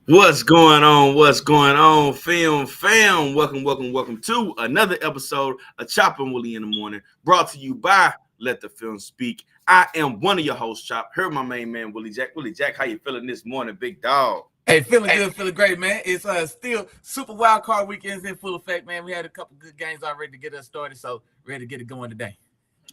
What's going on? What's going on, film fam? Welcome to another episode of Chop Willie in the morning, brought to you by Let the Film Speak. I am one of your hosts, Chop. Here, my main man, Willie Jack. Willie Jack, how you feeling this morning, big dog? Hey, feeling good, feeling great, man. It's still Super Wildcard weekends in full effect, man. We had a couple good games already to get us started, so ready to get it going today.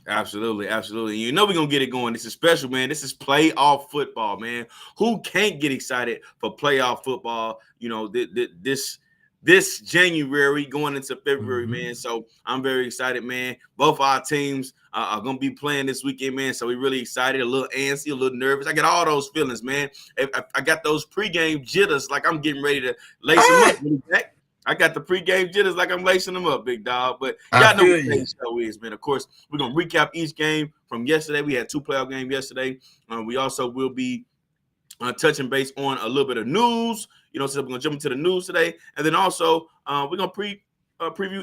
Absolutely. You know we're gonna get it going. This is special, man. This is playoff football, man. Who can't get excited for playoff football? You know, this January going into February, man. So I'm very excited, man. Both our teams are gonna be playing this weekend, man. So we're really excited, a little antsy, a little nervous. I get all those feelings, man. I got those pregame jitters, like I'm getting ready to lace them up. Willie Jack. I got the pregame jitters like I'm lacing them up, big dog. But y'all know what today's show is, man. Of course, we're going to recap each game from yesterday. We had two playoff games yesterday. We also will be touching base on a little bit of news. You know, so we're going to jump into the news today. And then also we're going to preview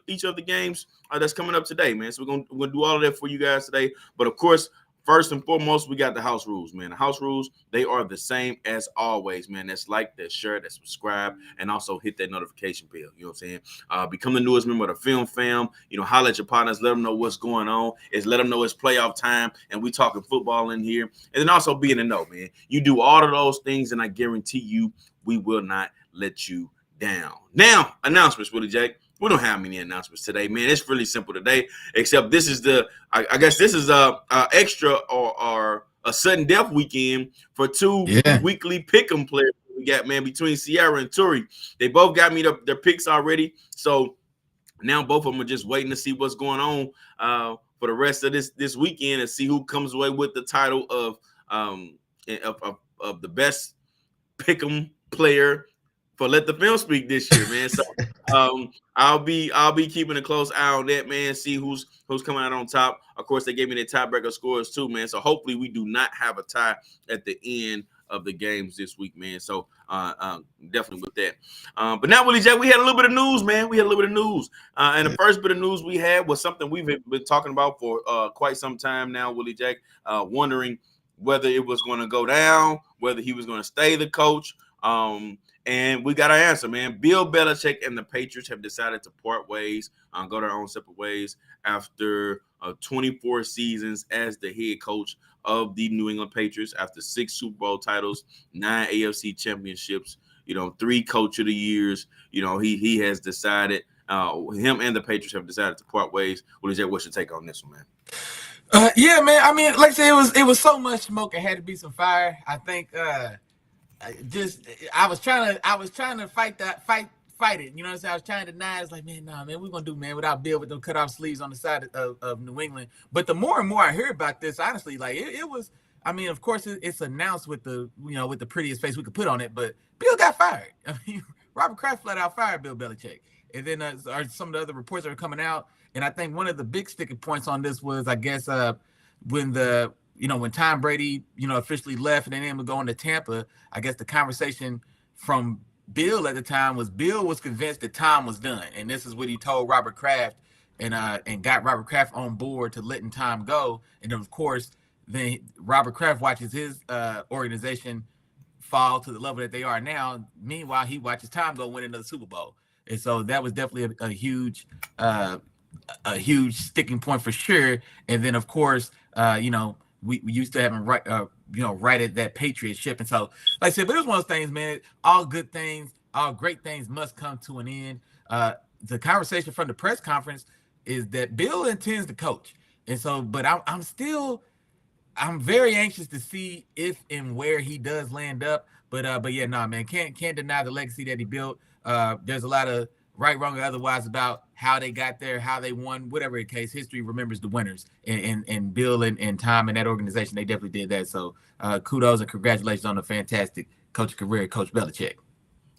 each of the games that's coming up today, man. So we're gonna do all of that for you guys today. But, of course, first and foremost, we got the house rules, man. The house rules, they are the same as always, man. That's like, that's share, that's subscribe, and also hit that notification bell. You know what I'm saying? Become the newest member of the Film Fam. You know, holler at your partners, let them know what's going on. Let them know it's playoff time, and we talking football in here. And then also be in the know, man. You do all of those things, and I guarantee you we will not let you down. Now, announcements, Willie Jack. We don't have many announcements today, man. It's really simple today, except this is I guess this is a extra or a sudden death weekend for two weekly pick'em players we got, man, between Sierra and Turi. They both got me their picks already, so now both of them are just waiting to see what's going on for the rest of this weekend and see who comes away with the title of the best pick'em player for Let the Film Speak this year, man. So I'll be keeping a close eye on that, man. See who's coming out on top. Of course, they gave me the tiebreaker scores too, man. So hopefully we do not have a tie at the end of the games this week, man. So definitely with that. But now, Willie Jack, we had a little bit of news, man. And the first bit of news we had was something we've been talking about for quite some time now, Willie Jack, wondering whether it was going to go down, whether he was going to stay the coach. And we got our answer, man. Bill Belichick and the Patriots have decided to part ways, go their own separate ways after 24 seasons as the head coach of the New England Patriots, after 6 Super Bowl titles, 9 AFC championships, 3 Coach of the Years. He has decided, him and the Patriots have decided to part ways. What's your take on this one, man? Yeah, man. I mean, like I said, it was so much smoke. It had to be some fire. I think I was trying to fight it. You know what I'm saying? I was trying to deny. It's like, man, nah, man, we're gonna do, man, without Bill with them cut off sleeves on the side of New England. But the more and more I hear about this, honestly, like it was. I mean, of course, it's announced with the prettiest face we could put on it. But Bill got fired. I mean, Robert Kraft flat out fired Bill Belichick. And then some of the other reports that are coming out. And I think one of the big sticking points on this was, I guess, when Tom Brady, officially left and then able to go into Tampa, I guess the conversation from Bill at the time was Bill was convinced that Tom was done. And this is what he told Robert Kraft and got Robert Kraft on board to letting Tom go. And then, of course, then Robert Kraft watches his organization fall to the level that they are now. Meanwhile, he watches Tom go win another Super Bowl. And so that was definitely a huge sticking point for sure. And then, of course, we used to have him right at that Patriot ship. And so, like I said, but it was one of those things, man. All good things, all great things must come to an end. The conversation from the press conference is that Bill intends to coach. And so, but I'm very anxious to see if and where he does land up. But yeah, nah, man, can't deny the legacy that he built. There's a lot of right, wrong, or otherwise about how they got there, how they won, whatever the case. History remembers the winners, and Bill and Tom and that organization, they definitely did that. So kudos and congratulations on a fantastic coaching career, Coach Belichick.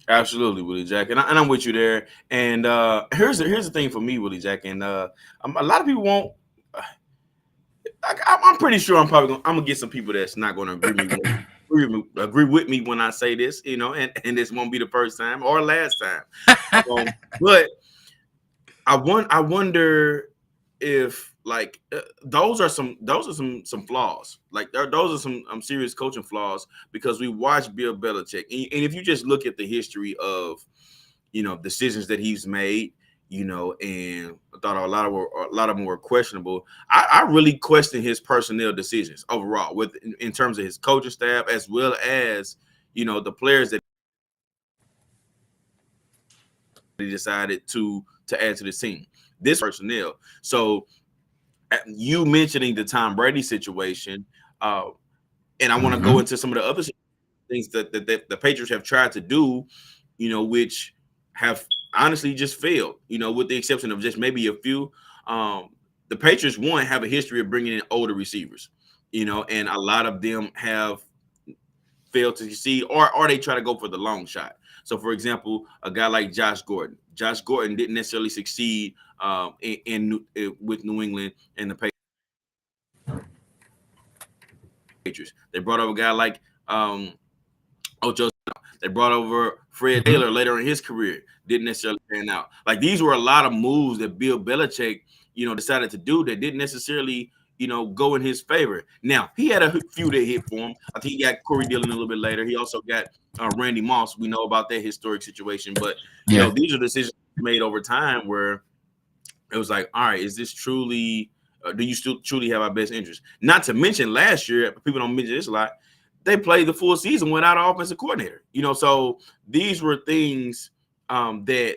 Absolutely, Willie Jack, and I'm with you there. And here's the thing for me, Willie Jack, and a lot of people won't. I'm pretty sure I'm gonna get some people that's not gonna agree with me when I say this, and this won't be the first time or last time. But I wonder if like those are some flaws. Like those are some serious coaching flaws because we watched Bill Belichick, and if you just look at the history of decisions that he's made, and I thought a lot of them were questionable. I really question his personnel decisions overall, with in terms of his coaching staff as well as the players that he decided to add to the team. This personnel. So you mentioning the Tom Brady situation, and I want to go into some of the other things that the Patriots have tried to do, which have honestly just failed, with the exception of just maybe a few. The Patriots, one, have a history of bringing in older receivers, and a lot of them have failed to succeed, or they try to go for the long shot. So, for example, a guy like Josh Gordon. Josh Gordon didn't necessarily succeed with New England and the Patriots. They brought over a guy like Ocho. They brought over Fred Taylor later in his career. Didn't necessarily pan out. Like, these were a lot of moves that Bill Belichick, decided to do that didn't necessarily, go in his favor. Now, he had a few that hit for him. I think he got Corey Dillon a little bit later. He also got Randy Moss. We know about that historic situation. But, these are decisions made over time where it was like, all right, is this truly do you still truly have our best interest? Not to mention last year, people don't mention this a lot, they played the full season without an offensive coordinator. So these were things that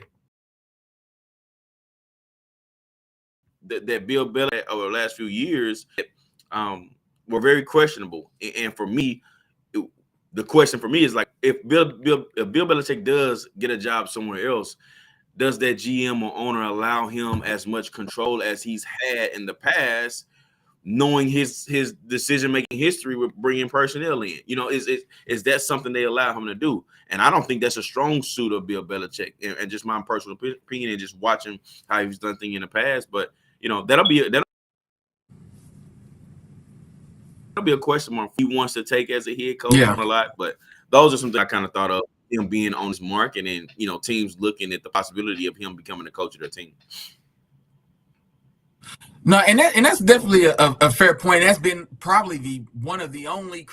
Bill Belichick over the last few years were very questionable. And for me, the question for me is like, if Bill Belichick does get a job somewhere else, does that GM or owner allow him as much control as he's had in the past, knowing his decision-making history with bringing personnel in? Is that something they allow him to do? And I don't think that's a strong suit of Bill Belichick, and just my personal opinion and just watching how he's done things in the past. But, that'll be a question mark he wants to take as a head coach on a lot. But those are some things I kind of thought of him being on his market, and teams looking at the possibility of him becoming the coach of their team. No, and that's definitely a fair point. That's been probably one of the only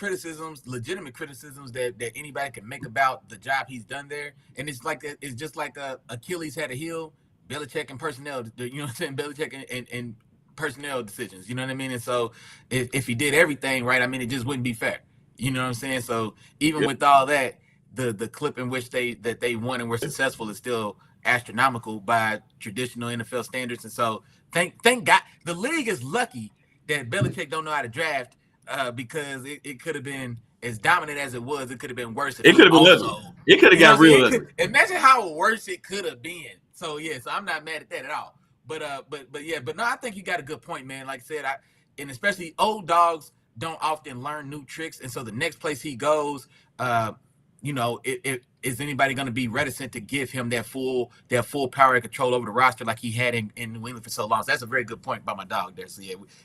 legitimate criticisms that anybody can make about the job he's done there. And it's just like Achilles had a heel, Belichick and personnel. Belichick and personnel decisions. You know what I mean? And so if he did everything right, I mean, it just wouldn't be fair. You know what I'm saying? So even with all that, the clip in which they won and were successful is still astronomical by traditional NFL standards. And so thank God the league is lucky that Belichick don't know how to draft, because it could have been as dominant as it was. It could have been worse. It could have been ugly. It could have got real ugly. Imagine how worse it could have been. So so I'm not mad at that at all. But no, I think you got a good point, man. Like I said, and especially old dogs don't often learn new tricks, and so the next place he goes, is anybody going to be reticent to give him that full power and control over the roster like he had in New England for so long? So that's a very good point by my dog there. So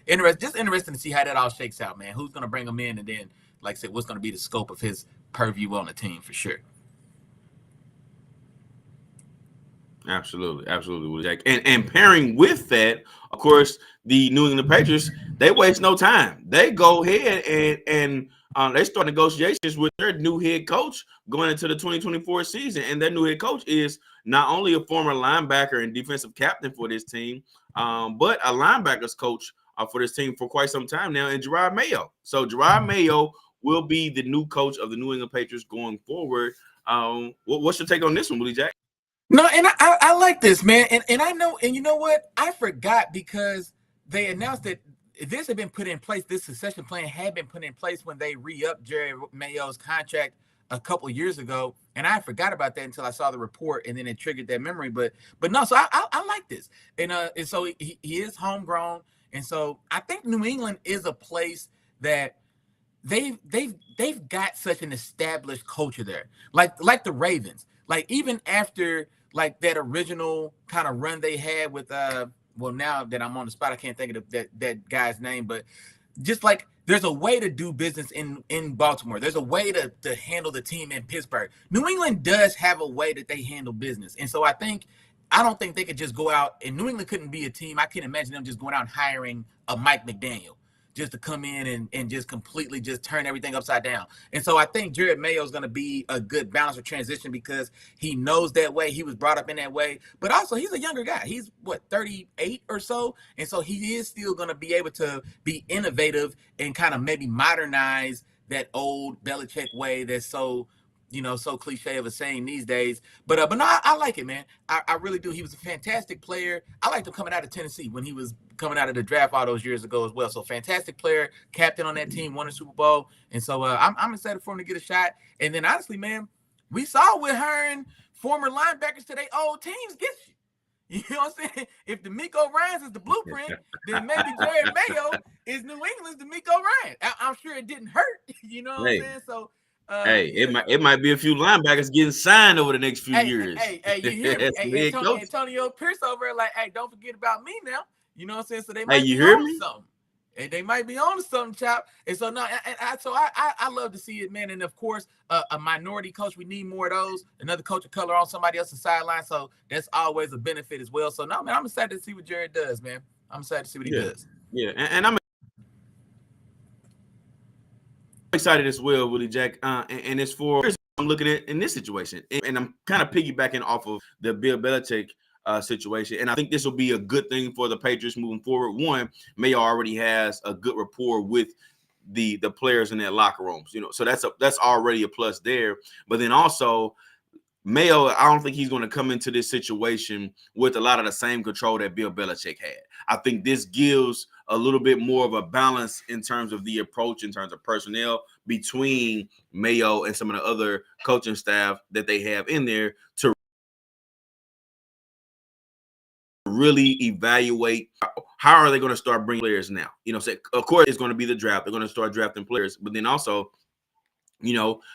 interesting to see how that all shakes out, man. Who's going to bring him in, and then, like I said, what's going to be the scope of his purview on the team for sure. Absolutely, Jack. And pairing with that, of course, the New England Patriots, they waste no time. They go ahead and they start negotiations with their new head coach going into the 2024 season. And their new head coach is not only a former linebacker and defensive captain for this team, but a linebackers coach for this team for quite some time now, in Gerard Mayo. So Gerard Mayo will be the new coach of the New England Patriots going forward. What's your take on this one, Willie Jack? No, and I like this, man. And I know, and you know what? I forgot, because they announced that this had been put in place. This succession plan had been put in place when they re-upped Jerry Mayo's contract a couple years ago. And I forgot about that until I saw the report, and then it triggered that memory. But no, so I like this. And so he is homegrown. And so I think New England is a place that they've got such an established culture there. Like the Ravens. Like, even after like that original kind of run they had with well, now that I'm on the spot, I can't think of that guy's name, but just like there's a way to do business in Baltimore. There's a way to handle the team in Pittsburgh. New England does have a way that they handle business. And so I think I don't think they could just go out, and New England couldn't be a team. I can't imagine them just going out and hiring a Mike McDaniel just to come in and just completely just turn everything upside down. And so I think Jared Mayo is going to be a good balance of transition because he knows that way. He was brought up in that way, but also he's a younger guy. He's 38 or so. And so he is still going to be able to be innovative and kind of maybe modernize that old Belichick way that's so, so cliche of a saying these days. But no, I like it, man. I really do. He was a fantastic player. I liked him coming out of Tennessee when he was coming out of the draft all those years ago as well. So fantastic player, captain on that team, won a Super Bowl. And so I'm excited for him to get a shot. And then honestly, man, we saw with hiring former linebackers to their old teams get you. You know what I'm saying? If DeMeco Ryans is the blueprint, then maybe Jared Mayo is New England's DeMeco Ryans. I'm sure it didn't hurt. You know what I'm saying? So it might be a few linebackers getting signed over the next few years. Hey, you hear me? Hey, Antonio Pierce over there, like, hey, don't forget about me now. You know what I'm saying? So they might be on something. And they might be on something, Chop. And so no, I love to see it, man. And of course, a minority coach, we need more of those. Another coach of color on somebody else's sideline, so that's always a benefit as well. So no, man, I'm excited to see what Jared does, man. I'm excited to see what he does. Yeah, and I'm excited as well, Willie Jack. And it's for I'm looking at in this situation, and I'm kind of piggybacking off of the Bill Belichick situation, and I think this will be a good thing for the Patriots moving forward. One, Mayo already has a good rapport with the players in their locker rooms, so that's already a plus there. But then also, Mayo, I don't think he's going to come into this situation with a lot of the same control that Bill Belichick had. I think this gives a little bit more of a balance in terms of the approach, in terms of personnel between Mayo and some of the other coaching staff that they have in there to really evaluate how are they going to start bringing players now. So of course it's going to be the draft. They're going to start drafting players, but then also,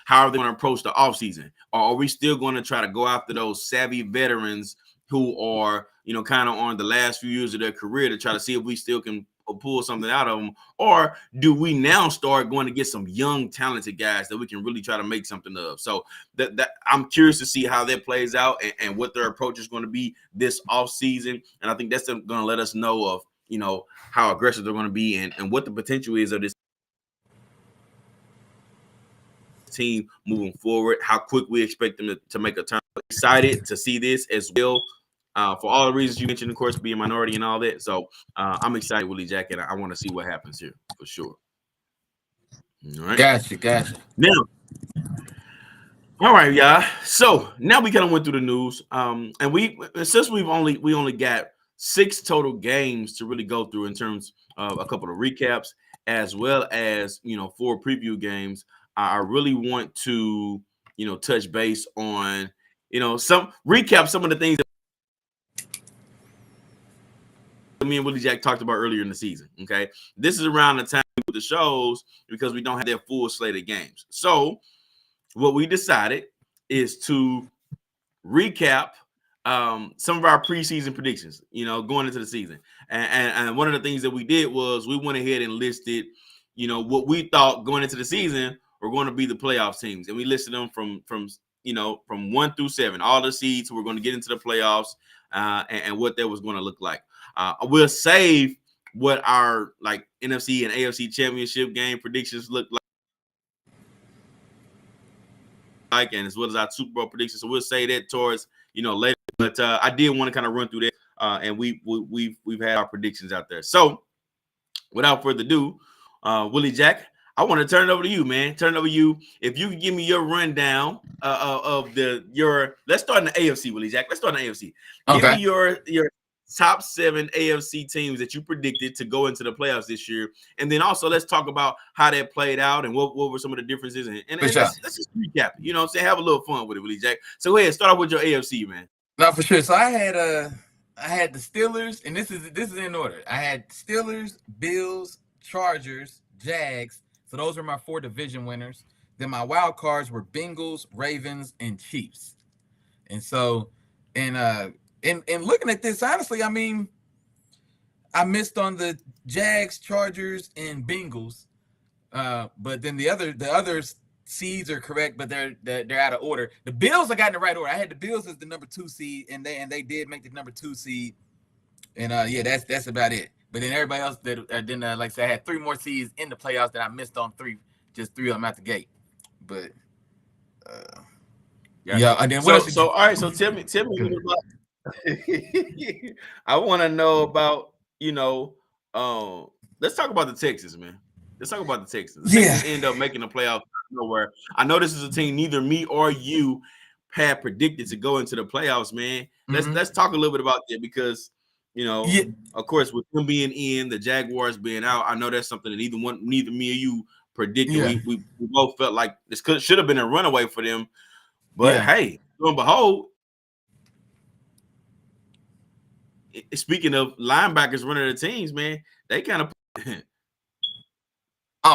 how are they going to approach the offseason? Or are we still going to try to go after those savvy veterans who are, kind of on the last few years of their career to try to see if we still can pull something out of them? Or do we now start going to get some young, talented guys that we can really try to make something of? So that I'm curious to see how that plays out and what their approach is going to be this offseason. And I think that's going to let us know of, how aggressive they're going to be and what the potential is of this team moving forward, how quick we expect them to make a turn. Excited to see this as well. For all the reasons you mentioned, of course, being a minority and all that. So I'm excited, Willie Jack, and I want to see what happens here for sure. All right. Gotcha. Now, all right, y'all. So now we kind of went through the news. And since we only got 6 total games to really go through in terms of a couple of recaps, as well as 4 preview games, I really want to touch base on some of the things that me and Willie Jack talked about earlier in the season. Okay, this is around the time with the shows because we don't have that full slate of games. So what we decided is to recap some of our preseason predictions, going into the season. And one of the things that we did was we went ahead and listed, what we thought going into the season were going to be the playoff teams. And we listed them from 1 through 7, all the seeds who were going to get into the playoffs and what that was going to look like. We'll save what our NFC and AFC championship game predictions look like, and as well as our Super Bowl predictions. So we'll say that towards later. But I did want to kind of run through that, and we've had our predictions out there. So without further ado, Willie Jack, I want to turn it over to you, man. Turn it over to you. If you could give me your rundown of let's start in the AFC, Willie Jack. Let's start in the AFC. Okay. Give me your top 7 AFC teams that you predicted to go into the playoffs this year. And then also let's talk about how that played out and what were some of the differences. And let's just recap it. I'm saying? Have a little fun with it, Willie Jack. So go ahead, start off with your AFC, man. No, for sure. So I had the Steelers, and this is in order. I had Steelers, Bills, Chargers, Jags. So those were my 4 division winners. Then my wild cards were Bengals, Ravens, and Chiefs. And so, and looking at this, honestly, I mean, I missed on the Jags, Chargers, and Bengals. But then the other seeds are correct, but they're out of order. The Bills I got in the right order. I had the Bills as the number 2 seed, and they did make the number 2 seed. And that's about it. But then everybody else that then like I said, I had 3 more seeds in the playoffs that I missed on 3, just 3 of them out the gate. But yeah. And then all right. So tell me about. I want to know about let's talk about the Texans, man. Let's talk about the Texans. The Texans end up making the playoffs out of nowhere. I know this is a team neither me or you had predicted to go into the playoffs, man. Let's talk a little bit about that because of course, with them being in, the Jaguars being out, I know that's something that neither me or you predicted. Yeah. We both felt like this should have been a runaway for them. But hey, lo and behold, speaking of linebackers running the teams, man, they kind of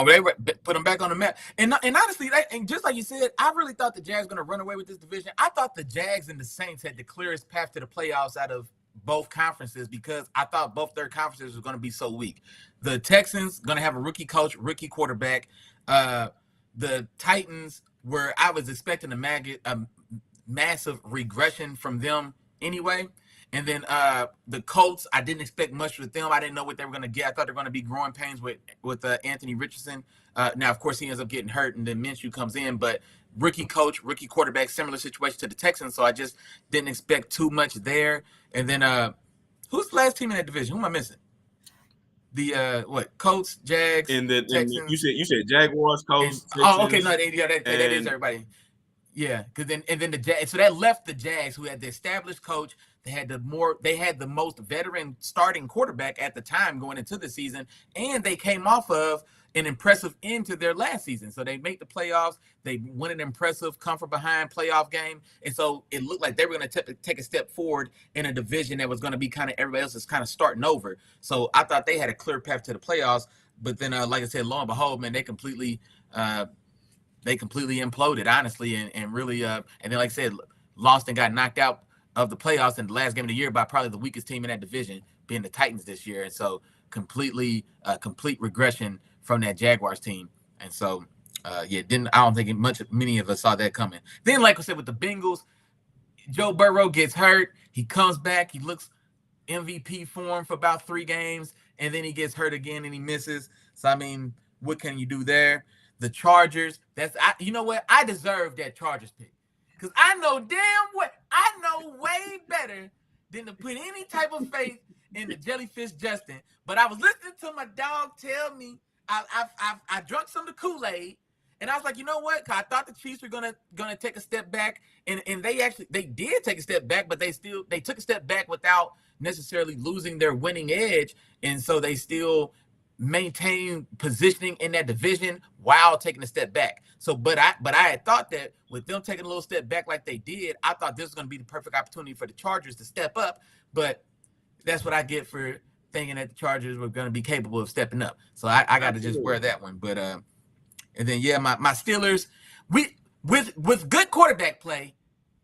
they put them back on the map. And honestly, and just like you said, I really thought the Jags were going to run away with this division. I thought the Jags and the Saints had the clearest path to the playoffs out of both conferences because I thought both their conferences were going to be so weak. The Texans going to have a rookie coach, rookie quarterback. The Titans, where I was expecting a massive regression from them anyway. And then the Colts, I didn't expect much with them. I didn't know what they were going to get. I thought they were going to be growing pains with Anthony Richardson. Now, of course, he ends up getting hurt, and then Minshew comes in. But rookie coach, rookie quarterback, similar situation to the Texans. So I just didn't expect too much there. And then who's the last team in that division? Who am I missing? The Colts, Jags, and Texans. You said Jaguars, Colts. Okay, no, that is everybody. Yeah, because then the Jags. So that left the Jags, who had the established coach. They had the most veteran starting quarterback at the time going into the season, and they came off of an impressive end to their last season. So they make the playoffs. They win an impressive come from behind playoff game, and so it looked like they were going to take a step forward in a division that was going to be kind of everybody else is kind of starting over. So I thought they had a clear path to the playoffs, but then like I said, lo and behold, man, they completely imploded, honestly, and really and then like I said, lost and got knocked out of the playoffs in the last game of the year by probably the weakest team in that division, being the Titans this year. And so complete regression from that Jaguars team. And so, I don't think many of us saw that coming. Then, like I said, with the Bengals, Joe Burrow gets hurt. He comes back. He looks MVP form for about 3 games, and then he gets hurt again and he misses. So, I mean, what can you do there? The Chargers, you know what? I deserve that Chargers pick. Because I know way better than to put any type of faith in the jellyfish Justin. But I was listening to my dog tell me I drunk some of the Kool-Aid, and I was like, you know what? I thought the Chiefs were gonna take a step back, and they did take a step back, but they took a step back without necessarily losing their winning edge, and so they still maintain positioning in that division while taking a step back. So, but I had thought that with them taking a little step back like they did, I thought this was going to be the perfect opportunity for the Chargers to step up. But that's what I get for thinking that the Chargers were going to be capable of stepping up. So I got to just wear that one. But and then my Steelers, with good quarterback play,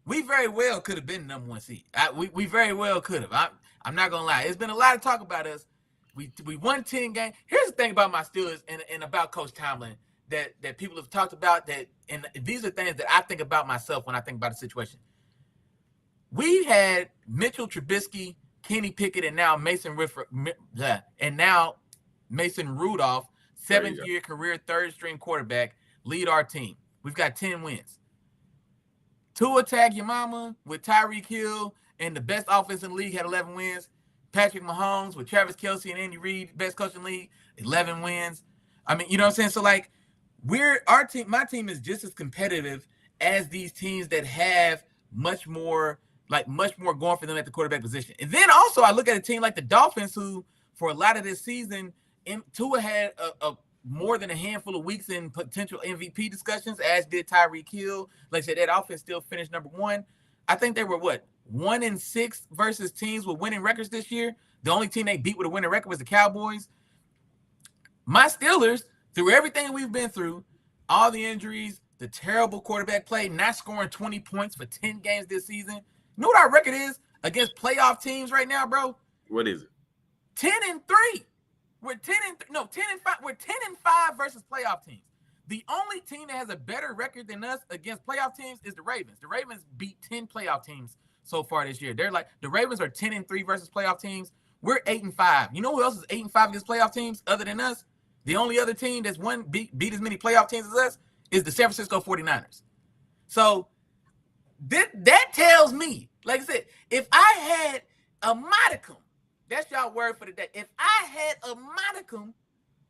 we very well could have been the number 1 seed. We very well could have. I'm not gonna lie. There's been a lot of talk about us. We won 10 games. Here's the thing about my Steelers and about Coach Tomlin that people have talked about, and these are things that I think about myself when I think about the situation. We had Mitchell Trubisky, Kenny Pickett, and now Mason Rudolph, 7th-year career, 3rd-string quarterback, lead our team. We've got 10 wins. Tua Tagovailoa with Tyreek Hill and the best offense in the league had 11 wins. Patrick Mahomes with Travis Kelce and Andy Reid, best coach in the league, 11 wins. I mean, you know what I'm saying? So, like, my team is just as competitive as these teams that have much more going for them at the quarterback position. And then also I look at a team like the Dolphins, who for a lot of this season, Tua had a more than a handful of weeks in potential MVP discussions, as did Tyreek Hill. Like I said, that offense still finished number 1. I think they were 1-6 versus teams with winning records this year. The only team they beat with a winning record was the Cowboys. My Steelers, through everything we've been through, all the injuries, the terrible quarterback play, not scoring 20 points for 10 games this season. You know what our record is against playoff teams right now, bro? What is it? 10-3. We're 10-5. We're 10-5 versus playoff teams. The only team that has a better record than us against playoff teams is the Ravens. The Ravens beat 10 playoff teams so far this year. They're like the Ravens are 10-3 versus playoff teams. We're 8-5. You know who else is 8-5 against playoff teams other than us? The only other team that's beat as many playoff teams as us is the San Francisco 49ers. So that tells me, like I said, if I had a modicum, that's y'all word for the day. If I had a modicum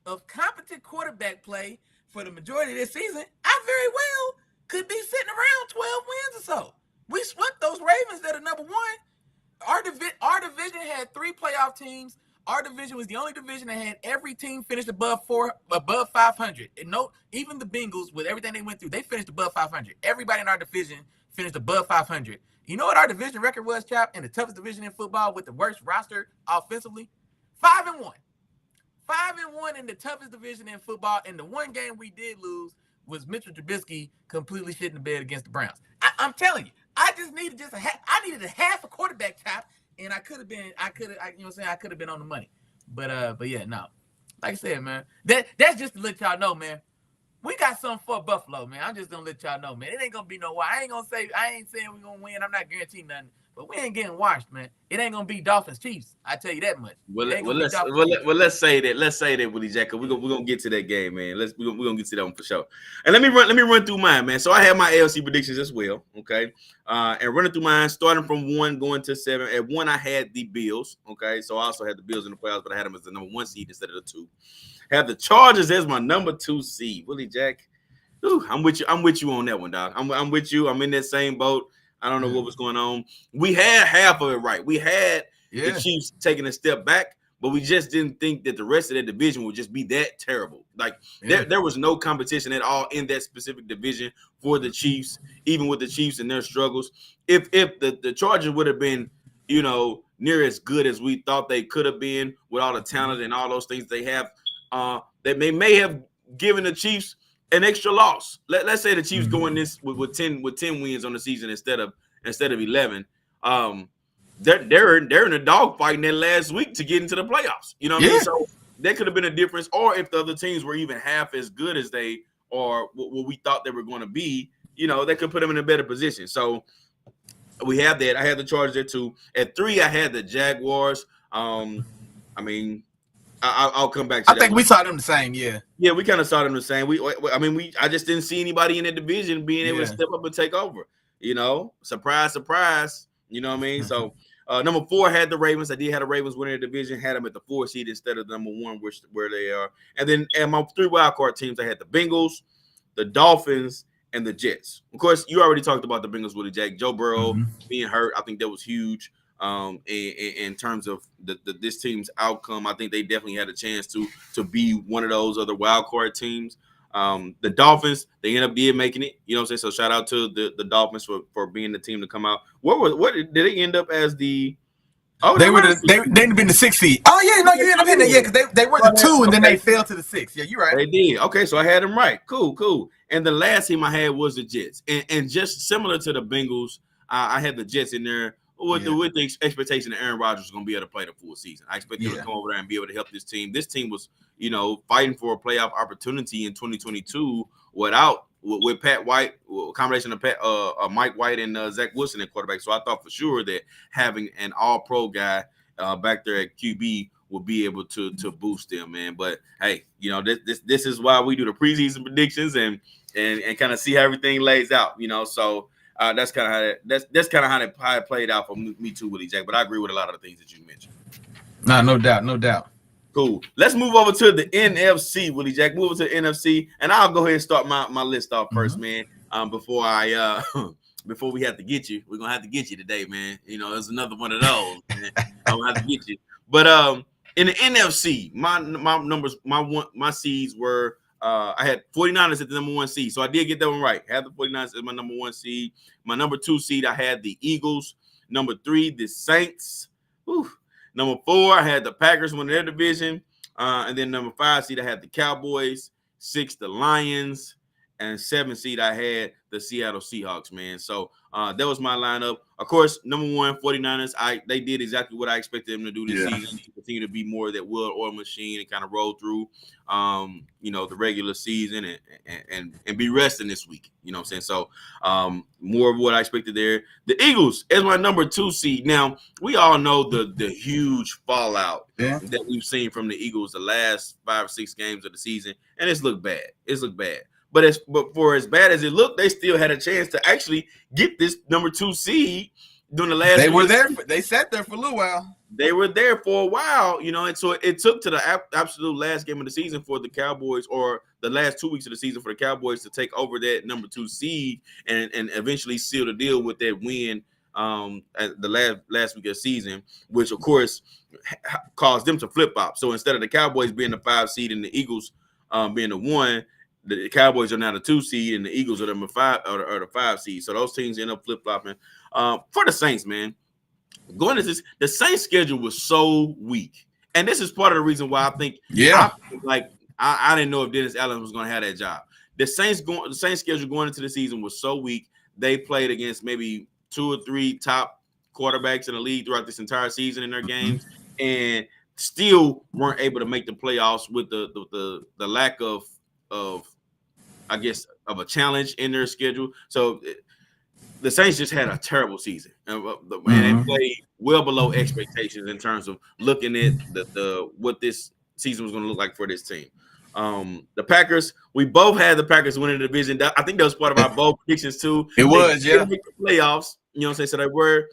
of competent quarterback play for the majority of this season, I very well could be sitting around 12 wins or so. We swept those Ravens that are number one. Our division had 3 playoff teams. Our division was the only division that had every team finished above 500. And no, even the Bengals, with everything they went through, they finished above 500. Everybody in our division finished above 500. You know what our division record was, Chop, in the toughest division in football with the worst roster offensively? 5-1. 5-1 in the toughest division in football, and the one game we did lose was Mitchell Trubisky completely shit in the bed against the Browns. I'm telling you, I just needed I needed a half a quarterback, Chop, and I could have been on the money. But yeah, no. Like I said, man, that's just to let y'all know, man. We got something for Buffalo, man. I'm just gonna let y'all know, man. It ain't gonna be no why. I ain't saying we're gonna win. I'm not guaranteeing nothing. But we ain't getting washed, man. It ain't gonna be Dolphins Chiefs. I tell you that much. Let's say that. Let's say that, Willie Jack. We're gonna get to that game, man. We're gonna get to that one for sure. And let me run through mine, man. So I have my AFC predictions as well. Okay. And running through mine, starting from 1 going to 7. At 1, I had the Bills. Okay. So I also had the Bills in the playoffs, but I had them as the number 1 seed instead of the 2. Have the Chargers as my number 2 seed. Willie Jack. Ooh, I'm with you on that one, dog. I'm with you. I'm in that same boat. I don't know what was going on. We had half of it right. We had the Chiefs taking a step back, but we just didn't think that the rest of that division would just be that terrible. Like there was no competition at all in that specific division for the Chiefs, even with the Chiefs and their struggles. If the Chargers would have been, near as good as we thought they could have been with all the talent and all those things they have, that may have given the Chiefs an extra loss. Let's say the Chiefs going this with 10 wins on the season instead of 11. They're in a dogfight in that last week to get into the playoffs. You know what I mean? So that could have been a difference. Or if the other teams were even half as good as they or what we thought they were going to be, that could put them in a better position. So we have that. I had the Chargers there too. At 3, I had the Jaguars. I'll come back to that. I think we saw them the same, Yeah, we kind of saw them the same. I just didn't see anybody in the division being able to step up and take over. Surprise, surprise. You know what I mean? So number 4 had the Ravens. I did have the Ravens winning the division, had them at the 4 seed instead of number 1, where they are. And then my 3 wildcard teams, I had the Bengals, the Dolphins, and the Jets. Of course, you already talked about the Bengals, Willie Jack. Joe Burrow being hurt, I think that was huge. In terms of this team's outcome, I think they definitely had a chance to be one of those other wild card teams. The Dolphins, they end up making it. You know what I'm saying? So shout out to the Dolphins for being the team to come out. What did they end up as the? Oh, they'd have been the 6th seed. Oh yeah, no, you ended up in there, because they were the 2 and then they fell to the 6. Yeah, you're right. They did. Okay, so I had them right. Cool. And the last team I had was the Jets, and just similar to the Bengals, I had the Jets in there. With the expectation that Aaron Rodgers was going to be able to play the full season. I expect him to come over there and be able to help this team. This team was, fighting for a playoff opportunity in 2022 with Pat White, a combination of Mike White and Zach Wilson at quarterback. So I thought for sure that having an all-pro guy back there at QB would be able to boost them, man. But hey, this is why we do the preseason predictions and kind of see how everything lays out. So. That's kind of how it played out for me too, Willie Jack. But I agree with a lot of the things that you mentioned. No doubt. Cool. Let's move over to the NFC, Willie Jack. Move over to the NFC, and I'll go ahead and start my list off first, man. Before we have to get you, we're gonna have to get you today, man. There's another one of those. Man. I'm gonna have to get you. But in the NFC, my numbers, my seeds were. I had 49ers at the number 1 seed, so I did get that one right. I had the 49ers as my number 1 seed. My number 2 seed, I had the Eagles. Number 3, the Saints. Number 4, I had the Packers winning their division. And then number 5 seed, I had the Cowboys. 6, the Lions. and 7th seed, I had the Seattle Seahawks, man. So that was my lineup. Of course, number 1, 49ers. They did exactly what I expected them to do this season. Continue to be more that will oil machine and kind of roll through, the regular season and be resting this week. You know what I'm saying? So more of what I expected there. The Eagles as my number 2 seed. Now, we all know the huge fallout that we've seen from the Eagles the last 5 or 6 games of the season, and it's looked bad. But for as bad as it looked, they still had a chance to actually get this number 2 seed during the last. They were there. They sat there for a little while. They were there for a while, and so it took to the absolute last game of the season for the Cowboys, or the last 2 weeks of the season for the Cowboys to take over that number 2 seed and eventually seal the deal with that win at the last week of the season, which of course caused them to flip flop. So instead of the Cowboys being the 5 seed and the Eagles being the 1. The Cowboys are now the 2 seed, and the Eagles are the 5 seed. So those teams end up flip flopping. For the Saints, man, going into this, the Saints schedule was so weak, and this is part of the reason why I think, I didn't know if Dennis Allen was going to have that job. The Saints schedule going into the season was so weak. They played against maybe 2 or 3 top quarterbacks in the league throughout this entire season in their games, and still weren't able to make the playoffs with the lack of a challenge in their schedule. So the Saints just had a terrible season, and they played well below expectations in terms of looking at what this season was going to look like for this team. The Packers, we both had the Packers winning the division. I think that was part of our bold predictions too. They did make the playoffs. You know what I'm saying? So they were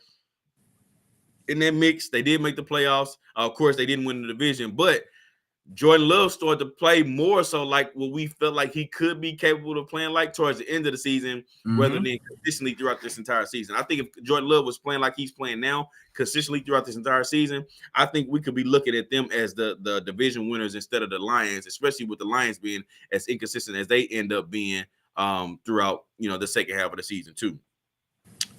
in that mix. They did make the playoffs. Of course, they didn't win the division, but Jordan Love started to play more so like what we felt like he could be capable of playing like towards the end of the season, rather than consistently throughout this entire season. I think if Jordan Love was playing like he's playing now, consistently throughout this entire season, I think we could be looking at them as the division winners instead of the Lions, especially with the Lions being as inconsistent as they end up being throughout the second half of the season too.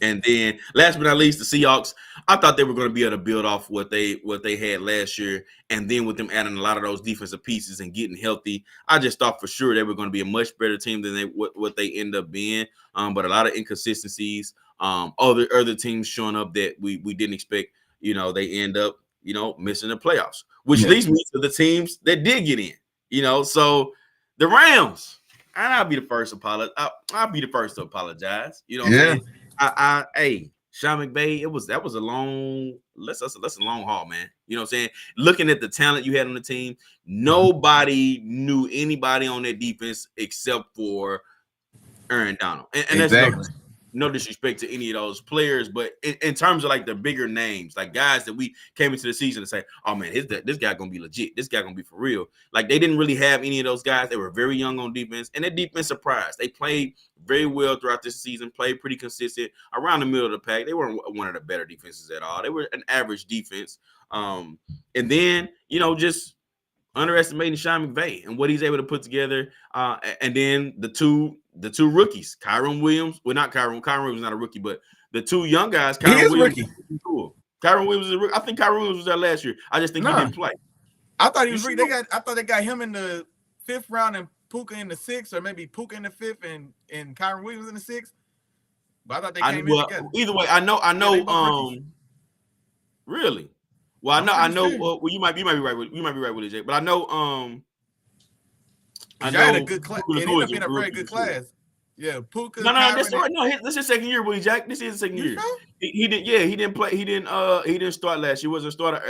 And then, last but not least, the Seahawks. I thought they were going to be able to build off what they had last year, and then with them adding a lot of those defensive pieces and getting healthy, I just thought for sure they were going to be a much better team than what they end up being. But a lot of inconsistencies, other teams showing up that we didn't expect. They end up missing the playoffs, which leads me to the teams that did get in. So the Rams, and I'll be the first to apologize. I'll be the first to apologize. You know what I'm saying? Hey, Sean McVay, that was a long, that's a long haul, man. You know what I'm saying? Looking at the talent you had on the team, nobody knew anybody on that defense except for Aaron Donald. And that's no disrespect to any of those players, but in terms of like the bigger names, like guys that we came into the season to say, oh man, this guy gonna be legit. This guy gonna be for real. Like they didn't really have any of those guys. They were very young on defense, and their defense surprised. They played very well throughout this season, played pretty consistent around the middle of the pack. They weren't one of the better defenses at all. They were an average defense. And then, just underestimating Sean McVay and what he's able to put together. And then the two rookies, Kyron Williams. Well, not Kyron. Kyron Williams is not a rookie, but the two young guys. Kyron Williams is cool. Kyron Williams is a rookie. I think Kyron Williams was there last year. I just think he didn't play. I thought he was rookie. I thought they got him in the 5th round and Puka in the 6th, or maybe Puka in the 5th and Kyron Williams in the 6th. But I thought they came in together. Either way, I know. Really? Well, I know. Well, you might be right with it, Jake. But I know. I know. Had a good class. It ended up being a very good class. Yeah, Puka. No, that's right. No, this is his second year, Willie Jack. This is his second year. He didn't. Yeah, he didn't play. He didn't start last year. He wasn't a starter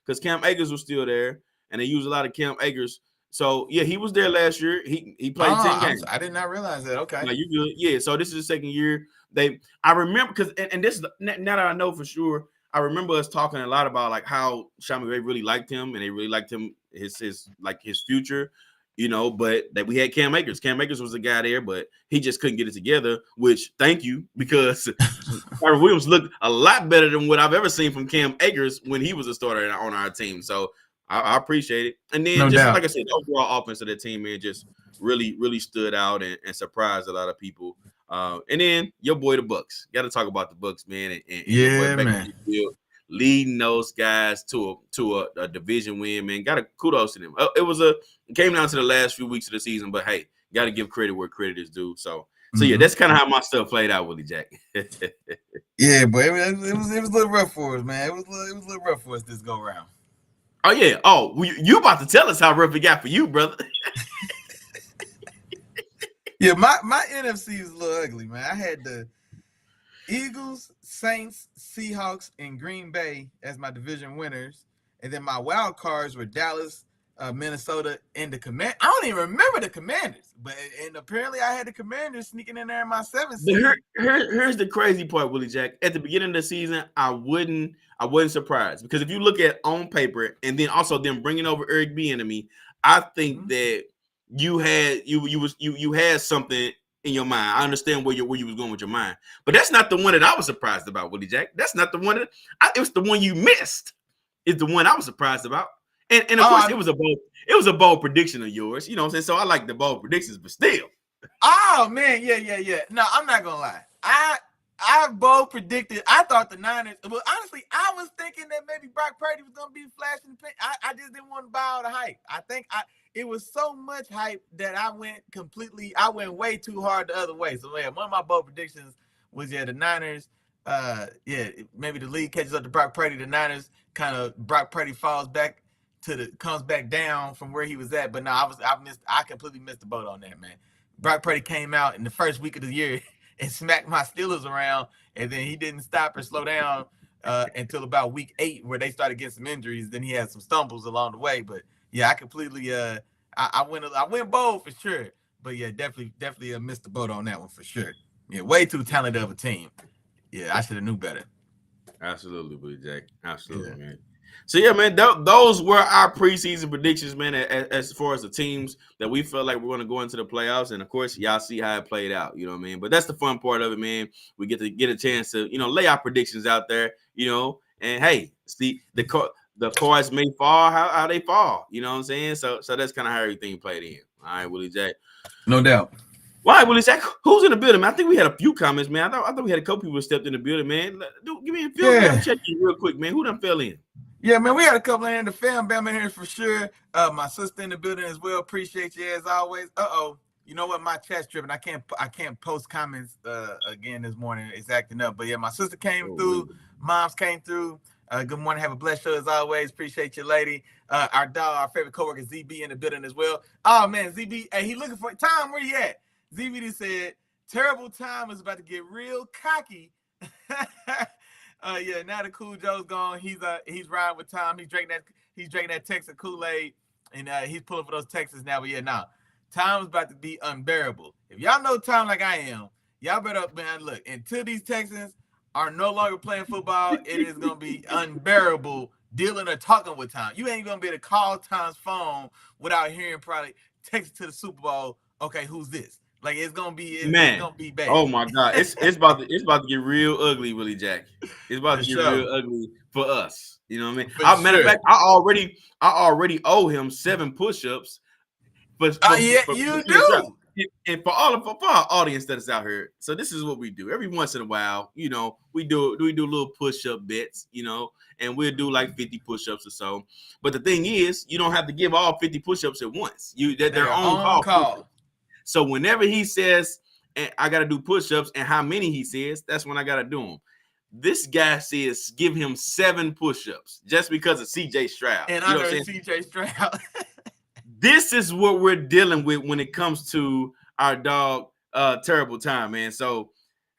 because Cam Akers was still there, and they used a lot of Cam Akers. So yeah, he was there last year. He played 10 games. I did not realize that. Okay. No, you good? Yeah. So this is the second year. I remember because and this now that I know for sure. I remember us talking a lot about like how Sean McVay really liked him, and they really liked him his future, But that we had Cam Akers. Cam Akers was the guy there, but he just couldn't get it together. Which thank you, because Kyron Williams looked a lot better than what I've ever seen from Cam Akers when he was a starter on our team. So I appreciate it. And then like I said, the overall offense of the team, man, just really, really stood out and surprised a lot of people. And then your boy, the Bucks. Got to talk about the Bucks, man. And man. Leading those guys to a division win, man. Got to kudos to them. It came down to the last few weeks of the season, but hey, Got to give credit where credit is due. So yeah, that's kind of how my stuff played out, Willie Jack. Yeah, but it was a little rough for us, man. It was a little rough for us this go round. Oh yeah. Oh, you about to tell us how rough it got for you, brother? Yeah, my NFC was a little ugly, man. I had the Eagles, Saints, Seahawks, and Green Bay as my division winners, and then my wild cards were Dallas, Minnesota, and the Command. I don't even remember the Commanders, and apparently I had the Commanders sneaking in there in my 7th seed. Here's the crazy part, Willie Jack. At the beginning of the season, I wasn't surprised because if you look at on paper and then also them bringing over Eric Bieniemy, I think that you had something in your mind. I understand where you was going with your mind, but that's not the one that I was surprised about, Willie Jack. That's not the one that it was the one you missed. Is the one I was surprised about, and of course it was a bold prediction of yours. You know what I'm saying? So I like the bold predictions, but still. Oh man, yeah. No, I'm not gonna lie. I bold predicted. I thought the Niners. Well, honestly, I was thinking that maybe Brock Purdy was gonna be flashing. I just didn't want to buy all the hype. I think it was so much hype that I went way too hard the other way. So yeah, one of my bold predictions was the Niners. Maybe the league catches up to Brock Purdy. The Niners Brock Purdy comes back down from where he was at. But no, I completely missed the boat on that, man. Brock Purdy came out in the first week of the year and smacked my Steelers around, and then he didn't stop or slow down until about week 8, where they started getting some injuries. Then he had some stumbles along the way, but yeah, I completely I went bold for sure, but yeah, definitely missed the boat on that one for sure. Yeah, way too talented of a team. Yeah, I should have knew better. Absolutely, Willie Jack. Absolutely, man. So yeah, man, those were our preseason predictions, man. As far as the teams that we felt like we're going to go into the playoffs, and of course, y'all see how it played out. You know what I mean? But that's the fun part of it, man. We get a chance to lay our predictions out there. And hey, see the cards may fall how they fall. You know what I'm saying? So that's kind of how everything played in. All right, Willie Jack. No doubt. All right, Willie Jack, who's in the building, man? I think we had a few comments, man. I thought we had a couple people who stepped in the building, man. Give me a few. Check in real quick, man. Who done fell in? Yeah, man, we had a couple in the fam bam in here for sure. My sister in the building as well. Appreciate you as always. You know what? My chat's tripping. I can't post comments again this morning. It's acting up. But yeah, my sister came through. Moms came through. Good morning. Have a blessed show as always. Appreciate you, lady. Our dog, our favorite coworker, ZB in the building as well. Oh man, ZB, hey, he looking for Tom. Where you at? ZB said, terrible time is about to get real cocky. Now the Cool Joe's gone. He's riding with Tom. He's drinking that Texas Kool-Aid, and he's pulling for those Texas now. But yeah, now Tom's about to be unbearable. If y'all know Tom like I am, y'all better, man, look, until these Texans are no longer playing football, it is gonna be unbearable dealing or talking with Tom. You ain't gonna be able to call Tom's phone without hearing probably text to the Super Bowl. Okay, who's this? Like it's gonna be bad. Oh my God, it's about to get real ugly, Willie Jack. It's about to get real ugly for us. You know what I mean? Matter of fact, I already owe him 7 push-ups. But you do. And for our audience that is out here, so this is what we do. Every once in a while, we do little push-up bets, and we'll do like 50 push-ups or so. But the thing is, you don't have to give all 50 push-ups at once. They're their own call. So whenever he says, I got to do push-ups, and how many he says, that's when I got to do them. This guy says give him 7 push-ups just because of C.J. Stroud. And I know C.J. Stroud. This is what we're dealing with when it comes to our dog, terrible time, man. So,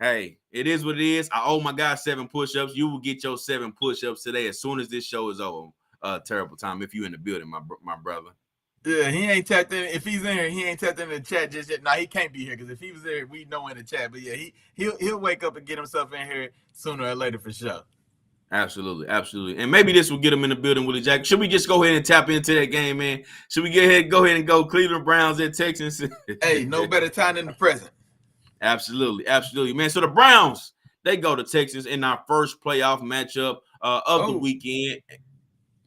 hey, it is what it is. I owe my guy 7 push-ups. You will get your 7 push-ups today as soon as this show is over. Terrible time if you're in the building, my brother. Yeah, he ain't tapped in. If he's in here, he ain't tapped in the chat just yet. Nah, he can't be here because if he was there, we know in the chat. But yeah, he'll wake up and get himself in here sooner or later for sure. Absolutely. And maybe this will get him in the building, Willie Jack. Should we just go ahead and tap into that game, man? Should we go ahead and go Cleveland Browns at Texans? Hey, no better time than the present. Absolutely, man. So the Browns, they go to Texas in our first playoff matchup of the weekend.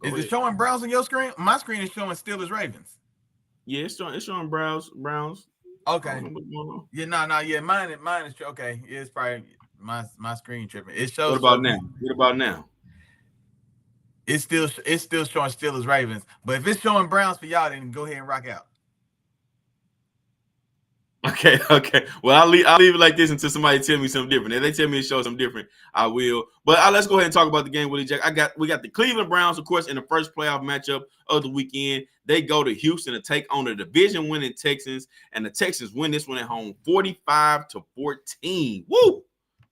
Is it showing Browns on your screen? My screen is showing Steelers Ravens. Yeah, it's showing Browns. Okay. Yeah, no. Mine is okay. Yeah, it's probably my screen tripping. It shows. What about now? It's still showing Steelers Ravens. But if it's showing Browns for y'all, then go ahead and rock out. Okay, okay. Well, I'll leave it like this until somebody tell me something different. If they tell me to show something different, I will. But let's go ahead and talk about the game, Willie Jack. We got the Cleveland Browns, of course, in the first playoff matchup of the weekend. They go to Houston to take on the division-winning Texans, and the Texans win this one at home, 45-14. Woo!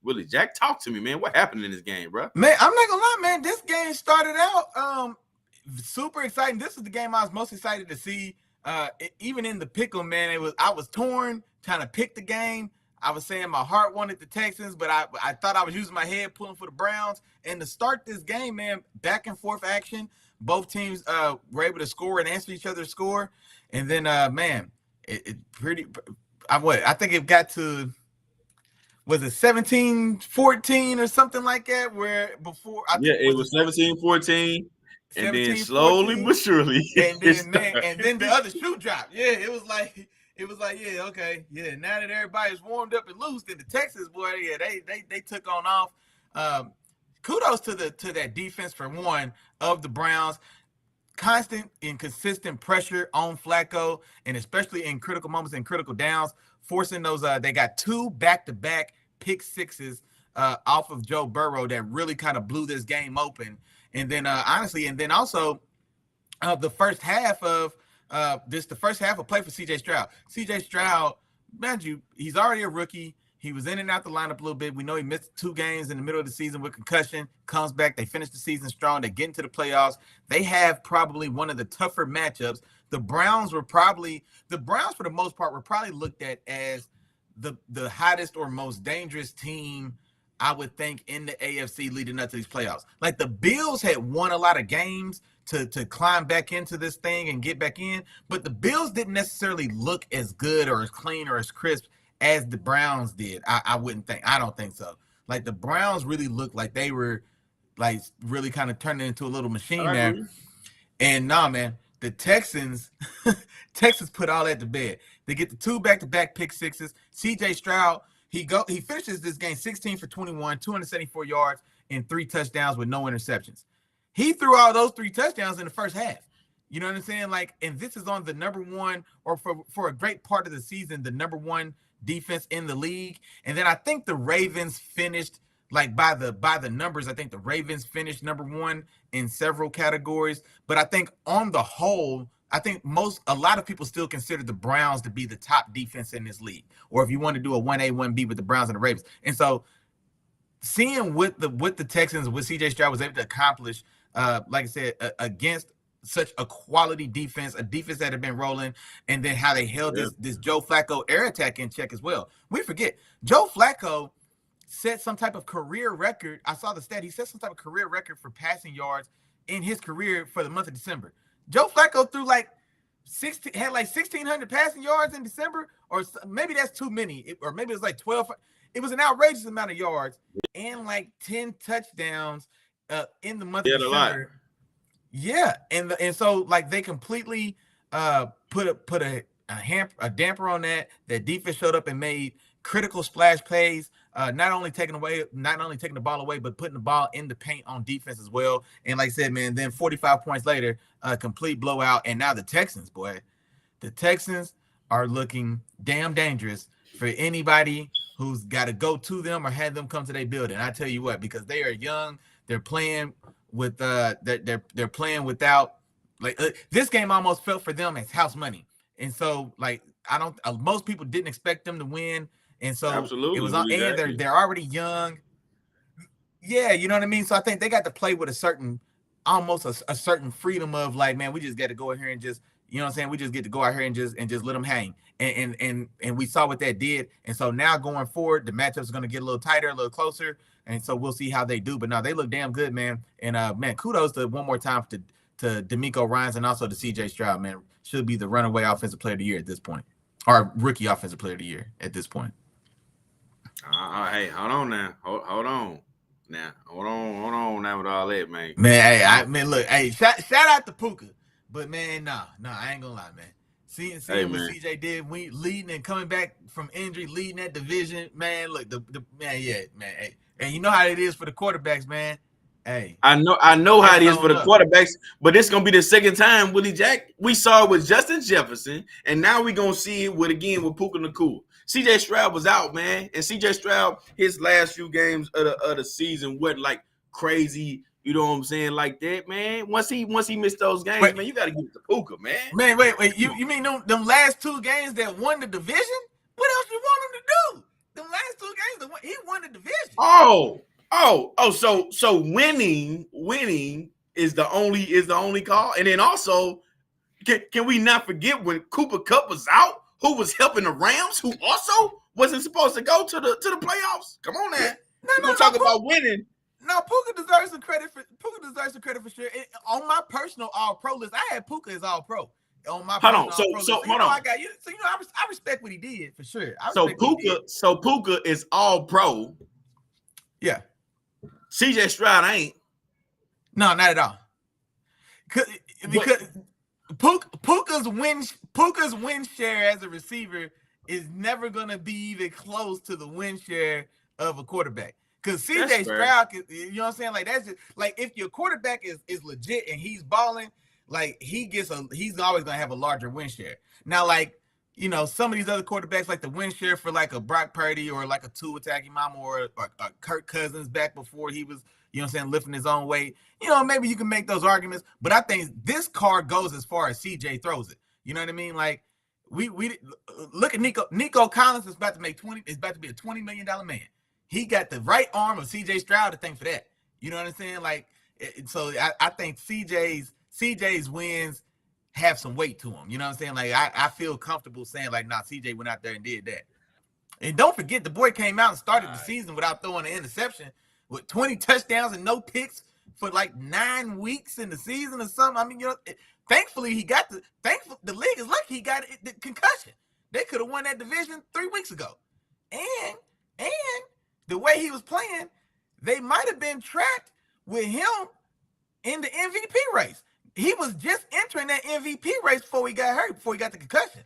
Willie Jack, talk to me, man. What happened in this game, bro? Man, I'm not gonna lie, man. This game started out super exciting. This is the game I was most excited to see. Even in the pickle, man, I was torn trying to pick the game. I was saying my heart wanted the Texans, but I thought I was using my head pulling for the Browns. And to start this game, man, back and forth action. Both teams were able to score and answer each other's score. And then, man, I think it got to, was it 17-14 or something like that? Where before, it was 17-14. And then slowly but surely, and then the other shoe dropped. Yeah, it was like, yeah, okay, yeah. Now that everybody's warmed up and loose, then the Texans, boy, yeah, they took on off. Kudos to that defense for one of the Browns. Constant and consistent pressure on Flacco, and especially in critical moments and critical downs, forcing those. They got 2 back-to-back pick sixes off of Joe Burrow that really kind of blew this game open. And then also the first half of play for C.J. Stroud. C.J. Stroud, mind you, he's already a rookie. He was in and out the lineup a little bit. We know he missed 2 games in the middle of the season with concussion, comes back. They finish the season strong. They get into the playoffs. They have probably one of the tougher matchups. The Browns, for the most part, were probably looked at as the hottest or most dangerous team, I would think, in the AFC leading up to these playoffs. Like, the Bills had won a lot of games to climb back into this thing and get back in, but the Bills didn't necessarily look as good or as clean or as crisp as the Browns did. I don't think so. Like, the Browns really looked like they were like really kind of turning into a little machine there. And nah, man, the Texans put all that to bed. They get the 2 back-to-back pick sixes. C.J. Stroud, he finishes this game 16 for 21, 274 yards, and 3 touchdowns with no interceptions. He threw all those 3 touchdowns in the first half. You know what I'm saying? Like, and this is on the number one, or for a great part of the season, the number 1 defense in the league. And then I think the Ravens finished, like, by the numbers, I think the Ravens finished number 1 in several categories. But I think on the whole, I think a lot of people still consider the Browns to be the top defense in this league. Or if you want to do a 1A, 1B with the Browns and the Ravens. And so seeing what the Texans, what C.J. Stroud was able to accomplish, like I said, against such a quality defense, a defense that had been rolling, and then how they held this Joe Flacco air attack in check as well. We forget, Joe Flacco set some type of career record. I saw the stat. He set some type of career record for passing yards in his career for the month of December. Joe Flacco threw had 1,600 passing yards in December, or maybe that's too many, or maybe it was like 12. It was an outrageous amount of yards and like 10 touchdowns in the month of December. Yeah, and so like they completely put a damper on that. That defense showed up and made critical splash plays, not only taking the ball away, but putting the ball in the paint on defense as well. And like I said, man, then 45 points later, a complete blowout. And now the Texans are looking damn dangerous for anybody who's got to go to them or had them come to their building. I tell you what, because they are young, they're playing with they're playing without, like, this game almost felt for them as house money. And so, like, most people didn't expect them to win. And so absolutely, it was on, and they're already young. Yeah, you know what I mean? So I think they got to play with a certain freedom of, like, man, we just got to go in here and just, you know what I'm saying? We just get to go out here and just let them hang. And we saw what that did. And so now going forward, the matchup's going to get a little tighter, a little closer. And so we'll see how they do. But no, they look damn good, man. And man, kudos to one more time to DeMeco Ryans and also to C.J. Stroud, man. Should be the runaway offensive player of the year at this point, or rookie offensive player of the year at this point. Hey, hold on now. Hold on now with all that, man. Man, look, hey, shout out to Puka. But man, no, I ain't gonna lie, man. Seeing what CJ did, we leading and coming back from injury, leading that division, man. Look, man. Hey, and you know how it is for the quarterbacks, man. Hey, I know how it is for the quarterbacks, but it's gonna be the second time, Willie Jack. We saw it with Justin Jefferson, and now we're gonna see it with Puka Nacua. CJ Stroud was out, man. And CJ Stroud, his last few games of the season wasn't like crazy, you know what I'm saying, like that, man. Once he missed those games, man, you got to give it to Puka, man. Man, wait. You mean them last 2 games that won the division? What else you want him to do? Them last 2 games, he won the division. So winning is the only call. And then also, can we not forget when Cooper Kupp was out, who was helping the Rams, who also wasn't supposed to go to the playoffs? Come on, man. We're gonna talk about winning. No, Puka deserves some credit for sure. On my personal All-Pro list, I had Puka as All-Pro. On my hold on. I respect what he did for sure. So Puka is All-Pro. Yeah. CJ Stroud ain't. No, not at all. Because Puka's win share as a receiver is never gonna be even close to the win share of a quarterback. Because CJ Stroud, you know what I'm saying? Like, that's just like, if your quarterback is legit and he's balling, like, he's always gonna have a larger win share. Now, like, you know, some of these other quarterbacks, like the win share for like a Brock Purdy or like a Tua Tagovailoa or Kirk Cousins back before he was, you know what I'm saying, lifting his own weight. You know, maybe you can make those arguments, but I think this card goes as far as CJ throws it. You know what I mean? Like, we look at Nico Collins is about to be a $20 million man. He got the right arm of CJ Stroud to thank for that. You know what I'm saying? Like, so I think CJ's wins have some weight to him. You know what I'm saying? Like, I feel comfortable saying, like, nah, CJ went out there and did that. And don't forget, the boy came out and started the season without throwing an interception with 20 touchdowns and no picks for like 9 weeks in the season or something. I mean, you know, thankfully the league is lucky he got the concussion. They could have won that division 3 weeks ago. And the way he was playing, they might have been tracked with him in the MVP race. He was just entering that MVP race before he got hurt, before he got the concussion.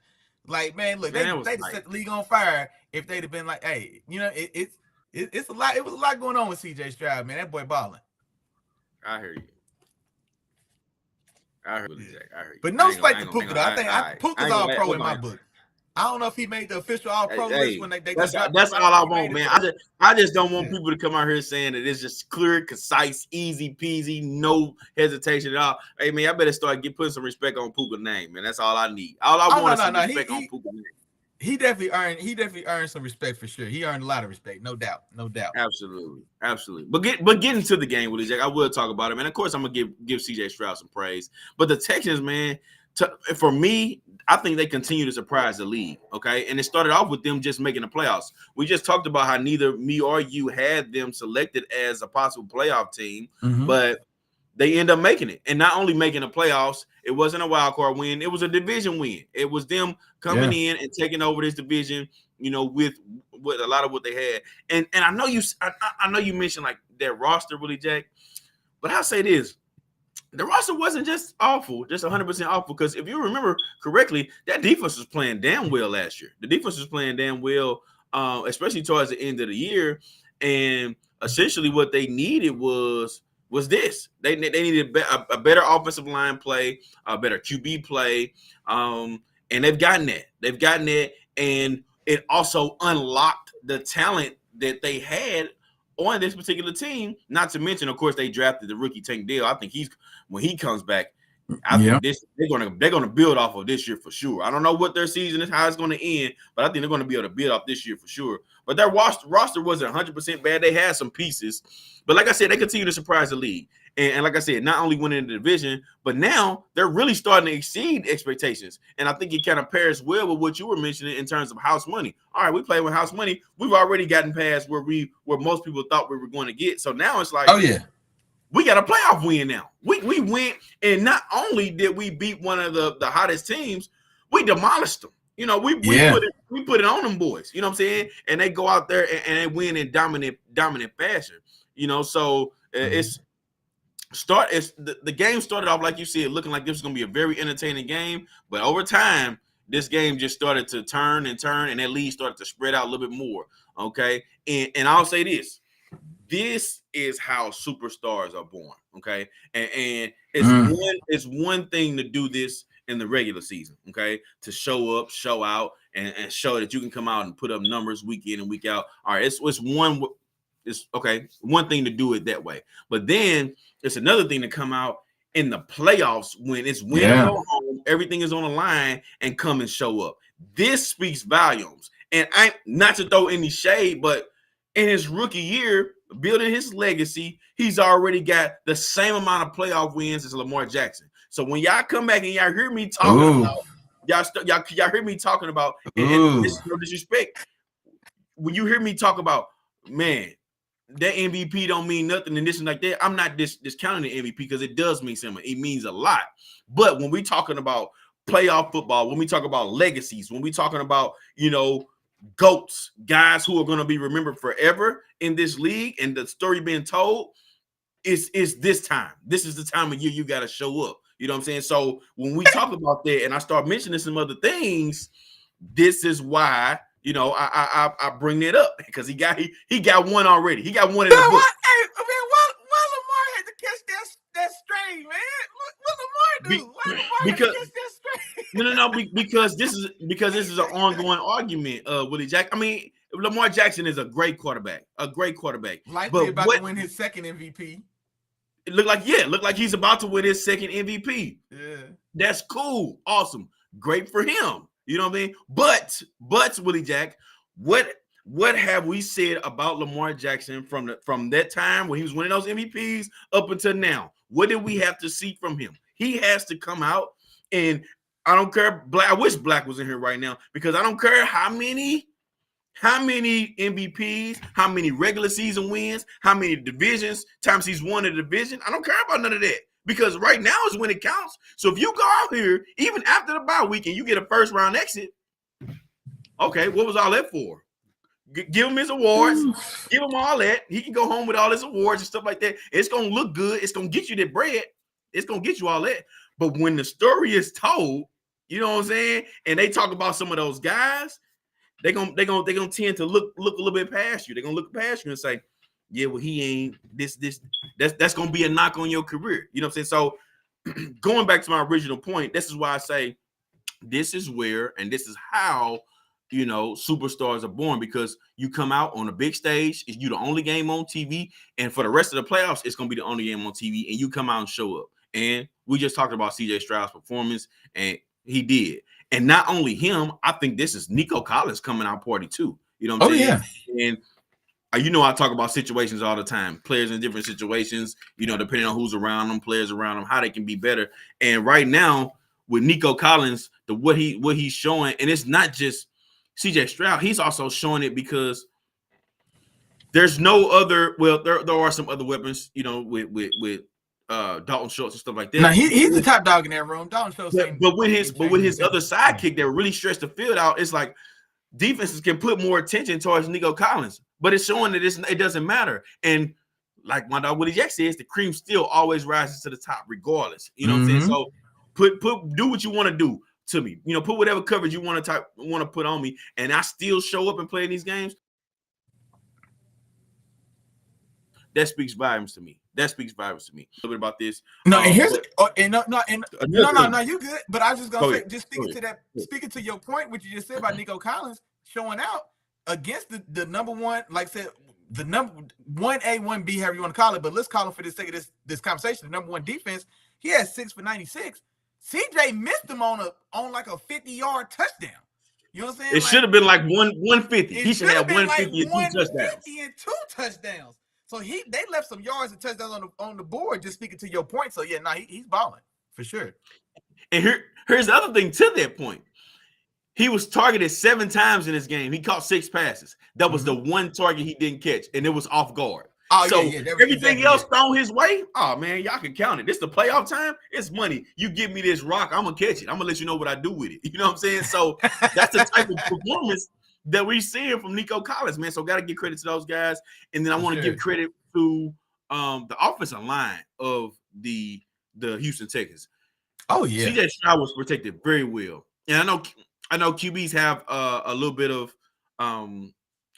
Like, man, look, they'd set the league on fire if they'd have been like, hey, you know, it's a lot. It was a lot going on with CJ Stroud, man. That boy balling. I hear you. I heard you. But no slight to Puka, though. I think Puka's All-Pro in my book. I don't know if he made the official All-Pro list when they that's all I want, man. I just don't want people to come out here saying that it's just clear, concise, easy peasy, no hesitation at all. Hey, man, I better start putting some respect on Puka's name, man. That's all I need. All I want is some respect on Puka's name. He definitely earned some respect for sure. He earned a lot of respect, no doubt. Absolutely. But getting to the game, Willie Jack, I will talk about him, and of course I'm gonna give CJ Stroud some praise. But the Texans, man, for me, I think they continue to surprise the league. Okay, and it started off with them just making the playoffs. We just talked about how neither me or you had them selected as a possible playoff team, but they end up making it. And not only making the playoffs, it wasn't a wild card win. It was a division win. It was them coming in and taking over this division, you know, with a lot of what they had. And I know you mentioned like their roster, Willie Jack, but I'll say this. The roster wasn't just awful, just 100% awful. Because if you remember correctly, that defense was playing damn well last year. The defense was playing damn well, especially towards the end of the year. And essentially what they needed was this. They needed a better offensive line play, a better QB play, and they've gotten that. And it also unlocked the talent that they had on this particular team. Not to mention, of course, they drafted the rookie Tank Dell. I think when he comes back, I think they're gonna build off of this year for sure. I don't know what their season is, how it's going to end, but I think they're going to be able to build off this year for sure. But their roster wasn't 100% bad. They had some pieces, but like I said, they continue to surprise the league. And like I said, not only winning the division, but now they're really starting to exceed expectations. And I think it kind of pairs well with what you were mentioning in terms of house money. All right, we play with house money. We've already gotten past where most people thought we were going to get. So now it's like, we got a playoff win now. We went, and not only did we beat one of the hottest teams, we demolished them. You know, we put it on them boys. You know what I'm saying? And they go out there and they win in dominant fashion. You know, so the game started off, like you said, looking like this was going to be a very entertaining game. But over time, this game just started to turn, and that lead started to spread out a little bit more. Okay, and I'll say this. This is how superstars are born, okay? And it's one thing to do this in the regular season, okay? To show up, show out, and show that you can come out and put up numbers week in and week out. All right, it's one thing to do it that way, but then it's another thing to come out in the playoffs when it's win or go home, everything is on the line, and come and show up. This speaks volumes. And I not to throw any shade, but in his rookie year, building his legacy, he's already got the same amount of playoff wins as Lamar Jackson. So when y'all come back and y'all hear me talking about y'all hear me talking about, and this is no disrespect. When you hear me talk about, man, that MVP don't mean nothing and this and like that, I'm not discounting the MVP because it does mean something. It means a lot. But when we talking about playoff football, when we talk about legacies, when we talking about, GOATs, guys who are going to be remembered forever in this league, and the story being told is this time. This is the time of year you got to show up. You know what I'm saying? So when we talk about that and I start mentioning some other things, this is why, I bring that up, because he got one already. He got one in the book. Hey, man, why Lamar had to catch that string, man? What Lamar do? Why Lamar had to catch that string? No, because this is an ongoing argument. Willie Jack. I mean, Lamar Jackson is a great quarterback. Likely about to win his second MVP. It looked like he's about to win his second MVP. Yeah, that's cool, awesome, great for him. You know what I mean? But Willie Jack, what have we said about Lamar Jackson from that time when he was winning those MVPs up until now? What did we have to see from him? He has to come out, and I don't care. I wish Black was in here right now, because I don't care how many MVPs, how many regular season wins, how many divisions times he's won a division. I don't care about none of that, because right now is when it counts. So if you go out here, even after the bye week, and you get a first round exit, okay, what was all that for? Give him his awards, give him all that. He can go home with all his awards and stuff like that. It's gonna look good. It's gonna get you that bread. It's gonna get you all that. But when the story is told, you know what I'm saying, and they talk about some of those guys, they're gonna tend to look a little bit past you. They're gonna look past you and say, yeah, well, he ain't this. That's gonna be a knock on your career. You know what I'm saying? So going back to my original point, this is why I say this is where and this is how, superstars are born, because you come out on a big stage, it's you the only game on TV, and for the rest of the playoffs, it's gonna be the only game on TV, and you come out and show up. And we just talked about CJ Stroud's performance, and he did. And not only him, I think this is Nico Collins coming out party too. You know what I'm saying? Yeah. And I talk about situations all the time, players in different situations, depending on who's around them, players around them, how they can be better. And right now with Nico Collins, what he's showing, and it's not just CJ Stroud, he's also showing it because there's no other, well, there are some other weapons, with Dalton Schultz and stuff like that. Now he's the top dog in that room. Dalton Schultz, but with his other sidekick that really stretched the field out, it's like defenses can put more attention towards Nico Collins, but it's showing that it doesn't matter. And like my dog Willie Jack says, the cream still always rises to the top, regardless. You know what I'm saying? So do what you want to do to me. Put whatever coverage you want to put on me, and I still show up and play in these games. That speaks volumes to me. A little bit about this. No, and here's no, you good. But I was just gonna say, just speaking to your point, what you just said about Nico Collins showing out against the number one, like I said, the number 1A, 1B, however you want to call it, but let's call it for the sake of this conversation, the number one defense. He had 6 for 96. CJ missed him on like a 50-yard touchdown. You know what I'm saying? It should have been like 150. He should have 150 like and 2 touchdowns. So they left some yards and touchdowns on the board, just speaking to your point. So, yeah, he's balling for sure. And here's the other thing to that point. He was targeted 7 times in this game. He caught 6 passes. That was the one target he didn't catch, and it was off guard. Oh, so yeah. Everything else thrown his way, oh, man, y'all can count it. This the playoff time. It's money. You give me this rock, I'm going to catch it. I'm going to let you know what I do with it. You know what I'm saying? So that's the type of performance that we seeing from Nico Collins, man. So got to give credit to those guys. And then I want to give credit to the offensive line of the Houston Texans. Oh, yeah. CJ Stroud was protected very well. And I know QBs have a little bit of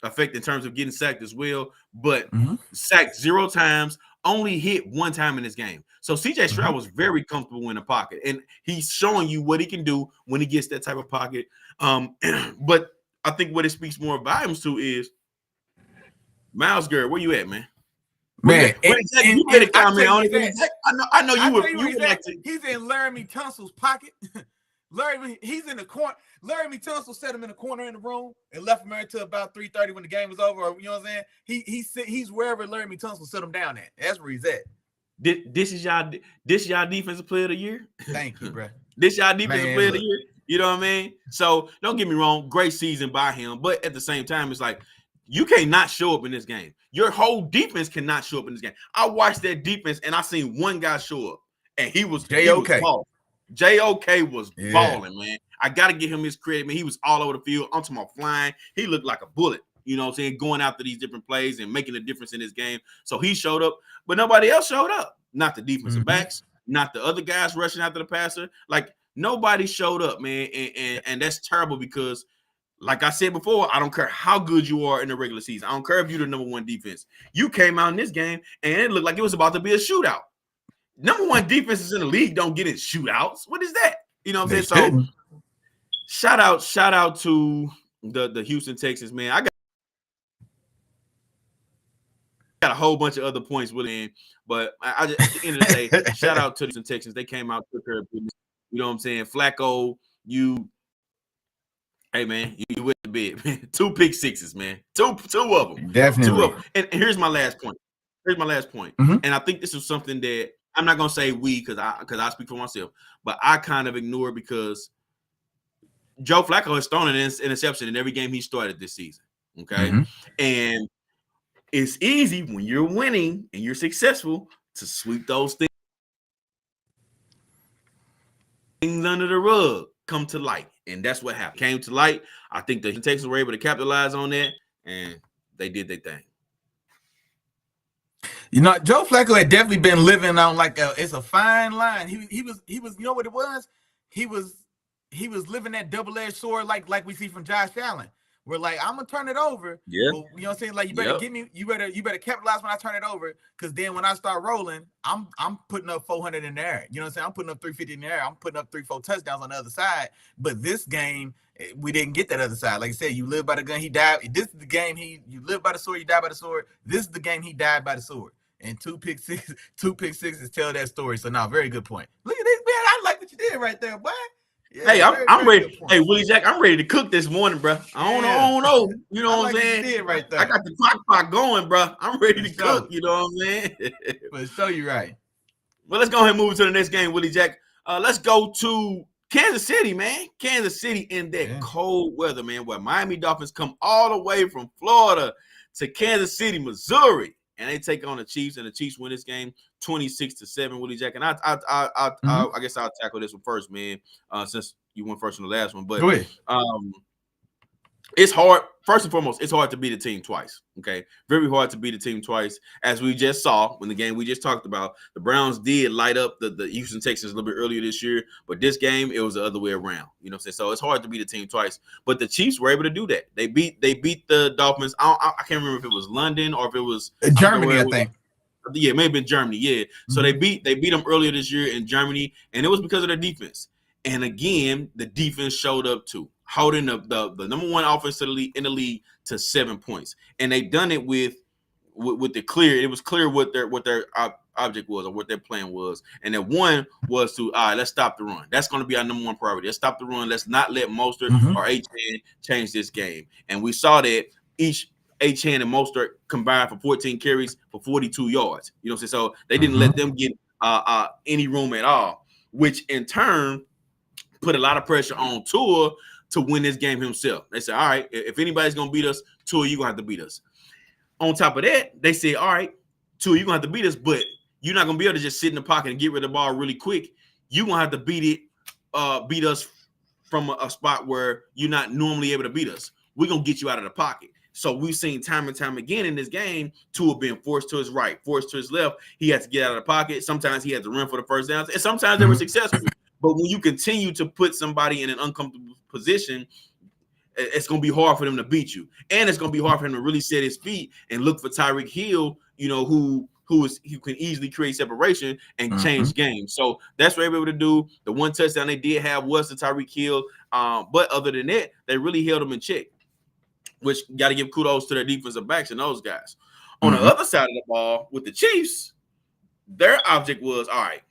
effect in terms of getting sacked as well, but sacked 0 times, only hit one time in this game. So CJ Stroud was very comfortable in the pocket, and he's showing you what he can do when he gets that type of pocket. But I think what it speaks more volumes to is Myles Garrett. Where you at, man? Man, you made a comment on it. I know you would like to. He's in Laramie Tunsil's pocket. He's in the corner. Laramie Tunsil set him in the corner in the room and left him there until about 3:30 when the game was over. Or, you know what I'm saying? He's wherever Laramie Tunsil set him down at. That's where he's at. This is y'all defensive player of the year. Thank you, bro. This y'all defensive player of the year. You know what I mean? So don't get me wrong, great season by him, but at the same time, it's like you can't not show up in this game. Your whole defense cannot show up in this game. I watched that defense and I seen one guy show up, and he was J.O.K. J.O.K. was balling, man. I gotta give him his credit, man. He was all over the field. I'm talking about flying. He looked like a bullet. You know what I'm saying? Going after these different plays and making a difference in this game. So he showed up, but nobody else showed up. Not the defensive backs, not the other guys rushing after the passer. Like nobody showed up, man. And that's terrible because, like I said before, I don't care how good you are in the regular season. I don't care if you're the number one defense. You came out in this game and it looked like it was about to be a shootout. Number one defenses in the league don't get in shootouts. What is that? You know what I'm saying? So shout out to the Houston Texans, man. I got a whole bunch of other points within, but I just, at the end of the day, shout out to the Houston Texans. They came out, took care of business. You know what I'm saying? Flacco, hey man, you with the bid, man. 2 pick sixes, man. Two of them. Definitely. 2 of them. And here's my last point. And I think this is something that I'm not gonna say we because I speak for myself, but I kind of ignore because Joe Flacco has thrown an interception in every game he started this season. Okay. And it's easy when you're winning and you're successful to sweep those things under the rug, come to light. And that's what happened. Came to light. I think the Texans were able to capitalize on that, and they did their thing. You know, Joe Flacco had definitely been living on it's a fine line. He was you know what it was? He was living that double-edged sword like we see from Josh Allen. We're like, I'm gonna turn it over. Yeah. Well, you know what I'm saying? Like, you better you better capitalize when I turn it over, because then when I start rolling, I'm putting up 400 in the air. You know what I'm saying? I'm putting up 350 in the air. I'm putting up 3-4 touchdowns on the other side. But this game, we didn't get that other side. Like I said, you live by the gun, he died. This is the game you live by the sword, you die by the sword. This is the game he died by the sword. And 2 pick sixes tell that story. So now, very good point. Look at this, man. I like what you did right there, boy. Yeah, hey, I'm ready. Hey, Willie Jack, I'm ready to cook this morning, bro. I don't know. You know what I'm saying? You did right there. I got the crock pot going, bro. I'm ready to cook. You know what I'm saying? But show you right. Well, let's go ahead and move to the next game, Willie Jack. Let's go to Kansas City, man. Kansas City in that cold weather, man, where Miami Dolphins come all the way from Florida to Kansas City, Missouri, and they take on the Chiefs, and the Chiefs win this game 26-7, Willie Jack. And I guess I'll tackle this one first, man, since you went first in the last one. But go ahead. It's hard. First and foremost, it's hard to beat a team twice. Okay, very hard to beat a team twice. As we just saw when the game we just talked about, the Browns did light up the Houston Texans a little bit earlier this year, but this game it was the other way around. You know what I'm saying? So it's hard to beat a team twice. But the Chiefs were able to do that. They beat the Dolphins. I can't remember if it was London or if it was Germany. I think. Yeah, it may have been Germany. Yeah. So they beat them earlier this year in Germany, and it was because of their defense. And again, the defense showed up too, holding the number one offense in the league to 7 points. And they done it with the clear. It was clear what their object was or what their plan was. And that one was to, all right, let's stop the run. That's going to be our number one priority. Let's stop the run. Let's not let Mostert or Achane change this game. And we saw that each Achane and Mostert combined for 14 carries for 42 yards. You know what I'm saying? So they didn't let them get any room at all, which in turn put a lot of pressure on Tua to win this game himself. They said, all right, if anybody's going to beat us, Tua, you're going to have to beat us. On top of that, they said, all right, Tua, you're going to have to beat us, but you're not going to be able to just sit in the pocket and get rid of the ball really quick. You're going to have to beat us from a spot where you're not normally able to beat us. We're going to get you out of the pocket. So we've seen time and time again in this game, Tua being forced to his right, forced to his left. He had to get out of the pocket. Sometimes he had to run for the first downs, and sometimes they were successful. But when you continue to put somebody in an uncomfortable position, it's going to be hard for them to beat you. And it's going to be hard for him to really set his feet and look for Tyreek Hill, you know, who who can easily create separation and change games. So that's what they were able to do. The one touchdown they did have was the Tyreek Hill. But other than that, they really held them in check, which got to give kudos to their defensive backs and those guys. On the other side of the ball with the Chiefs, their object was, all right,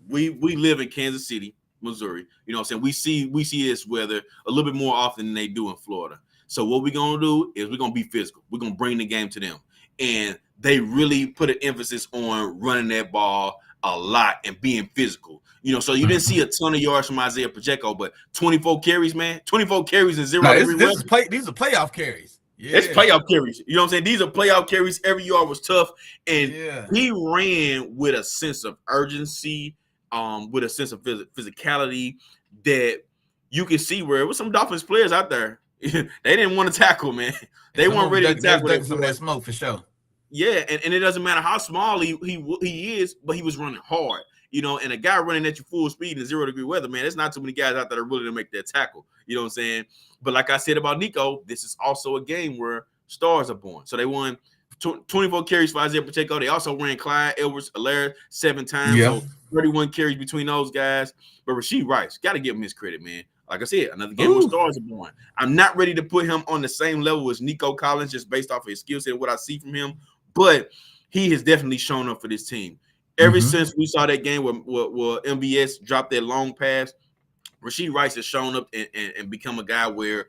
we live in Kansas City, Missouri. You know what I'm saying? We see this weather a little bit more often than they do in Florida. So what we're going to do is we're going to be physical. We're going to bring the game to them. And they really put an emphasis on running that ball a lot and being physical. You know, so you didn't see a ton of yards from Isaiah Pacheco, but 24 carries, man. 24 carries and 0 every week. These are playoff carries. Yeah. It's playoff carries. You know what I'm saying? These are playoff carries. Every yard was tough. And he ran with a sense of urgency, with a sense of physicality that you can see where it was some Dolphins players out there. They didn't want to tackle, man. They weren't ready to tackle. Some of that smoke for sure. Yeah, and it doesn't matter how small he is, but he was running hard. You know, and a guy running at your full speed in 0-degree weather, man, there's not too many guys out there that are willing to make that tackle. You know what I'm saying? But like I said about Nico, this is also a game where stars are born. So they won 24 carries for Isaiah Pacheco. They also ran Clyde Edwards-Helaire 7 times. Yeah. So 31 carries between those guys. But Rashee Rice, got to give him his credit, man. Like I said, another game where stars are born. I'm not ready to put him on the same level as Nico Collins just based off of his skill set and what I see from him. But he has definitely shown up for this team. Ever since we saw that game where MVS dropped that long pass, Rashee Rice has shown up and become a guy where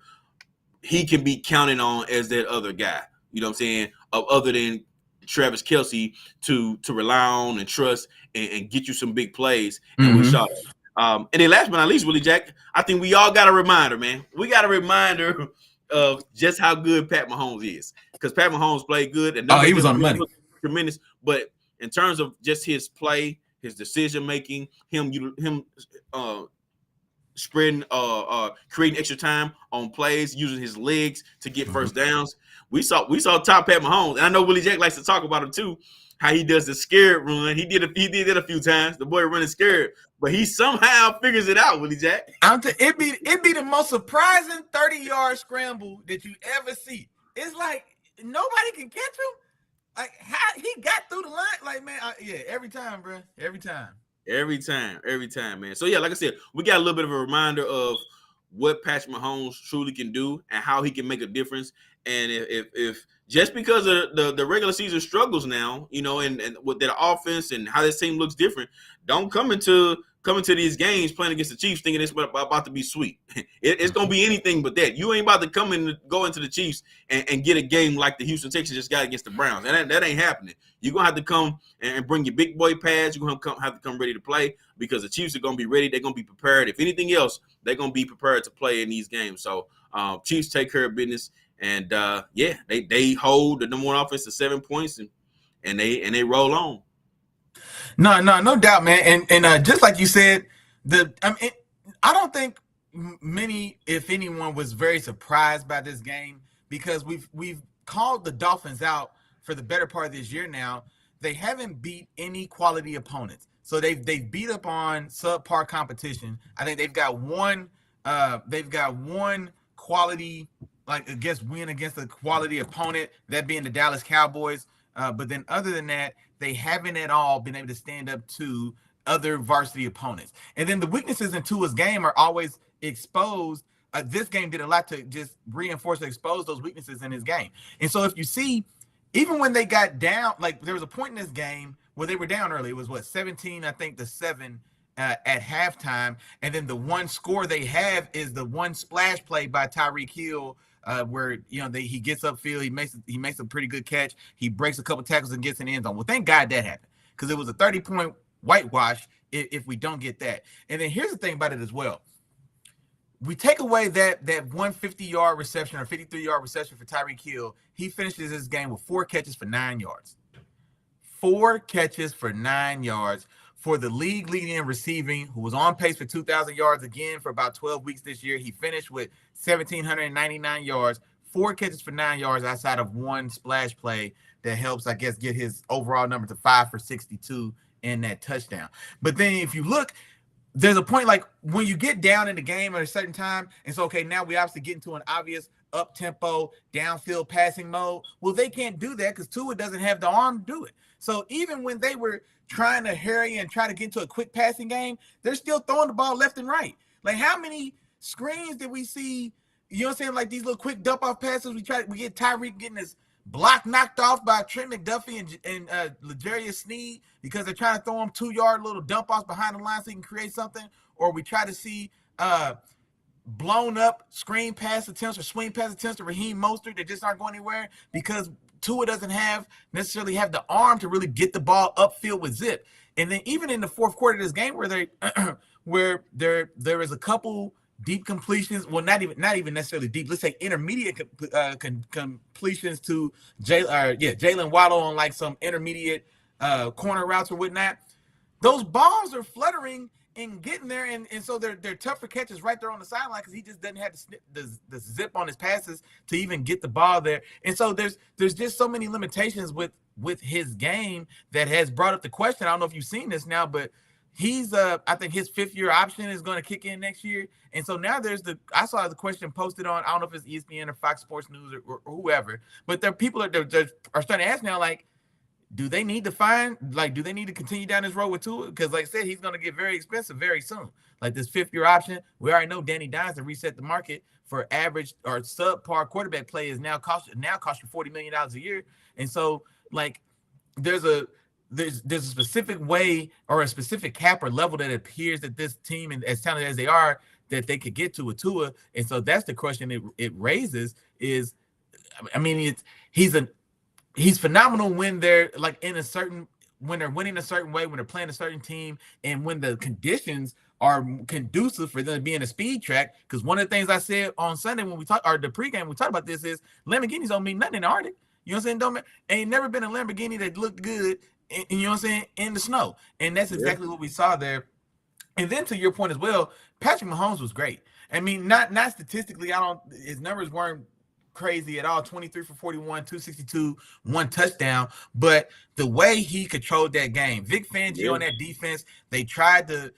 he can be counted on as that other guy. You know what I'm saying? Other than Travis Kelce to rely on and trust and get you some big plays. And we saw it. And then last but not least, Willie Jack, I think we all got a reminder, man. We got a reminder of just how good Pat Mahomes is. Because Pat Mahomes played good. And he was on the money. Tremendous. But in terms of just his play, his decision making, him spreading, creating extra time on plays, using his legs to get first downs. We saw top Pat Mahomes, and I know Willie Jack likes to talk about him too. How he does the scared run. He did it a few times. The boy running scared, but he somehow figures it out. Willie Jack. It be the most surprising 30-yard scramble that you ever see. It's like nobody can catch him. Like how he got through the line, like man, every time, bro, every time, man. So yeah, like I said, we got a little bit of a reminder of what Patrick Mahomes truly can do and how he can make a difference. And if just because of the regular season struggles now, you know, and with their offense and how this team looks different, don't come into these games playing against the Chiefs thinking it's about to be sweet. It's going to be anything but that. You ain't about to go into the Chiefs and get a game like the Houston Texans just got against the Browns. That ain't happening. You're going to have to come and bring your big boy pads. You're going to have to come ready to play because the Chiefs are going to be ready. They're going to be prepared. If anything else, they're going to be prepared to play in these games. So Chiefs take care of business. And, they hold the number one offense to 7 points and they roll on. No doubt, man. And just like you said, I don't think many, if anyone, was very surprised by this game because we've called the Dolphins out for the better part of this year now. They haven't beat any quality opponents, so they've beat up on subpar competition. I think they've got one quality win against a quality opponent, that being the Dallas Cowboys. But then other than that, they haven't at all been able to stand up to other varsity opponents. And then the weaknesses in Tua's game are always exposed. This game did a lot to just reinforce and expose those weaknesses in his game. And so if you see, even when they got down, like there was a point in this game where they were down early. It was 17, I think, to 7 at halftime. And then the one score they have is the one splash play by Tyreek Hill, where he gets upfield, he makes a pretty good catch, he breaks a couple tackles and gets in the end zone. Well, thank God that happened because it was a 30-point whitewash if we don't get that. And then here's the thing about it as well: we take away that 150-yard reception or 53-yard reception for Tyreek Hill, he finishes his game with 4 catches for 9 yards. 4 catches for 9 yards. For the league leading in receiving, who was on pace for 2,000 yards again for about 12 weeks this year. He finished with 1,799 yards, 4 catches for 9 yards outside of one splash play that helps, I guess, get his overall number to 5 for 62 in that touchdown. But then if you look, there's a point like when you get down in the game at a certain time, and so, okay, now we obviously get into an obvious up-tempo, downfield passing mode. Well, they can't do that because Tua doesn't have the arm to do it. So even when they were trying to hurry and try to get into a quick passing game, they're still throwing the ball left and right. Like, how many screens did we see? You know what I'm saying? Like these little quick dump-off passes. We get Tyreek getting his block knocked off by Trent McDuffie and L'Jarius Sneed because they're trying to throw him 2-yard little dump-offs behind the line so he can create something. Or we try to see blown up screen pass attempts or swing pass attempts to Raheem Mostert that just aren't going anywhere because Tua doesn't necessarily have the arm to really get the ball upfield with zip. And then even in the fourth quarter of this game where there is a couple deep completions, well, not even necessarily deep, let's say intermediate completions to Jalen Waddle on like some intermediate corner routes or whatnot. Those balls are fluttering and getting there, and so they're tougher catches right there on the sideline because he just doesn't have the zip on his passes to even get the ball there. And so there's just so many limitations with his game that has brought up the question. I don't know if you've seen this now, but he's I think his 5th-year option is going to kick in next year. And so now I saw the question posted on, I don't know if it's ESPN or Fox Sports News or whoever, but there are people that are starting to ask now, like, do they need to continue down this road with Tua? Because like I said, he's going to get very expensive very soon. Like this 5th-year option, we already know Danny Dimes to reset the market for average or subpar quarterback play is now cost you $40 million a year. And so like there's a specific way or a specific cap or level that appears that this team, and as talented as they are, that they could get to a Tua. And so that's the question it raises is, I mean, he's phenomenal when they're like when they're winning a certain way, when they're playing a certain team, and when the conditions are conducive for them to be in a speed track. Because one of the things I said on Sunday when we talked, or the pregame, we talked about this is Lamborghinis don't mean nothing in the Arctic. You know what I'm saying? Ain't never been a Lamborghini that looked good, you know what I'm saying, in the snow. And that's exactly what we saw there. And then to your point as well, Patrick Mahomes was great. I mean, not statistically, his numbers weren't crazy at all. 23 for 41, 262, 1 touchdown. But the way he controlled that game, Vic Fangio on that defense, they tried to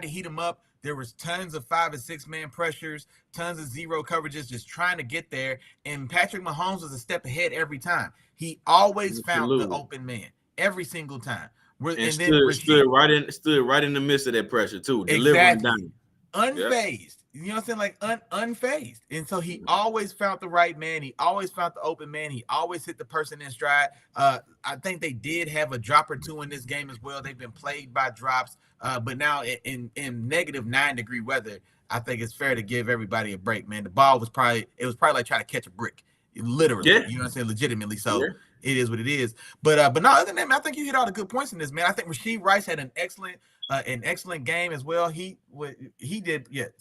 heat him up. There was tons of 5 and 6 man pressures, tons of zero coverages, just trying to get there. And Patrick Mahomes was a step ahead every time. He always found the open man every single time. And stood right in the midst of that pressure too, delivering down. Unfazed. You know what I'm saying? Like unfazed. And so he always found the right man. He always found the open man. He always hit the person in stride. I think they did have a drop or two in this game as well. They've been plagued by drops. But now in negative 9-degree weather, I think it's fair to give everybody a break, man. The ball was probably like trying to catch a brick. Literally. You know what I'm saying? Legitimately. So it is what it is. But no, other than that, I think you hit all the good points in this, man. I think Rashee Rice had an excellent game as well. He did 8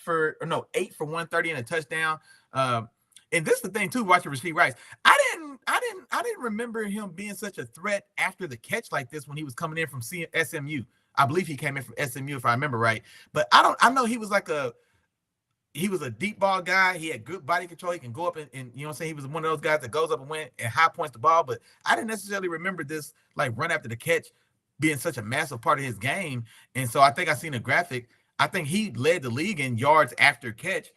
for 130 and a touchdown. And this is the thing too, watching Rashee Rice. I didn't remember him being such a threat after the catch like this when he was coming in from SMU. I believe he came in from SMU if I remember right. But I know he was a deep ball guy. He had good body control. He can go up and you know what I'm saying? He was one of those guys that goes up and went and high points the ball. But I didn't necessarily remember this like run after the catch being such a massive part of his game. And so I think I seen a graphic. I think he led the league in yards after catch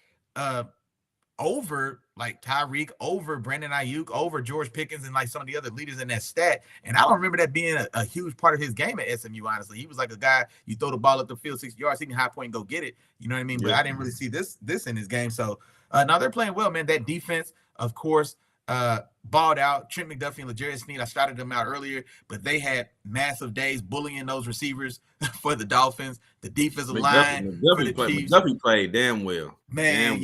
over like Tyreek, over Brandon Ayuk, over George Pickens, and like some of the other leaders in that stat. And I don't remember that being a huge part of his game at SMU, honestly. He was like a guy, you throw the ball up the field 60 yards, he can high point and go get it. You know what I mean? But I didn't really see this in his game. So now they're playing well, man. That defense, of course, balled out. Trent McDuffie and L'Jarius Sneed, I shouted them out earlier, but they had massive days bullying those receivers for the Dolphins. The defensive line for the Chiefs. McDuffie played damn well. Man,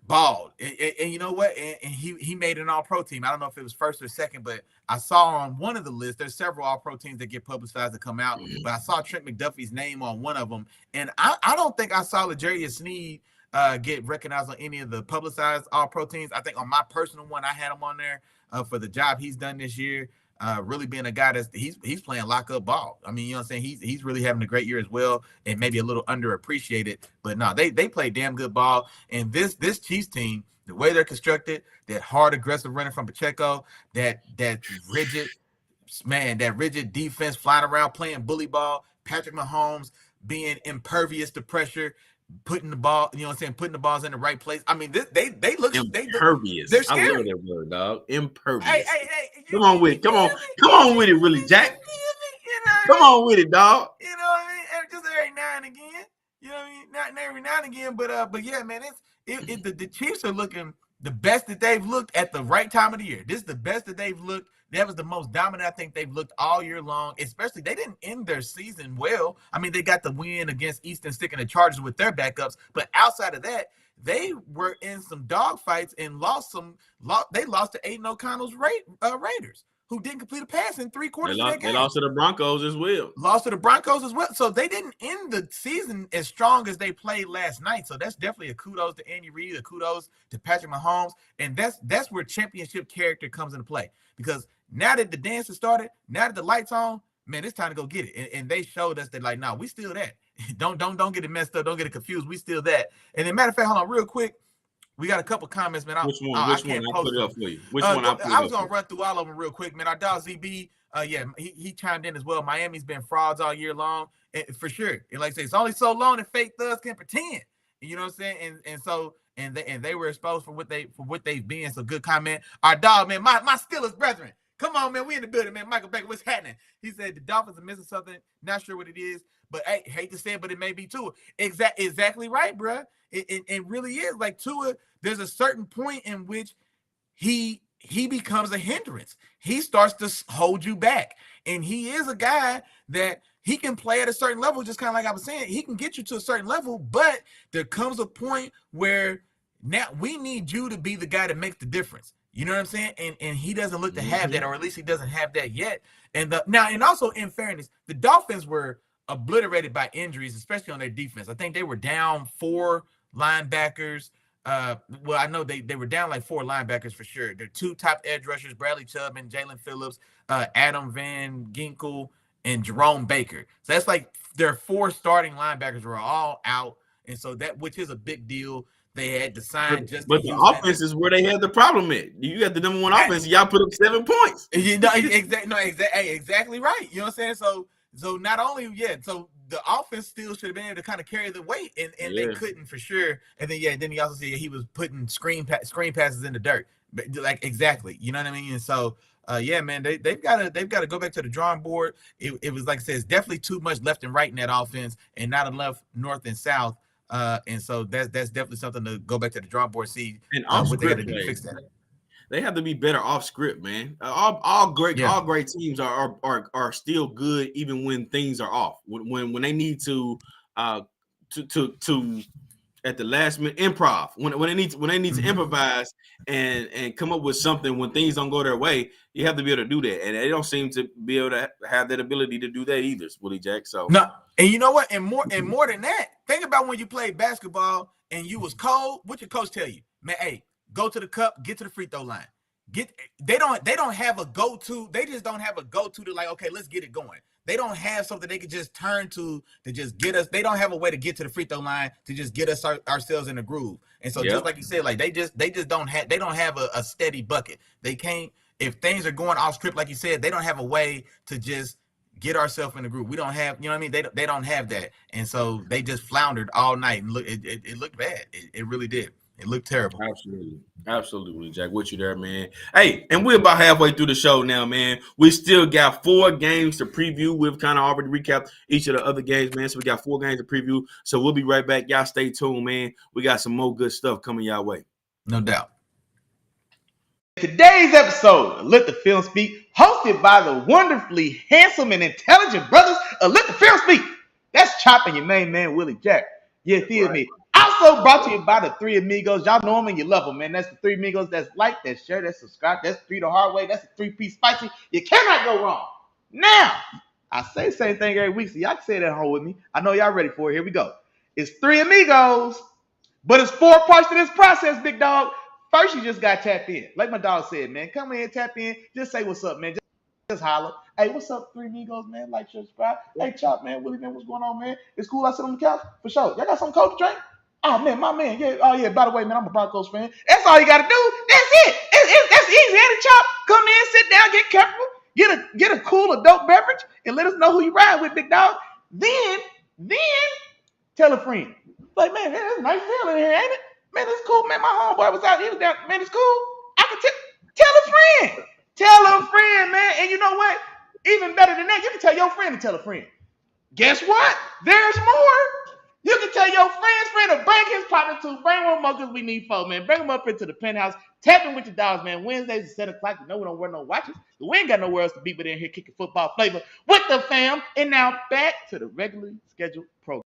balled. And you know what? And he made an all-pro team. I don't know if it was first or second, but I saw on one of the lists, there's several all-pro teams that get publicized that come out, but I saw Trent McDuffie's name on one of them. And I don't think I saw L'Jarius Sneed get recognized on any of the publicized all-pro teams. I think on my personal one, I had him on there for the job he's done this year. Really being a guy he's playing lock-up ball. I mean, you know what I'm saying? He's really having a great year as well, and maybe a little underappreciated. But no, they play damn good ball. And this Chiefs team, the way they're constructed, that hard, aggressive running from Pacheco, that rigid defense flying around playing bully ball, Patrick Mahomes being impervious to pressure, putting the ball, you know what I'm saying, putting the balls in the right place. I mean, they look impervious. they're I love scary. that word, dog. Hey, Impervious. you Come on with feel it. Come on. me? Come on with it, Willie Jack. You feel me? You know what Come I mean? on with it, dog. You know what I mean? Just every now and again. You know what I mean? Not every now and again, but yeah, man, the Chiefs are looking the best that they've looked at the right time of the year. This is the best that they've looked. That was the most dominant I think they've looked all year long. Especially they didn't end their season well. I mean, they got the win against Eastern Stick and the Chargers with their backups, but outside of that, they were in some dog fights and they lost to Aiden O'Connell's Raiders, who didn't complete a pass in 3 quarters of that game. They lost to the Broncos as well. Lost to the Broncos as well. So they didn't end the season as strong as they played last night. So that's definitely a kudos to Andy Reid, a kudos to Patrick Mahomes. And that's where championship character comes into play. Because now that the dance has started, now that the lights on, man, it's time to go get it. And they showed us that, like, nah, we still that. Don't get it messed up. Don't get it confused. We still that. And as a matter of fact, hold on real quick. We got a couple comments, man. Which one? I put it up for you. Which one? I was gonna run through all of them real quick, man. Our dog ZB, yeah, he chimed in as well. Miami's been frauds all year long, for sure. And like I say, it's only so long that fake thugs can pretend. You know what I'm saying? And they were exposed for what they've been. So good comment. Our dog, man, my Steelers brethren. Come on, man. We in the building, man. Michael Baker, what's happening? He said the Dolphins are missing something. Not sure what it is, but hey, hate to say it, but it may be Tua. Exactly right, bro. It really is. Like Tua, there's a certain point in which he becomes a hindrance. He starts to hold you back. And he is a guy that he can play at a certain level, just kind of like I was saying. He can get you to a certain level, but there comes a point where now we need you to be the guy that makes the difference. You know what I'm saying? And he doesn't look to have that, or at least he doesn't have that yet. And also, in fairness, the Dolphins were obliterated by injuries, especially on their defense. I think they were down 4 linebackers. Well, I know they were down like 4 linebackers for sure. Their 2 top edge rushers, Bradley Chubb and Jalen Phillips, Adam Van Ginkel, and Jerome Baker. So that's like their 4 starting linebackers were all out. And so which is a big deal. They had to sign but the offense is where they had the problem at. You got the number 1 offense, and y'all put up 7 points. Exactly right. You know what I'm saying? So not only, so the offense still should have been able to kind of carry the weight, and they couldn't for sure. And then he also said he was putting screen passes in the dirt, but like exactly, you know what I mean? And so man, they've got to go back to the drawing board. It was like I said, it's definitely too much left and right in that offense, and not enough north and south. And so that's definitely something to go back to the drawing board, see what they got to do to fix that. They have to be better off script, man. All great teams are still good even when things are off. When they need to at the last minute improv, when they need to improvise and come up with something when things don't go their way, you have to be able to do that. And they don't seem to be able to have that ability to do that either, Willie Jack. So no, and you know what? And more than that, think about when you played basketball and you was cold. What your coach tell you, man? Hey, go to the cup, get to the free throw line. They don't have a go-to. They just don't have a go-to to like, okay, let's get it going. They don't have something they could just turn to just get us. They don't have a way to get to the free throw line to just get us ourselves in the groove. And so just like you said, like they just don't have a steady bucket. They can't, if things are going off script, like you said, they don't have a way to just get ourselves in the groove. We don't have, you know what I mean? They don't have that. And so they just floundered all night and it looked bad. It really did. It looked terrible. Absolutely, Jack. With you there, man. Hey, and we're about halfway through the show now, man. We still got 4 games to preview. We've kind of already recapped each of the other games, man. So we got 4 games to preview. So we'll be right back. Y'all stay tuned, man. We got some more good stuff coming y'all way. No doubt. Today's episode of Let the Film Speak, hosted by the wonderfully handsome and intelligent brothers of Let the Film Speak. That's Chop and your main man, Willie Jack. You feel me? Also brought to you by the 3 amigos. Y'all know them and you love them, man. That's the 3 amigos. That's like, that's share, that's subscribe. That's 3 the hard way. That's a 3-piece spicy. You cannot go wrong. Now, I say the same thing every week, so y'all can say it at home with me. I know y'all ready for it. Here we go. It's 3 amigos, but it's 4 parts to this process, big dog. First, you just got to tap in. Like my dog said, man, come in, tap in. Just say what's up, man. Just holler. Hey, what's up, 3 amigos, man? Like, share, subscribe. Hey, Chop, man. Willie, man, what's going on, man? It's cool I sit on the couch? For sure. Y'all got some cold to drink? Oh, man, my man. Yeah. Oh, yeah. By the way, man, I'm a Broncos fan. That's all you got to do. That's it. That's easy. Ain't it, Chop? Come in, sit down, get comfortable, get a cool adult beverage, and let us know who you ride with, big dog. Then tell a friend. Like, man, it's a nice feeling here, ain't it? Man, it's cool. Man, my homeboy was out. He was down. Man, it's cool. I can tell a friend. Tell a friend, man. And you know what? Even better than that, you can tell your friend to tell a friend. Guess what? There's more. You can tell your friend to bring his partner to. Bring one more because we need four, man. Bring them up into the penthouse. Tap in with your dogs, man. Wednesdays at 7 o'clock. You know we don't wear no watches. We ain't got nowhere else to be but in here kicking football flavor with the fam. And now back to the regularly scheduled program.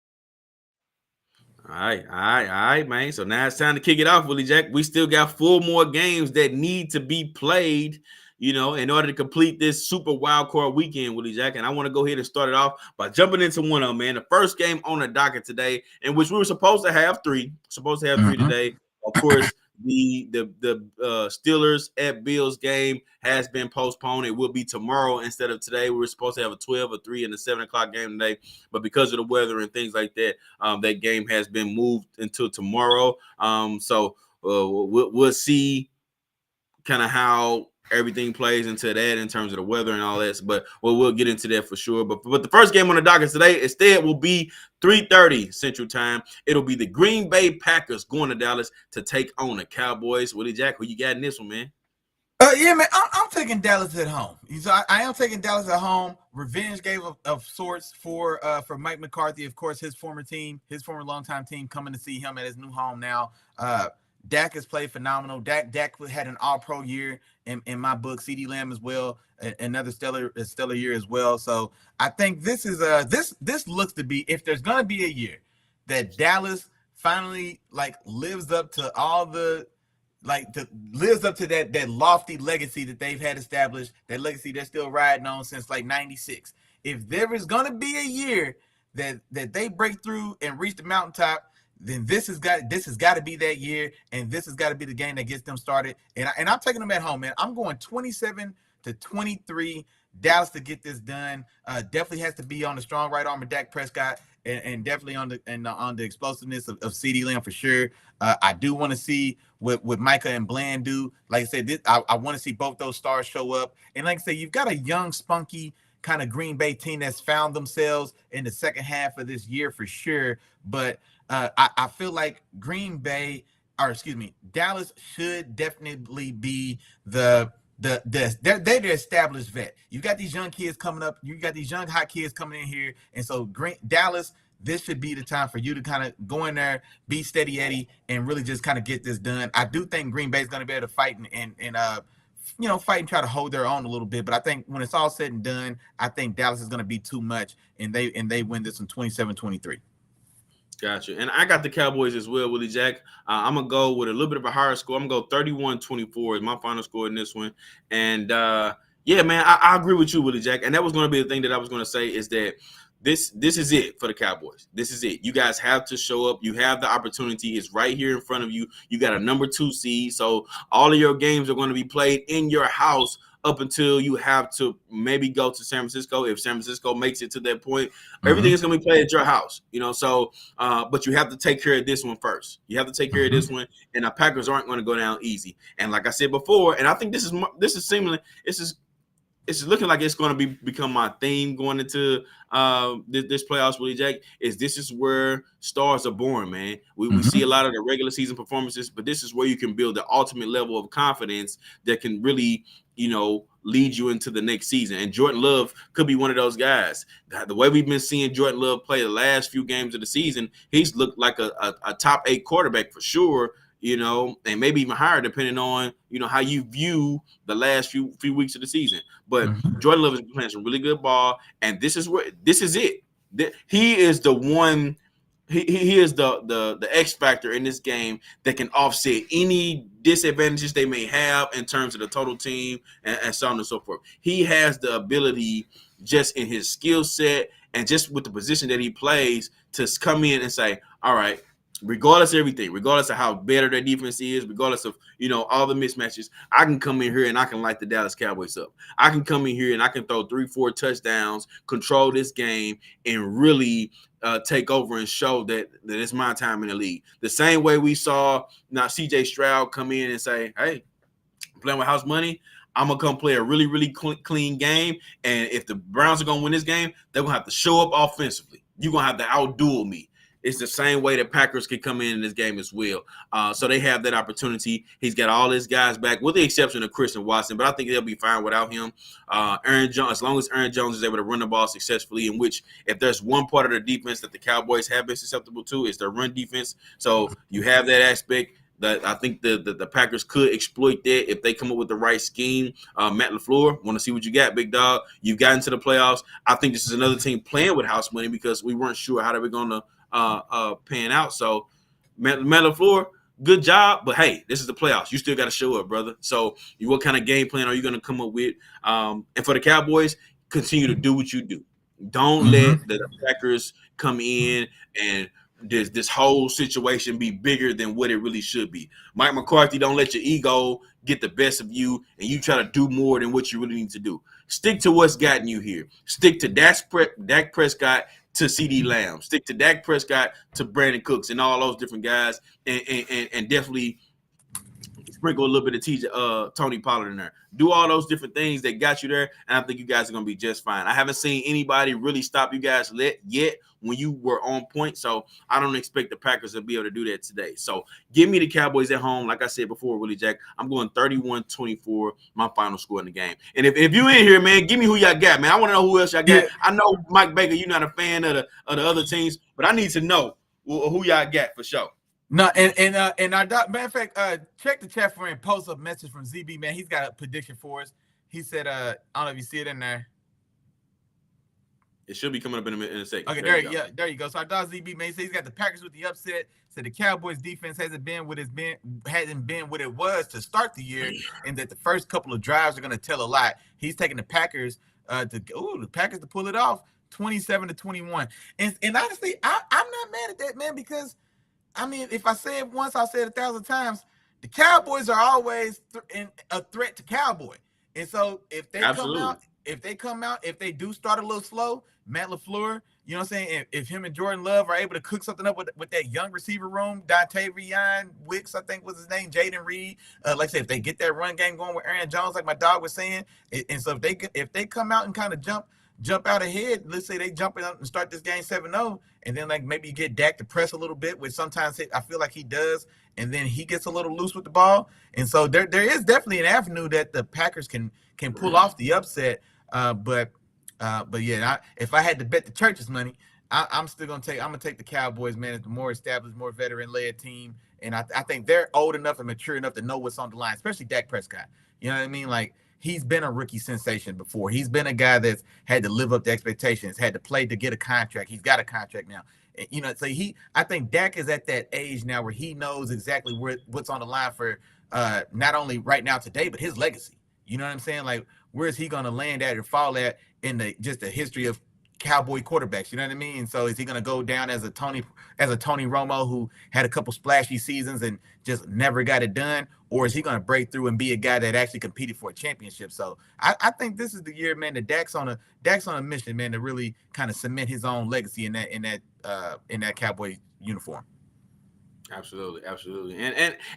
All right, man. So now it's time to kick it off, Willie Jack. We still got 4 more games that need to be played, in order to complete this super wild card weekend, Willie Jack. And I want to go ahead and start it off by jumping into one of them, man. The first game on the docket today, in which we were supposed to have three today. Of course, the Steelers at Bills game has been postponed. It will be tomorrow instead of today. We were supposed to have a 12, a 3, and a 7 o'clock game today, but because of the weather and things like that, that game has been moved until tomorrow. So we'll see kind of how everything plays into that in terms of the weather and all that, but we'll get into that for sure. But the first game on the docket today instead will be 3:30 Central Time. It'll be the Green Bay Packers going to Dallas to take on the Cowboys. Willie Jack, who you got in this one, man? Yeah, man, I'm taking Dallas at home. So I am taking Dallas at home. Revenge game of sorts for Mike McCarthy, of course, his former longtime team, coming to see him at his new home now. Dak has played phenomenal. Dak had an all-pro year in my book. CeeDee Lamb as well, another stellar year as well. So I think this is this looks to be, if there's gonna be a year that Dallas finally lives up to that lofty legacy that they've had established, that legacy they're still riding on since '96. If there is gonna be a year that they break through and reach the mountaintop, then this has got to be that year, and this has got to be the game that gets them started. And I'm taking them at home, man. I'm going 27-23 Dallas to get this done. Definitely has to be on the strong right arm of Dak Prescott, and definitely on the explosiveness of CeeDee Lamb for sure. I do want to see what Micah and Bland do. Like I said, I want to see both those stars show up. And like I said, you've got a young, spunky kind of Green Bay team that's found themselves in the second half of this year for sure. But I feel like Dallas should definitely be they're the established vet. You got these young kids coming up. You got these young hot kids coming in here, and so Dallas, this should be the time for you to kind of go in there, be steady Eddie, and really just kind of get this done. I do think Green Bay is going to be able to fight and fight and try to hold their own a little bit. But I think when it's all said and done, I think Dallas is going to be too much, and they win this in 27-23. Gotcha. And I got the Cowboys as well, Willie Jack. I'm going to go with a little bit of a higher score. I'm going to go 31-24 is my final score in this one. And, yeah, man, I agree with you, Willie Jack. And that was going to be the thing that I was going to say, is that this is it for the Cowboys. This is it. You guys have to show up. You have the opportunity. It's right here in front of you. You got a number 2 seed. So all of your games are going to be played in your house up until you have to maybe go to San Francisco. If San Francisco makes it to that point, everything is going to be played at your house, So, but you have to take care of this one first. You have to take care of this one, and the Packers aren't going to go down easy. And like I said before, and I think this is looking like it's going to become my theme going into this playoffs, Willie Jack. This is where stars are born, man. We see a lot of the regular season performances, but this is where you can build the ultimate level of confidence that can really, lead you into the next season. And Jordan Love could be one of those guys. The way we've been seeing Jordan Love play the last few games of the season, he's looked like a top 8 quarterback for sure. And maybe even higher depending on, how you view the last few weeks of the season. But Jordan Love is playing some really good ball, and this is it. He is the one. He is the X factor in this game that can offset any disadvantages they may have in terms of the total team and so on and so forth. He has the ability, just in his skill set and just with the position that he plays, to come in and say, all right, regardless of everything, regardless of how better their defense is, regardless of, all the mismatches, I can come in here and I can light the Dallas Cowboys up. I can come in here and I can throw 3-4 touchdowns, control this game, and really take over and show that it's my time in the league. The same way we saw now CJ Stroud come in and say, hey, I'm playing with house money. I'm going to come play a really, really clean game. And if the Browns are going to win this game, they're going to have to show up offensively. You're going to have to outduel me. it's the same way that Packers can come in this game as well. So they have that opportunity. He's got all his guys back, with the exception of Christian Watson, but I think they'll be fine without him. Aaron Jones, as long as Aaron Jones is able to run the ball successfully, in which if there's one part of the defense that the Cowboys have been susceptible to, is their run defense. So you have that aspect. That I think the Packers could exploit that if they come up with the right scheme. Matt LaFleur, want to see what you got, big dog. You've gotten to the playoffs. I think this is another team playing with house money because we weren't sure how they were going to pan out. So Matt LaFleur, good job. But, hey, this is the playoffs. You still got to show up, brother. So what kind of game plan are you going to come up with? And for the Cowboys, continue to do what you do. Don't let the Packers come in and this whole situation be bigger than what it really should be. Mike McCarthy, don't let your ego get the best of you and you try to do more than what you really need to do. Stick to what's gotten you here. Stick to Dak Prescott to CeeDee Lamb. Stick to Dak Prescott to Brandon Cooks and all those different guys, and definitely sprinkle a little bit of Tony Pollard in there. Do all those different things that got you there, and I think you guys are going to be just fine. I haven't seen anybody really stop you guys yet when you were on point, so I don't expect the Packers to be able to do that today. So give me the Cowboys at home. Like I said before, Willie Jack, I'm going 31-24, my final score in the game. And if you in here, man, give me who y'all got, man. I want to know who else y'all got. Yeah. I know, Mike Baker, you're not a fan of the other teams, but I need to know who y'all got for sure. No, and our matter of fact, check the chat for him. Post a message from ZB, man. He's got a prediction for us. He said, I don't know if you see it in there. It should be coming up in a second. Okay, there you go. So our dog ZB, man, he said he's got the Packers with the upset. Said the Cowboys defense hasn't been what it was to start the year, and that the first couple of drives are going to tell a lot. He's taking the Packers the Packers to pull it off, 27-21. And honestly, I'm not mad at that, man, because I mean, if I say it once, I'll say it 1,000 times. The Cowboys are always a threat to Cowboy. And so if they come out, if they do start a little slow, Matt LaFleur, you know what I'm saying? If him and Jordan Love are able to cook something up with that young receiver room, Dontavion Wicks, I think was his name, Jaden Reed. Like I said, if they get that run game going with Aaron Jones, like my dog was saying, and so if they come out and kind of jump out ahead, let's say they jump out and start this game 7-0, and then like maybe you get Dak to press a little bit, which sometimes I feel like he does, and then he gets a little loose with the ball. And so there is definitely an avenue that the Packers can pull off the upset. But yeah, if I had to bet the church's money, I'm gonna take the Cowboys, man. It's the more established, more veteran-led team, and I think they're old enough and mature enough to know what's on the line, especially Dak Prescott. You know what I mean? Like, he's been a rookie sensation before. He's been a guy that's had to live up to expectations, had to play to get a contract. He's got a contract now. You know, so I think Dak is at that age now where he knows exactly what's on the line for not only right now today, but his legacy. You know what I'm saying? Like, where is he going to land at or fall at in the history of Cowboy quarterbacks? You know what I mean? So is he going to go down as a Tony Romo who had a couple splashy seasons and just never got it done? Or is he going to break through and be a guy that actually competed for a championship? So I think this is the year, man, that Dak's on a mission, man, to really kind of cement his own legacy in that Cowboy uniform. Absolutely.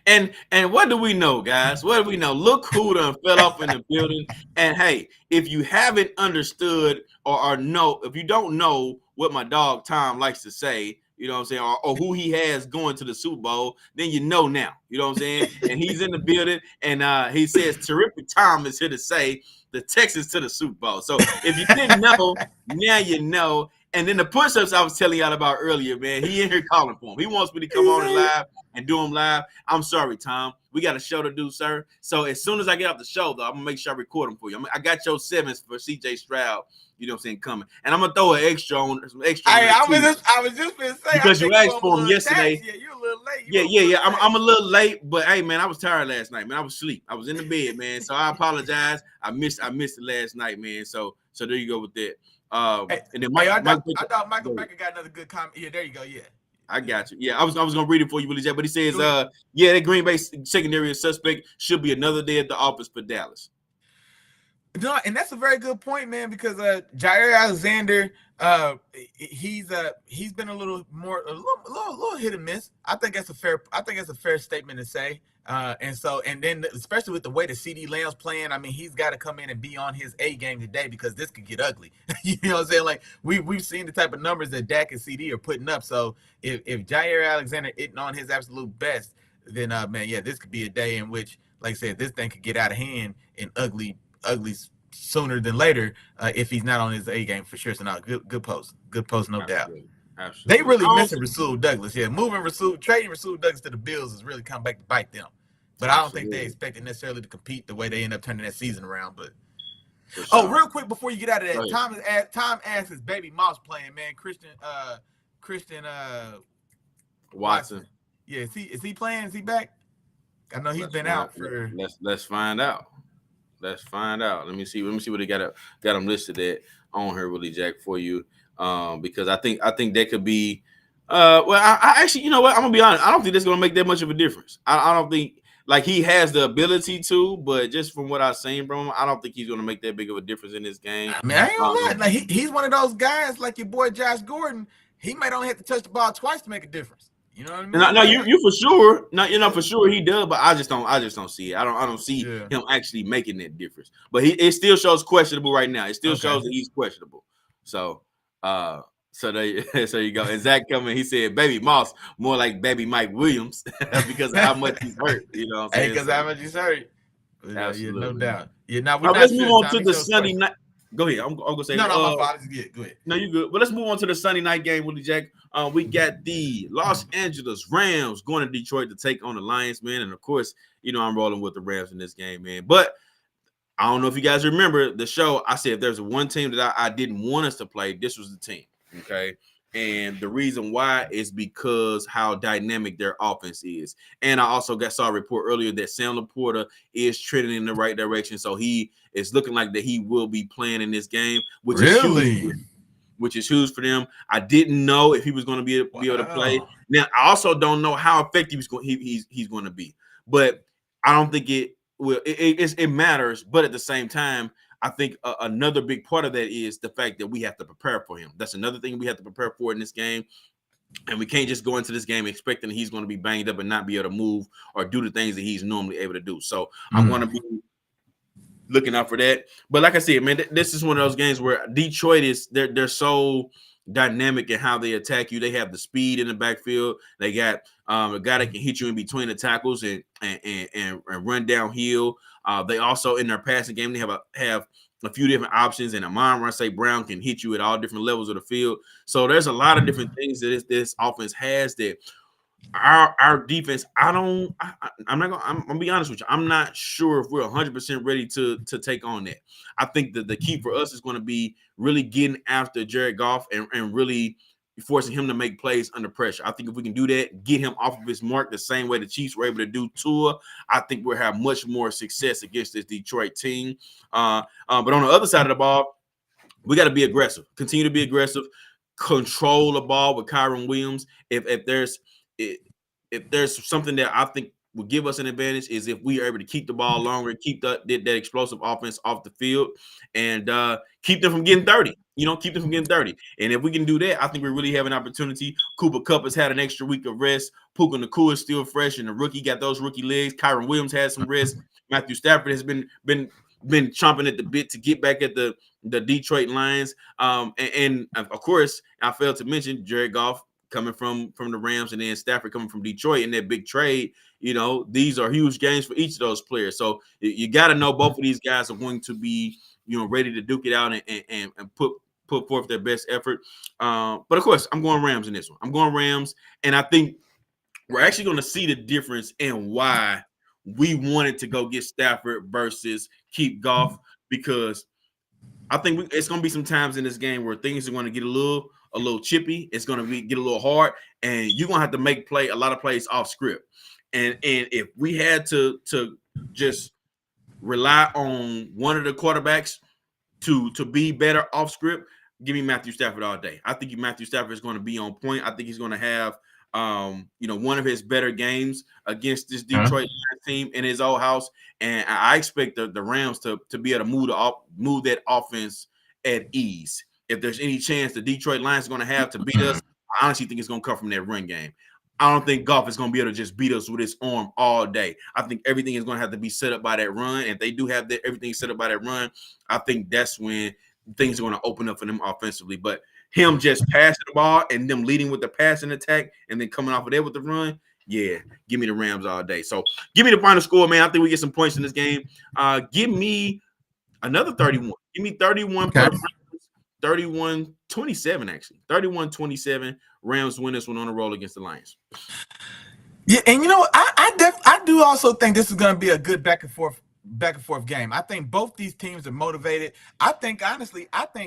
And what do we know, guys? What do we know? Look who done fell off in the building. And hey, if you haven't understood or know, if you don't know what my dog Tom likes to say, you know what I'm saying, or who he has going to the Super Bowl, then you know now. You know what I'm saying? And he's in the building, and he says, terrific Tom is here to say the Texans to the Super Bowl. So if you didn't know, now you know. And then the push-ups I was telling y'all about earlier, man, he in here calling for him. He wants me to come on live and do them live. I'm sorry, Tom. We got a show to do, sir. So as soon as I get off the show, though, I'm going to make sure I record them for you. I got your 7s for C.J. Stroud, you know what I'm saying, coming. And I'm going to throw some extra on I was just going to say. Because you asked for them yesterday. Yeah, you're a little late. Yeah. I'm a little late, but, hey, man, I was tired last night, man. I was asleep. I was in the bed, man. So I apologize. I missed it last night, man. So there you go with that. And then I thought Michael Becker got another good comment. Yeah, there you go. Yeah, I got you. Yeah, I was gonna read it for you, Willie Jack, but he says, that Green Bay secondary suspect should be another day at the office for Dallas. No, and that's a very good point, man. Because Jair Alexander, he's been a little hit and miss. I think that's a fair statement to say. And then especially with the way the CD Lamb's playing, I mean, he's got to come in and be on his A game today because this could get ugly. You know what I'm saying? Like we've seen the type of numbers that Dak and CD are putting up. So if Jair Alexander isn't on his absolute best, then man, yeah, this could be a day in which, like I said, this thing could get out of hand and ugly sooner than later if he's not on his A game for sure. So now good post, no doubt. Absolutely. They really missing Rasul Douglas. Yeah, trading Rasul Douglas to the Bills has really come back to bite them. But I don't think they expected necessarily to compete the way they end up turning that season around. But real quick before you get out of that, Tom asks is Baby Moss playing, man. Christian Watson. Yeah, is he playing? Is he back? I know he's been out for. Let's find out. Let's find out. Let me see what they got him listed at on here, Willie Jack, for you. Because I think that could be. I actually, you know what? I'm gonna be honest. I don't think that's gonna make that much of a difference. I don't think like he has the ability to, but just from what I've seen from him, I don't think he's gonna make that big of a difference in this game. I mean, I ain't gonna lie. Like he's one of those guys like your boy Josh Gordon. He might only have to touch the ball twice to make a difference. You know what I mean? No, you for sure. No, you know for sure he does, but I just don't see it. I don't see him actually making that difference. But it still shows questionable right now. It still shows that he's questionable. So there you go. And Zach coming, he said, "Baby Moss, more like Baby Mike Williams," because of how much he's hurt. You know, what I'm saying? Because how much he's hurt. Absolutely, no doubt. Yeah, now let's move on to the Sunday night. Go ahead. I'm gonna say no. My father's good. Go ahead. No, you good. But let's move on to the Sunday night game, Willie Jack. We got the Los Angeles Rams going to Detroit to take on the Lions, man. And of course, you know I'm rolling with the Rams in this game, man. But I don't know if you guys remember the show. I said if there's one team that I didn't want us to play, this was the team. Okay. And the reason why is because how dynamic their offense is. And I also saw a report earlier that Sam Laporta is trending in the right direction. So he is looking like that he will be playing in this game, which is huge for them. I didn't know if he was going to be able to play. Now, I also don't know how effective he's going to be. But I don't think it matters. But at the same time, I think another big part of that is the fact that we have to prepare for him. That's another thing we have to prepare for in this game. And we can't just go into this game expecting he's going to be banged up and not be able to move or do the things that he's normally able to do. So I want to be looking out for that. But like I said, man, this is one of those games where Detroit they're so dynamic in how they attack you. They have the speed in the backfield. They got a guy that can hit you in between the tackles and run downhill. They also in their passing game, they have a few different options, and Amon-Ra St. Brown can hit you at all different levels of the field. So there's a lot of different things that this offense has that our defense. I'm gonna be honest with you. I'm not sure if we're 100% ready to take on that. I think that the key for us is going to be really getting after Jared Goff and really forcing him to make plays under pressure. I think if we can do that, get him off of his mark the same way the Chiefs were able to do Tua, I think we'll have much more success against this Detroit team. But on the other side of the ball, we got to be aggressive. Continue to be aggressive. Control the ball with Kyron Williams. If there's something that I think will give us an advantage is if we are able to keep the ball longer, keep that explosive offense off the field, and keep them from getting 30. Keep them from getting 30. And if we can do that, I think we really have an opportunity. Cooper Kupp has had an extra week of rest. Puka Nacua is still fresh, and the rookie got those rookie legs. Kyron Williams had some rest. Matthew Stafford has been chomping at the bit to get back at the Detroit Lions. And of course, I failed to mention Jared Goff coming from the Rams, and then Stafford coming from Detroit in that big trade. These are huge games for each of those players. So you got to know both of these guys are going to be, ready to duke it out and put forth their best effort. But of course, I'm going Rams in this one. I'm going Rams, and I think we're actually going to see the difference in why we wanted to go get Stafford versus keep Goff, because I think it's going to be some times in this game where things are going to get a little chippy. It's going to get a little hard, and you're going to have to make a lot of plays off script. And if we had to just rely on one of the quarterbacks to be better off script, give me Matthew Stafford all day. I think Matthew Stafford is going to be on point. I think he's going to have one of his better games against this Detroit Lions team in his old house. And I expect the Rams to be able to move that offense at ease. If there's any chance the Detroit Lions are going to have to beat us, I honestly think it's going to come from that run game. I don't think Goff is going to be able to just beat us with his arm all day. I think everything is going to have to be set up by that run. And if they do have everything set up by that run, I think that's when things are going to open up for them offensively. But him just passing the ball and them leading with the passing attack and then coming off of there with the run, yeah, give me the Rams all day. So give me the final score, man. I think we get some points in this game. Give me another 31. Give me 31 per 31-27, actually. 31-27. Rams win this one on the roll against the Lions. Yeah, and I do also think this is going to be a good back and forth game. I think both these teams are motivated. I think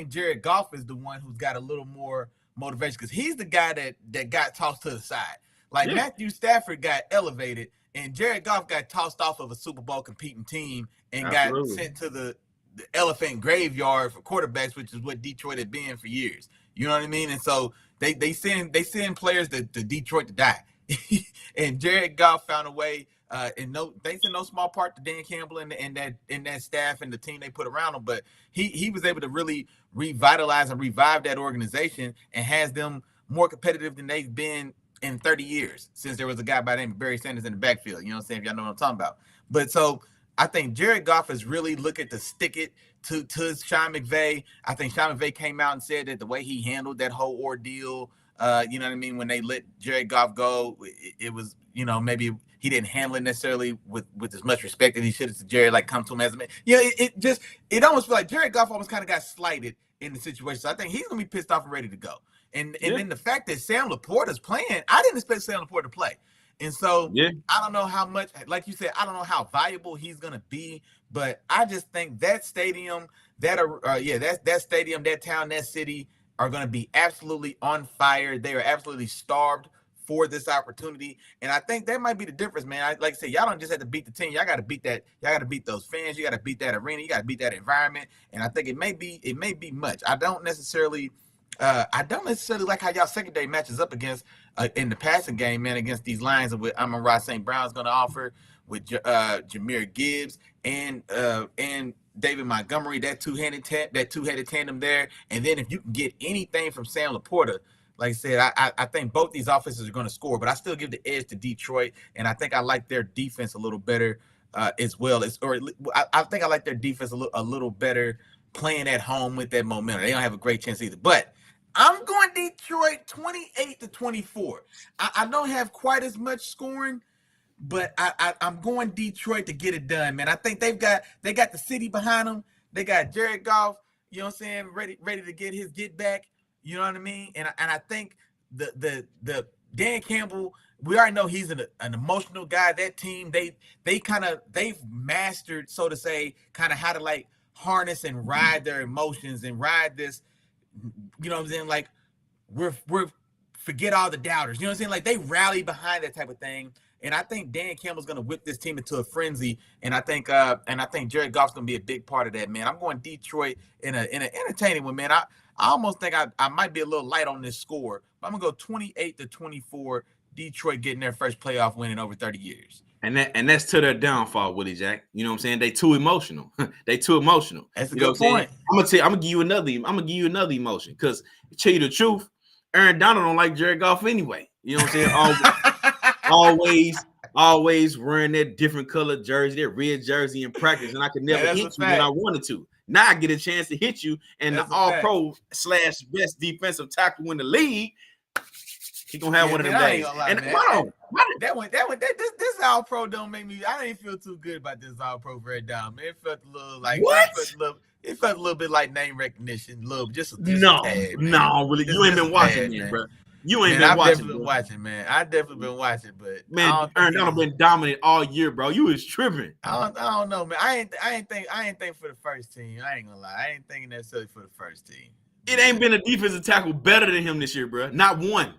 Jared Goff is the one who's got a little more motivation because he's the guy that got tossed to the side. Like Matthew Stafford got elevated, and Jared Goff got tossed off of a Super Bowl competing team and got sent to the elephant graveyard for quarterbacks, which is what Detroit had been for years. You know what I mean? And so they send players to Detroit to die. And Jared Goff found a way, thanks in no small part to Dan Campbell and that staff and the team they put around him. But he was able to really revitalize and revive that organization and has them more competitive than they've been in 30 years since there was a guy by the name of Barry Sanders in the backfield. You know what I'm saying? If y'all know what I'm talking about. But so I think Jared Goff is really looking to stick it to Sean McVay. I think Sean McVay came out and said that the way he handled that whole ordeal, you know what I mean, when they let Jared Goff go, it was, maybe he didn't handle it necessarily with as much respect that he should have to Jared, like come to him as a man. It almost feel like Jared Goff almost kind of got slighted in the situation. So I think he's going to be pissed off and ready to go. And then the fact that Sam Laporta's playing, I didn't expect Sam Laporta to play. And so I don't know how much, like you said, I don't know how valuable he's going to be, but I just think that stadium, that stadium, that town, that city are going to be absolutely on fire. They are absolutely starved for this opportunity. And I think that might be the difference, man. Like I said, y'all don't just have to beat the team. Y'all got to beat that. Y'all got to beat those fans. You got to beat that arena. You got to beat that environment. And I think it may be much. I don't necessarily like how y'all secondary matches up against in the passing game, man, against these Lions with Amon-Ra St. Brown's going to offer with Jahmyr Gibbs and David Montgomery, that two-headed tandem there. And then if you can get anything from Sam Laporta, like I said, I think both these offenses are going to score, but I still give the edge to Detroit, and I think I like their defense a little better as well. I think I like their defense a little better playing at home with that momentum. They don't have a great chance either, but I'm going Detroit 28-24. I don't have quite as much scoring, but I'm going Detroit to get it done, man. I think they got the city behind them. They got Jared Goff, you know what I'm saying, ready to get his get back. You know what I mean? And I think the Dan Campbell, we already know he's an emotional guy. That team, they've mastered, so to say, kind of how to like harness and ride their emotions and ride this. You know what I'm saying? Like we're forget all the doubters. You know what I'm saying? Like they rally behind that type of thing. And I think Dan Campbell's gonna whip this team into a frenzy. And I think Jared Goff's gonna be a big part of that, man. I'm going Detroit in an entertaining one, man. I almost think I might be a little light on this score, but I'm gonna go 28-24. Detroit getting their first playoff win in over 30 years. And that's to their downfall, Willie Jack. You know what I'm saying? They too emotional. They too emotional. That's a good point. I'm gonna give you another emotion. Because to tell you the truth, Aaron Donald don't like Jared Goff anyway. You know what I'm saying? always wearing that different colored jersey, that red jersey in practice, and I could never hit you when I wanted to. Now I get a chance to hit you, and the All-Pro / best defensive tackle in the league. He gonna have one of them days. This All-Pro don't make me. I didn't feel too good about this All-Pro red down. Man, it felt a little like what? It felt a little bit like name recognition. Just no, tad, really. You ain't been watching, man, bro. You ain't been watching. I've definitely been watching, man. I definitely been watching, but man, Aaron Donald been dominant all year, bro. You was tripping. I don't know, man. I ain't think for the first team. I ain't gonna lie. I ain't thinking necessarily for the first team. It ain't been a defensive tackle better than him this year, bro. Not one.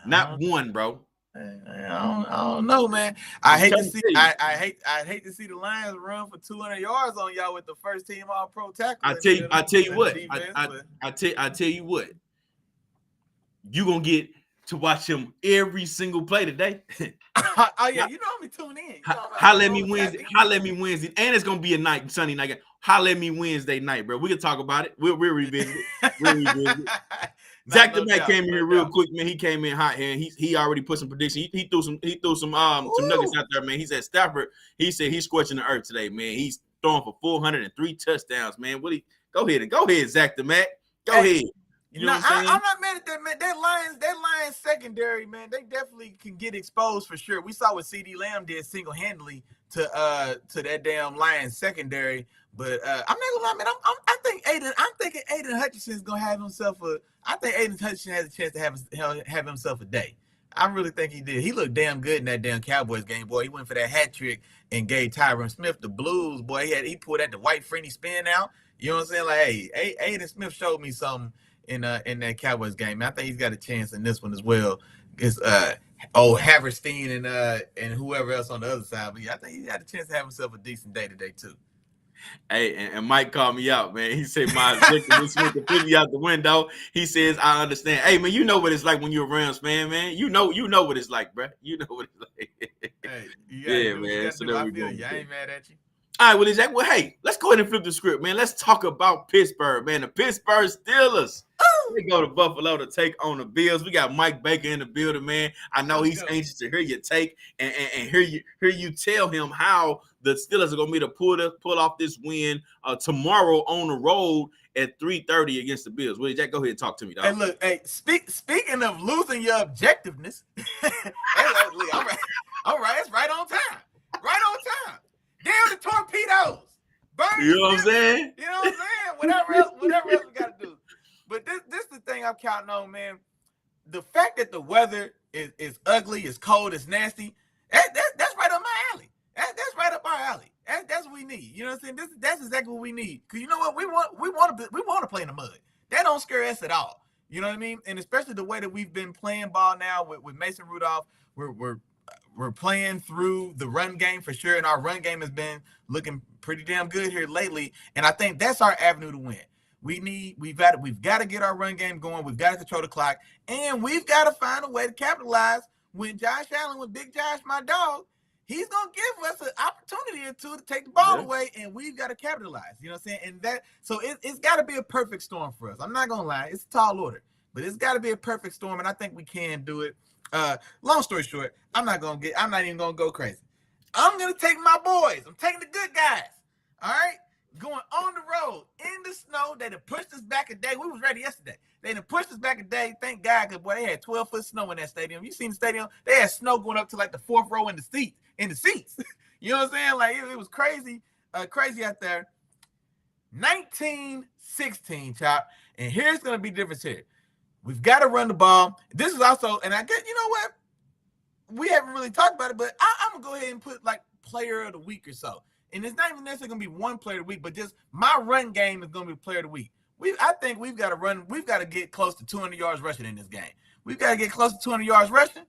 Not one, bro. I don't know, man. I hate to see the Lions run for 200 yards on y'all with the first team All-Pro tackle. I tell you what. You gonna get to watch him every single play today. Oh yeah, you know I'm tune in. Holla at me Wednesday. Holla at me Wednesday, and it's gonna be a night, Sunday night. Holla at me Wednesday night, bro. We can talk about it. We'll revisit it. We'll revisit it. Zach the Mac came in here real quick, man. He came in hot here, and he already put some predictions. He threw some nuggets out there, man. He's at Stafford. He said he's scorching the earth today, man. He's throwing for 403 touchdowns, man. Go ahead, Zach the Mac. Go ahead. You know what I'm saying? I'm not mad at that, man. That Lions secondary, man, they definitely can get exposed for sure. We saw what CD Lamb did single-handedly to that damn Lions secondary. But I'm not gonna lie, man. I'm thinking Aiden Hutchinson's gonna have himself I think Aiden Hutchinson has a chance to have himself a day. I really think he did. He looked damn good in that damn Cowboys game, boy. He went for that hat trick and gave Tyron Smith the blues, boy. He pulled at the white Frenny spin out. You know what I'm saying? Like, hey, Aiden Smith showed me something in that Cowboys game. I think he's got a chance in this one as well. It's Haverstein and whoever else on the other side. But yeah, I think he got a chance to have himself a decent day today too. Hey, and Mike called me out, man. He said my objective this week to put me out the window. He says, I understand. Hey, man, you know what it's like when you're a Rams fan, man. You know what it's like, bro. You know what it's like. Hey, yeah, man. So there we go. I ain't mad at you. All right, well, Zach. Well, hey, let's go ahead and flip the script, man. Let's talk about Pittsburgh, man. The Pittsburgh Steelers. They go to Buffalo to take on the Bills. We got Mike Baker in the building, man. I know he's anxious to hear your take and hear you tell him how the Steelers are going to be to pull off this win tomorrow on the road at 3:30 against the Bills. Well, Jack, go ahead and talk to me, dog. Hey, look, hey, speaking of losing your objectiveness, all right, it's right on time. Right on time. Damn the torpedoes. Burn you know what I'm saying? You know what I'm saying? Whatever else we got to do. But this is the thing I'm counting on, man. The fact that the weather is ugly, is cold, is nasty, that's right up my alley. That's right up our alley. That's what we need. You know what I'm saying? That's exactly what we need. Because you know what? We want to play in the mud. That don't scare us at all. You know what I mean? And especially the way that we've been playing ball now with Mason Rudolph, we're playing through the run game for sure, and our run game has been looking pretty damn good here lately. And I think that's our avenue to win. We've got to get our run game going. We've got to control the clock, and we've got to find a way to capitalize when Josh Allen, with Big Josh, my dog, he's gonna give us an opportunity or two to take the ball away, and we've got to capitalize. You know what I'm saying? And it's got to be a perfect storm for us. I'm not gonna lie, it's a tall order, but it's got to be a perfect storm, and I think we can do it. Long story short, I'm not even gonna go crazy. I'm gonna take my boys. I'm taking the good guys. All right. Going on the road in the snow. They done pushed us back a day. We was ready yesterday. They done pushed us back a day. Thank God, because boy, they had 12-foot snow in that stadium. You seen the stadium? They had snow going up to like the fourth row in the seats. You know what I'm saying? Like it was crazy, crazy out there. 19-16, Chop. And here's gonna be the difference here. We've got to run the ball. This is also, and I guess you know what? We haven't really talked about it, but I'm gonna go ahead and put like player of the week or so. And it's not even necessarily going to be one player of the week, but just my run game is going to be player of the week. I think we've got to get close to 200 yards rushing in this game. We've got to get close to 200 yards rushing.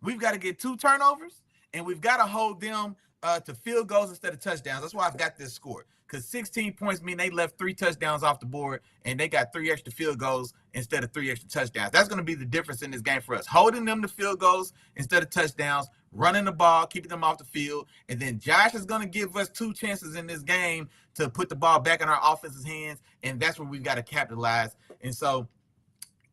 We've got to get 2 turnovers, and we've got to hold them to field goals instead of touchdowns. That's why I've got this score, because 16 points mean they left 3 touchdowns off the board, and they got 3 extra field goals instead of 3 extra touchdowns. That's going to be the difference in this game for us, holding them to field goals instead of touchdowns, running the ball, keeping them off the field, and then Josh is going to give us 2 chances in this game to put the ball back in our offense's hands, and that's where we've got to capitalize. And so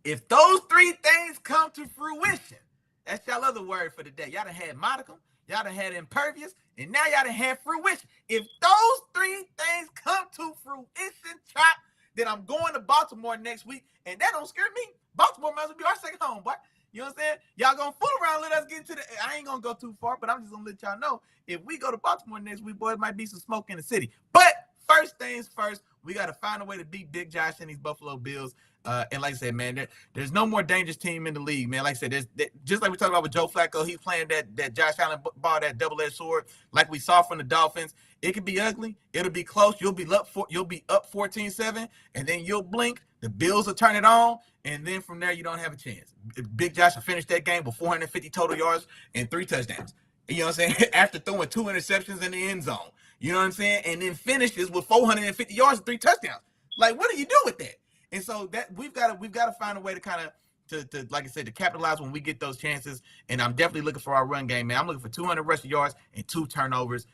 if those 3 things come to fruition, that's y'all other word for the day. Y'all done had modicum, y'all done had impervious, and now y'all done had fruition. If those 3 things come to fruition, Chop, then I'm going to Baltimore next week, and that don't scare me. Baltimore might as well be our second home, boy. You know what I'm saying? Y'all gonna fool around, let us get into I ain't gonna go too far, but I'm just gonna let y'all know, if we go to Baltimore next week, boy, it might be some smoke in the city. But first things first, we got to find a way to beat Big Josh and these Buffalo Bills. And like I said, man, there's no more dangerous team in the league, man. Like I said, just like we talked about with Joe Flacco, he's playing that Josh Allen ball, that double-edged sword, like we saw from the Dolphins. It could be ugly. It'll be close. You'll be up 14-7, and then you'll blink. The Bills will turn it on, and then from there, you don't have a chance. Big Josh will finish that game with 450 total yards and 3 touchdowns. You know what I'm saying? After throwing 2 interceptions in the end zone. You know what I'm saying? And then finishes with 450 yards and 3 touchdowns. Like, what do you do with that? And so that we've got to find a way to kind of to like I said, to capitalize when we get those chances. And I'm definitely looking for our run game, man. I'm looking for 200 rushing yards and 2 turnovers.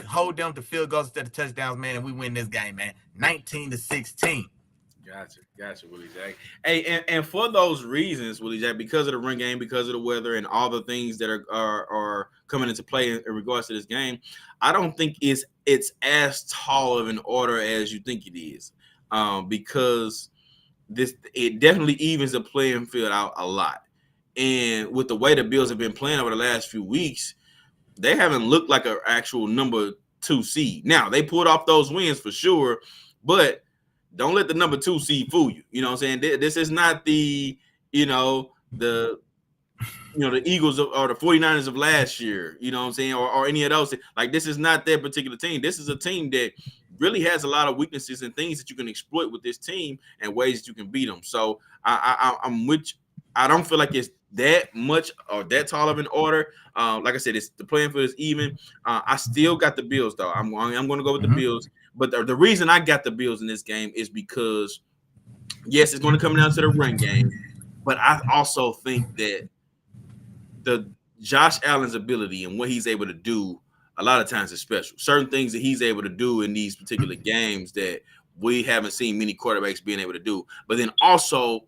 Hold them to field goals instead of touchdowns, man, and we win this game, man. 19-16. Gotcha, Willie Jack. Hey, and for those reasons, Willie Jack, because of the run game, because of the weather, and all the things that are coming into play in regards to this game, I don't think it's as tall of an order as you think it is, because it definitely evens the playing field out a lot. And with the way the Bills have been playing over the last few weeks, they haven't looked like an actual number 2 seed. Now, they pulled off those wins for sure, but don't let the number 2 seed fool you. You know what I'm saying? This is not the Eagles or the 49ers of last year, you know what I'm saying, or any of those. Like, this is not their particular team. This is a team that really has a lot of weaknesses and things that you can exploit with this team and ways that you can beat them. So I'm with you. I don't feel like it's that much or that tall of an order. Like I said, it's the playing field is even. I still got the Bills, though. I'm going to go with the Bills. But the reason I got the Bills in this game is because, yes, it's going to come down to the run game. But I also think that the Josh Allen's ability and what he's able to do a lot of times is special. Certain things that he's able to do in these particular games that we haven't seen many quarterbacks being able to do. But then also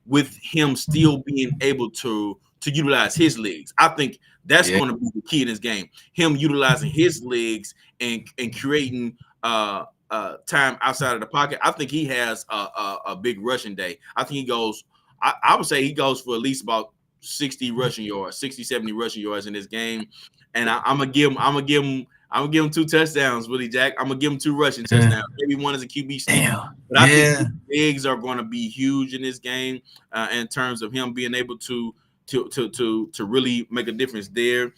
with him still being able to utilize his legs. I think that's going to be the key in this game. Him utilizing his legs and creating time outside of the pocket. I think he has a big rushing day. I think he goes – I would say he goes for at least about 60 rushing yards, 60, 70 rushing yards in this game. And I'm gonna give him 2 touchdowns, Willie Jack. I'm gonna give him 2 rushing touchdowns. Maybe one as a QB sneak. But I think his legs are going to be huge in this game in terms of him being able to really make a difference there.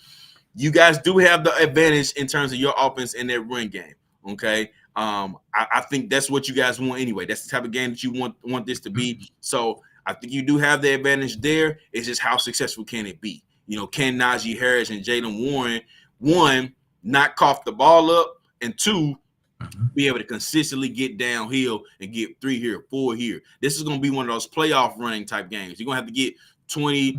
You guys do have the advantage in terms of your offense and their run game. Okay. I think that's what you guys want anyway. That's the type of game that you want this to be. So I think you do have the advantage there. It's just how successful can it be? You know, can Najee Harris and Jaylen Warren, 1, not cough the ball up, and 2, be able to consistently get downhill and get 3 here, 4 here. This is going to be one of those playoff running type games. You're going to have to get 20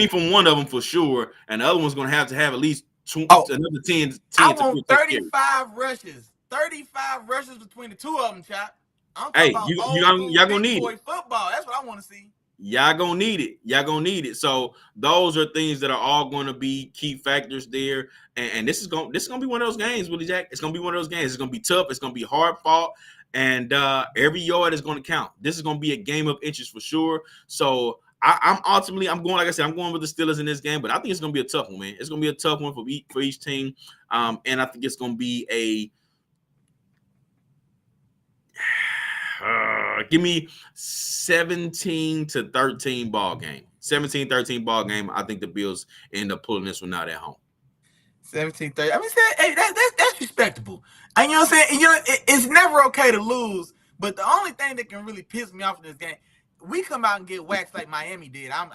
from one of them for sure, and the other one's going to have at least another 10 I want 35 rushes. 35 rushes between the 2 of them, Chop. Hey, y'all gonna need it. Football. That's what I want to see. Y'all gonna need it. So those are things that are all going to be key factors there. And this is gonna be one of those games, Willie Jack. It's gonna be one of those games. It's gonna be tough. It's gonna be hard fought, and every yard is gonna count. This is gonna be a game of inches for sure. So I'm going, like I said, I'm going with the Steelers in this game, but I think it's gonna be a tough one, man. It's gonna be a tough one for each team, and I think it's gonna be give me 17-13 ball game. 17-13 ball game. I think the Bills end up pulling this one out at home. 17-30. I mean, hey, that's respectable. And you know what I'm saying? It's never okay to lose, but the only thing that can really piss me off in this game, we come out and get waxed like Miami did. I'm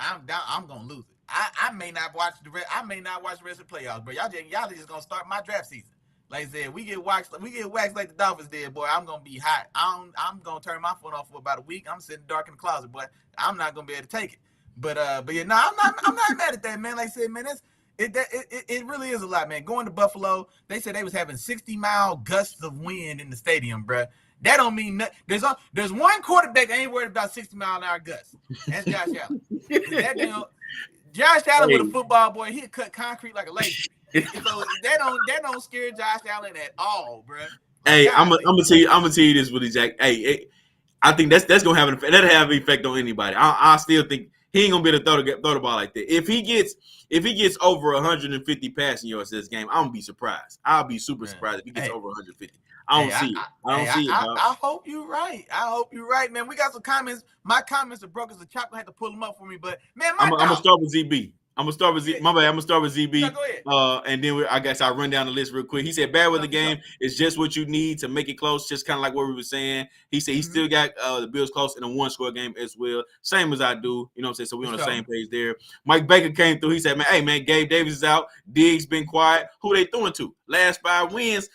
gonna lose it. I may not watch the rest. I may not watch the rest of the playoffs, but y'all just gonna start my draft season. Like I said, we get waxed like the Dolphins did, boy. I'm gonna be hot. I'm gonna turn my phone off for about a week. I'm sitting dark in the closet, boy. I'm not gonna be able to take it. But yeah, no, I'm not mad at that, man. Like I said, man, it really is a lot, man. Going to Buffalo, they said they was having 60-mile gusts of wind in the stadium, bro. That don't mean nothing. There's one quarterback that ain't worried about 60-mile-an-hour gusts. That's Josh Allen. Josh Allen with a football, boy, he'll cut concrete like a lady. So that don't scare Josh Allen at all, bro. Hey, I'm gonna tell you this, Willie Jack. Hey, I think that's gonna have an effect. That'll have an effect on anybody. I still think he ain't gonna be able to throw the ball like that. If he gets over 150 passing yards this game, I'm gonna be surprised. I'll be super surprised if he gets over 150. I don't see it. I hope you're right. Man. We got some comments. My comments are broken, so Chop had to pull them up for me. But man, I'm gonna start with ZB. My bad. I'm gonna start with ZB. No, and then I guess I'll run down the list real quick. He said bad weather game is just what you need to make it close, just kind of like what we were saying. He said he still got the Bills close in a 1-score game as well. Same as I do. You know what I'm saying? So we're on the same page there. Mike Baker came through. He said, man, hey man, Gabe Davis is out. Diggs been quiet. Who they throwing to? Last 5 wins,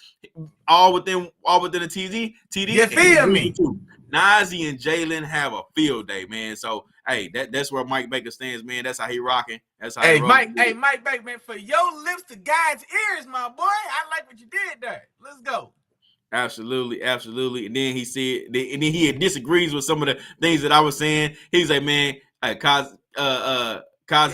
all within the TD. You feel me? Najee and Jalen have a field day, man. So hey, that's where Mike Baker stands, man. That's how he rocking. That's how he rolling. Mike Baker, man, for your lips to God's ears, my boy. I like what you did there. Let's go. Absolutely. And then he said, and then he disagrees with some of the things that I was saying. He's like, man, Kazi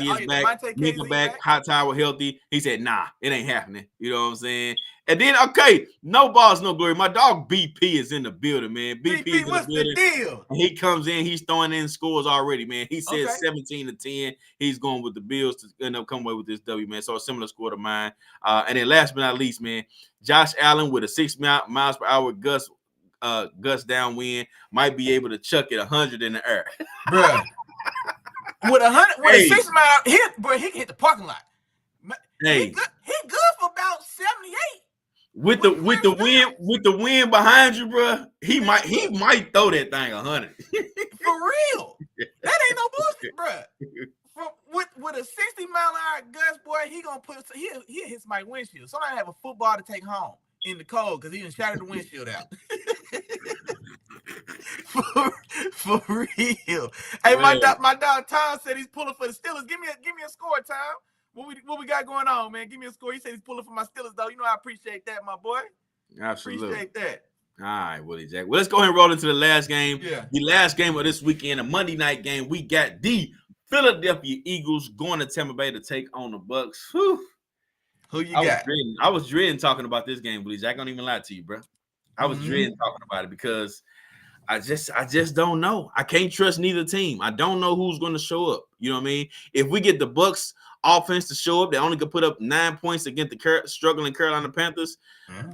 is back, Mika back, Hot Tower healthy. He said, nah, it ain't happening. You know what I'm saying? And then, okay, no balls, no glory. My dog BP is in the building, man. BP is in what's the building. The deal? And he comes in, he's throwing in scores already, man. He says 17-10. He's going with the Bills to end up coming away with this W, man. So a similar score to mine. And then last but not least, man, Josh Allen with a 6 miles per hour gust downwind might be able to chuck it 100 in the air. Bruh. With 100, with a 6 mile hit, boy, he can hit the parking lot. Hey, he good for about 78. With the wind behind you, bro, he might throw that thing 100. For real, that ain't no bullshit, bro. With a 60-mile-an-hour gust, boy, he hits my windshield. Somebody have a football to take home in the cold because he done shattered the windshield out. for real. Hey, my dog Tom said he's pulling for the Steelers. Give me a score, Tom. What we got going on, man? Give me a score. He said he's pulling for my Steelers, though. You know I appreciate that, my boy. Absolutely. Appreciate that. All right, Willie Jack. Well, let's go ahead and roll into the last game. Yeah. The last game of this weekend, a Monday night game. We got the Philadelphia Eagles going to Tampa Bay to take on the Bucks. Whew. Who you got? I was dreading talking about this game, Willie Jack. I don't even lie to you, bro. I was dreading talking about it because I just don't know. I can't trust neither team. I don't know who's going to show up. You know what I mean? If we get the Bucks offense to show up, they only could put up 9 points against the struggling Carolina Panthers.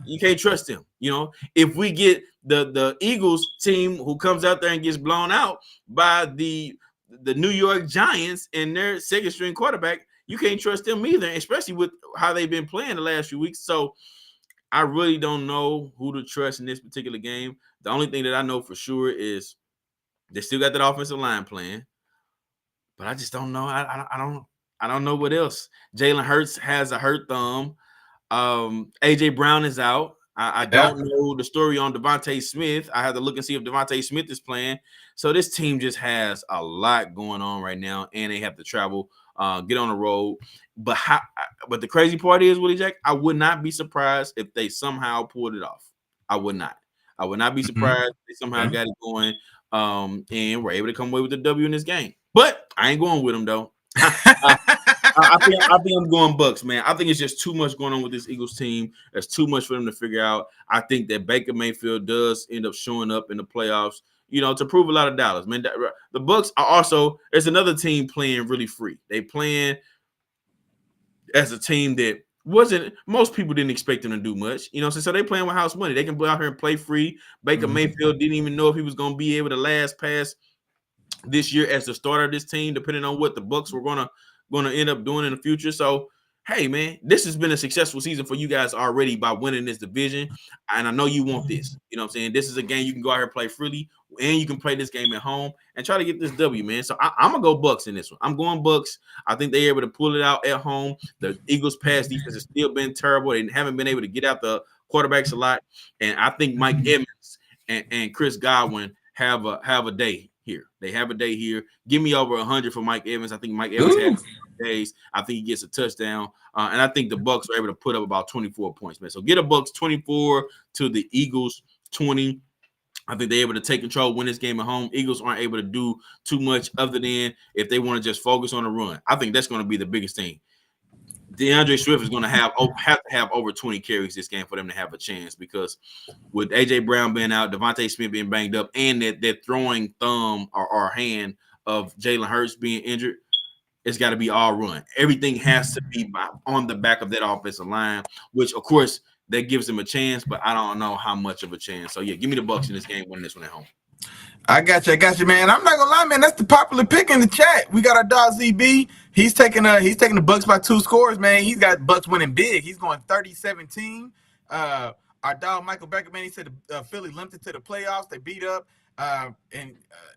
You can't trust them. You know, if we get the Eagles team who comes out there and gets blown out by the New York Giants and their second string quarterback, you can't trust them either, especially with how they've been playing the last few weeks. So I really don't know who to trust in this particular game. The only thing that I know for sure is they still got that offensive line playing, but I just don't know. I don't know what else. Jalen Hurts has a hurt thumb. AJ Brown is out. I don't know the story on Devontae Smith. I have to look and see if Devontae Smith is playing. So this team just has a lot going on right now, and they have to travel, get on the road. But the crazy part is, Willie Jack, I would not be surprised if they somehow pulled it off. I would not be surprised if they somehow got it going, and were able to come away with the W in this game. But I ain't going with them though. I think I'm going Bucks, man. I think it's just too much going on with this Eagles team. There's too much for them to figure out. I think that Baker Mayfield does end up showing up in the playoffs, you know, to prove a lot of dollars. Man, the Bucks are also, there's another team playing really free. They playing as a team that most people didn't expect them to do much, you know. So they playing with house money. They can go out here and play free. Baker Mayfield didn't even know if he was going to be able to last past this year as the starter of this team, depending on what the Bucks were gonna end up doing in the future. So, hey, man, this has been a successful season for you guys already by winning this division, and I know you want this. You know what I'm saying? This is a game you can go out here and play freely, and you can play this game at home and try to get this W, man. So I'm gonna go Bucks in this one. I'm going Bucks. I think they're able to pull it out at home. The Eagles' pass defense has still been terrible. They haven't been able to get out the quarterbacks a lot, and I think Mike Evans and Chris Godwin have a day here. They have a day here. Give me over 100 for Mike Evans. I think Mike Evans has days. I think he gets a touchdown. And I think the Bucks are able to put up about 24 points, man. So get a Bucks 24 to the Eagles 20. I think they're able to take control, win this game at home. Eagles aren't able to do too much other than if they want to just focus on the run. I think that's going to be the biggest thing. DeAndre Swift is going to have to have over 20 carries this game for them to have a chance, because with AJ Brown being out, Devontae Smith being banged up, and that throwing thumb or hand of Jalen Hurts being injured, it's got to be all run. Everything has to be on the back of that offensive line, which, of course, that gives them a chance, but I don't know how much of a chance. So, yeah, give me the Bucks in this game, winning this one at home. I got you, man. I'm not gonna lie, man. That's the popular pick in the chat. We got our dog ZB. He's taking the Bucks by 2 scores, man. He's got Bucks winning big. He's going 30-17. Our dog Michael Becker, man, he said Philly limped it to the playoffs. They beat up,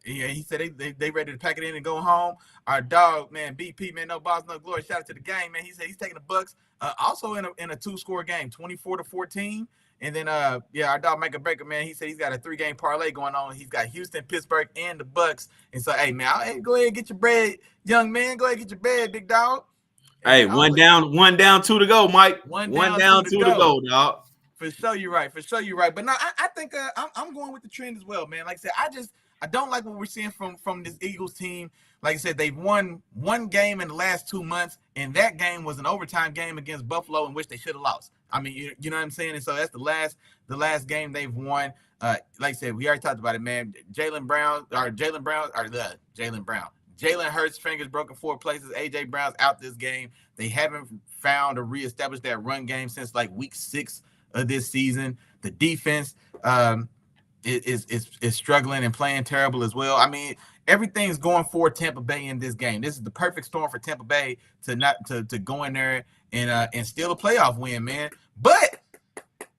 he said they ready to pack it in and go home. Our dog, man, BP, man, no balls, no glory. Shout out to the game, man. He said he's taking the Bucks also in a 2-score game, 24-14. And then our dog Micah Baker, man, he said he's got a 3-game parlay going on. He's got Houston, Pittsburgh, and the Bucks. And so, hey man, go ahead and get your bread, young man. Go ahead and get your bread, big dog. Hey, one down, 2 to go, Mike. One down, 2 to go, dog. For sure, you're right. But no, I think I'm going with the trend as well, man. Like I said, I don't like what we're seeing from this Eagles team. Like I said, they've won 1 game in the last 2 months, and that game was an overtime game against Buffalo in which they should have lost. I mean, you know what I'm saying? And so that's the last game they've won. Like I said, we already talked about it, man. Jalen Hurts' fingers broken 4 places. A.J. Brown's out this game. They haven't found or reestablished that run game since like week 6 of this season. The defense is struggling and playing terrible as well. I mean, everything's going for Tampa Bay in this game. This is the perfect storm for Tampa Bay to go in there and steal a playoff win, man. But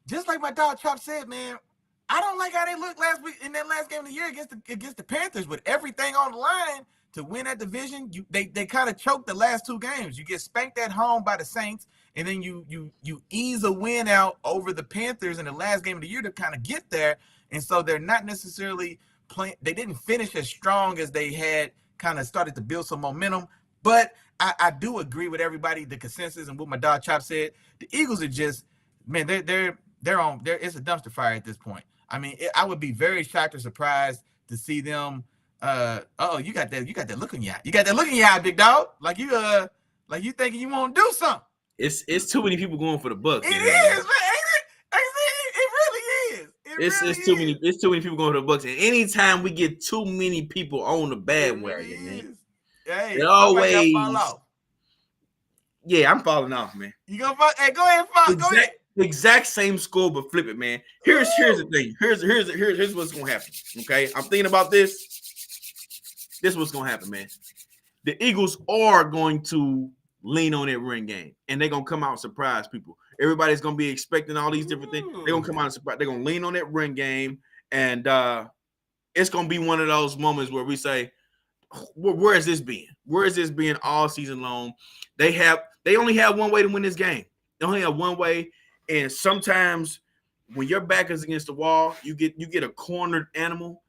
just like my dog Chop said, man, I don't like how they looked last week in that last game of the year against the Panthers with everything on the line to win that division. They kind of choked the last 2 games. You get spanked at home by the Saints, and then you ease a win out over the Panthers in the last game of the year to kind of get there. And so they're not necessarily playing. They didn't finish as strong as they had kind of started to build some momentum. But I do agree with everybody, the consensus and what my dog Chop said. The Eagles are just, man, they're on. It's a dumpster fire at this point. I mean, I would be very shocked or surprised to see them. You got that look in your eye. You got that look in your eye, big dog. Like you thinking you won't do something. It's too many people going for the Bucks. It is, man. It really is. It's too many people going for the Bucks. And anytime we get too many people on the bandwagon, man, hey, always fall off. Yeah, I'm falling off, man. You gonna fall? Hey, go ahead and fall. Go ahead. Exact same score, but flip it, man. Here's the thing. Here's what's gonna happen. Okay, I'm thinking about this. This is what's gonna happen, man. The Eagles are going to lean on that run game, and they're gonna come out and surprise people. Everybody's gonna be expecting all these different things. They're gonna come out and surprise. They're gonna lean on that run game, and it's gonna be one of those moments where we say, "Where has this been? Where has this been all season long?" They only have one way to win this game. They only have one way. And sometimes when your back is against the wall, you get a cornered animal.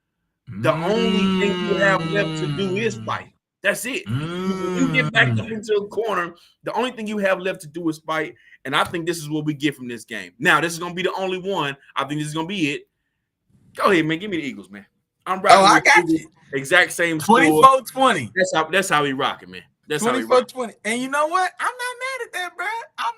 The only thing you have left to do is fight. That's it. You get back up into a corner. The only thing you have left to do is fight. And I think this is what we get from this game. Now, this is going to be the only one. I think this is going to be it. Go ahead, man. Give me the Eagles, man. I'm rocking. I got you. Exact same score. 24-20. That's how we rocking, man. That's 24-20. And you know what? I'm not mad at that, bro. I'm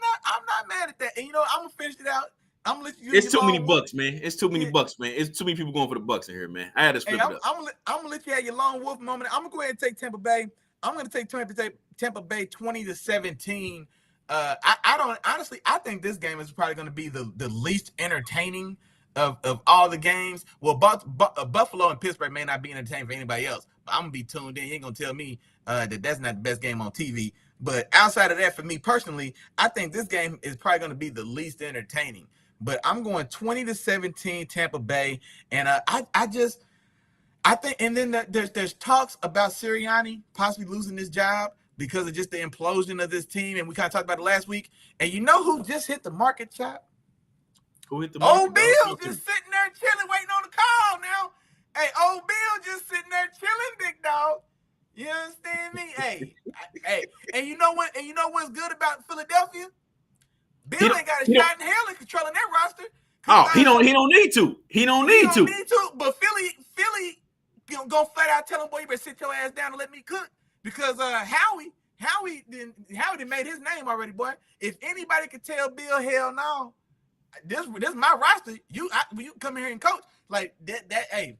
not mad at that. And you know, I'm gonna finish it out. I'm gonna let you. It's too many Bucks, man. It's too many Bucks, man. It's too many people going for the Bucks in here, man. I had to split it up. I'm gonna let you have your lone wolf moment. I'm gonna go ahead and take Tampa Bay. I'm gonna take Tampa Bay 20-17. I think this game is probably gonna be the least entertaining of all the games. Well, Buffalo and Pittsburgh may not be entertaining for anybody else, but I'm gonna be tuned in. You ain't gonna tell me that's not the best game on TV. But outside of that, for me personally, I think this game is probably going to be the least entertaining. But I'm going 20-17 Tampa Bay, and I think, and then there's talks about Sirianni possibly losing his job because of just the implosion of this team, and we kind of talked about it last week. And you know who just hit the market, Chop? Who hit the market? Old Bill just sitting there chilling, waiting on the call now. Hey, Old Bill just sitting there chilling, big dog. You understand me? Hey, and you know what? And you know what's good about Philadelphia? Bill ain't got a shot in hell in controlling that roster. Oh, he don't need to. He don't need to. But Philly go flat out tell him, boy, you better sit your ass down and let me cook. Because Howie done made his name already, boy. If anybody could tell Bill, hell no, this is my roster. You come in here and coach like that.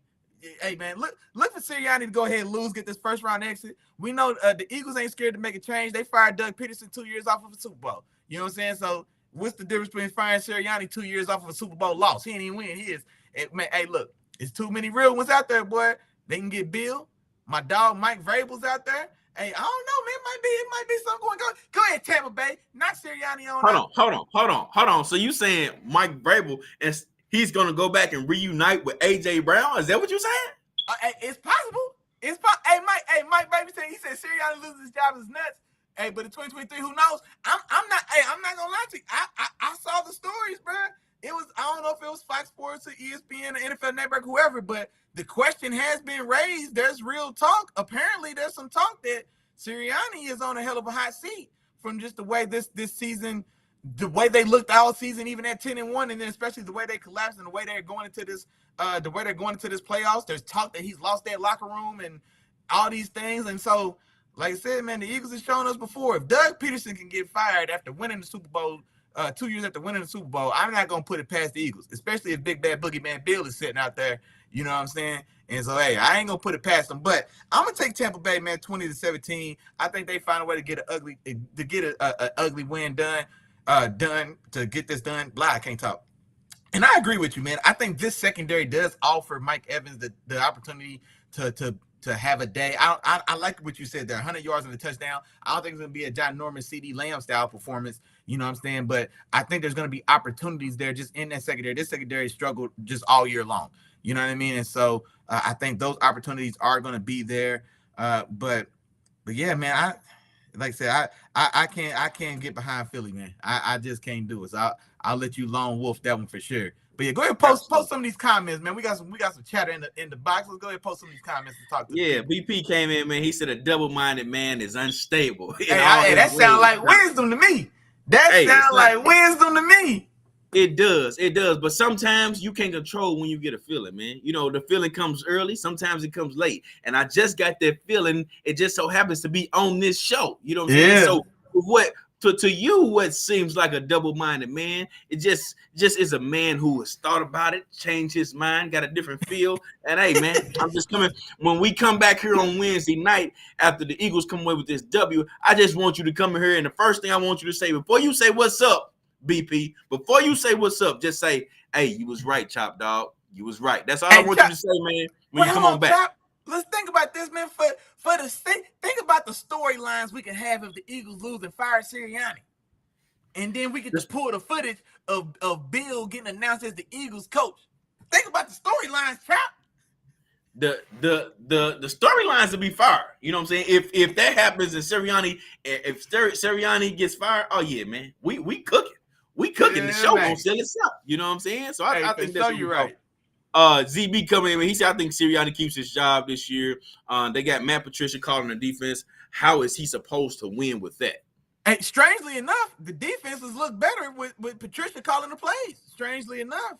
Hey man, look for Sirianni to go ahead and lose, get this first round exit. We know the Eagles ain't scared to make a change. They fired Doug Peterson 2 years off of a Super Bowl. You know what I'm saying? So what's the difference between firing Sirianni 2 years off of a Super Bowl loss? He ain't even win. He is. Man, hey, look, it's too many real ones out there, boy. They can get Bill. My dog Mike Vrabel's out there. Hey, I don't know, man. It might be something going on. Go ahead, Tampa Bay. Not Sirianni on. Hold on. So you saying Mike Vrabel and he's gonna go back and reunite with A.J. Brown? Is that what you're saying? It's possible. Hey, Mike Baby said, he said Sirianni loses his job is nuts. Hey, but in 2023, who knows? I'm not gonna lie to you. I saw the stories, bro. it was, I don't know if it was Fox Sports or ESPN or NFL Network, whoever, but the question has been raised. There's real talk. Apparently, there's some talk that Sirianni is on a hell of a hot seat from just the way this season, the way they looked all season, even at 10-1, and then especially the way they collapsed and the way they're going into this, playoffs. There's talk that he's lost that locker room and all these things. And so, like I said, man, the Eagles have shown us before, if Doug Peterson can get fired after winning the Super Bowl, 2 years after winning the Super Bowl, I'm not going to put it past the Eagles, especially if Big Bad Boogeyman Bill is sitting out there. You know what I'm saying? And so, hey, I ain't going to put it past them. But I'm going to take Tampa Bay, man, 20-17. I think they find a way to get an ugly win done, to get this done. Blah, I can't talk. And I agree with you, man. I think this secondary does offer Mike Evans the opportunity to have a day. I like what you said there, 100 yards and a touchdown. I don't think it's going to be a John Norman, CD Lamb style performance, you know what I'm saying? But I think there's going to be opportunities there just in that secondary. This secondary struggled just all year long, you know what I mean? And so I think those opportunities are going to be there. But yeah, man, like I said, I can't get behind Philly, man. I just can't do it. So I'll let you lone wolf that one for sure. But yeah, go ahead and post some of these comments, man. We got some chatter in the box. Let's go ahead and post some of these comments and talk to Yeah, BP came in, man. He said a double-minded man is unstable. Hey, that sounds like wisdom to me. That sounds like wisdom to me. It does. But sometimes you can't control when you get a feeling, man. You know, the feeling comes early. Sometimes it comes late. And I just got that feeling. It just so happens to be on this show. You know what I'm saying? So to you, what seems like a double-minded man, it just is a man who has thought about it, changed his mind, got a different feel. And hey, man, I'm just coming. When we come back here on Wednesday night after the Eagles come away with this W, I just want you to come in here, and the first thing I want you to say before you say what's up, BP, before you say what's up, just say, hey, you was right, Chop Dog. You was right. That's all I want you to say, man, when you come on back. Chop, let's think about this, man. For the sake, think about the storylines we can have if the Eagles lose and fire Sirianni. And then we can just pull the footage of Bill getting announced as the Eagles coach. Think about the storylines, Chop. The storylines will be fired. You know what I'm saying? If that happens and Sirianni gets fired, oh yeah, man. We cooking. We cooking. The show won't sell itself. You know what I'm saying? So I think that's you're right. ZB coming in. He said, I think Sirianni keeps his job this year. They got Matt Patricia calling the defense. How is he supposed to win with that? And strangely enough, the defenses look better with Patricia calling the plays. Strangely enough,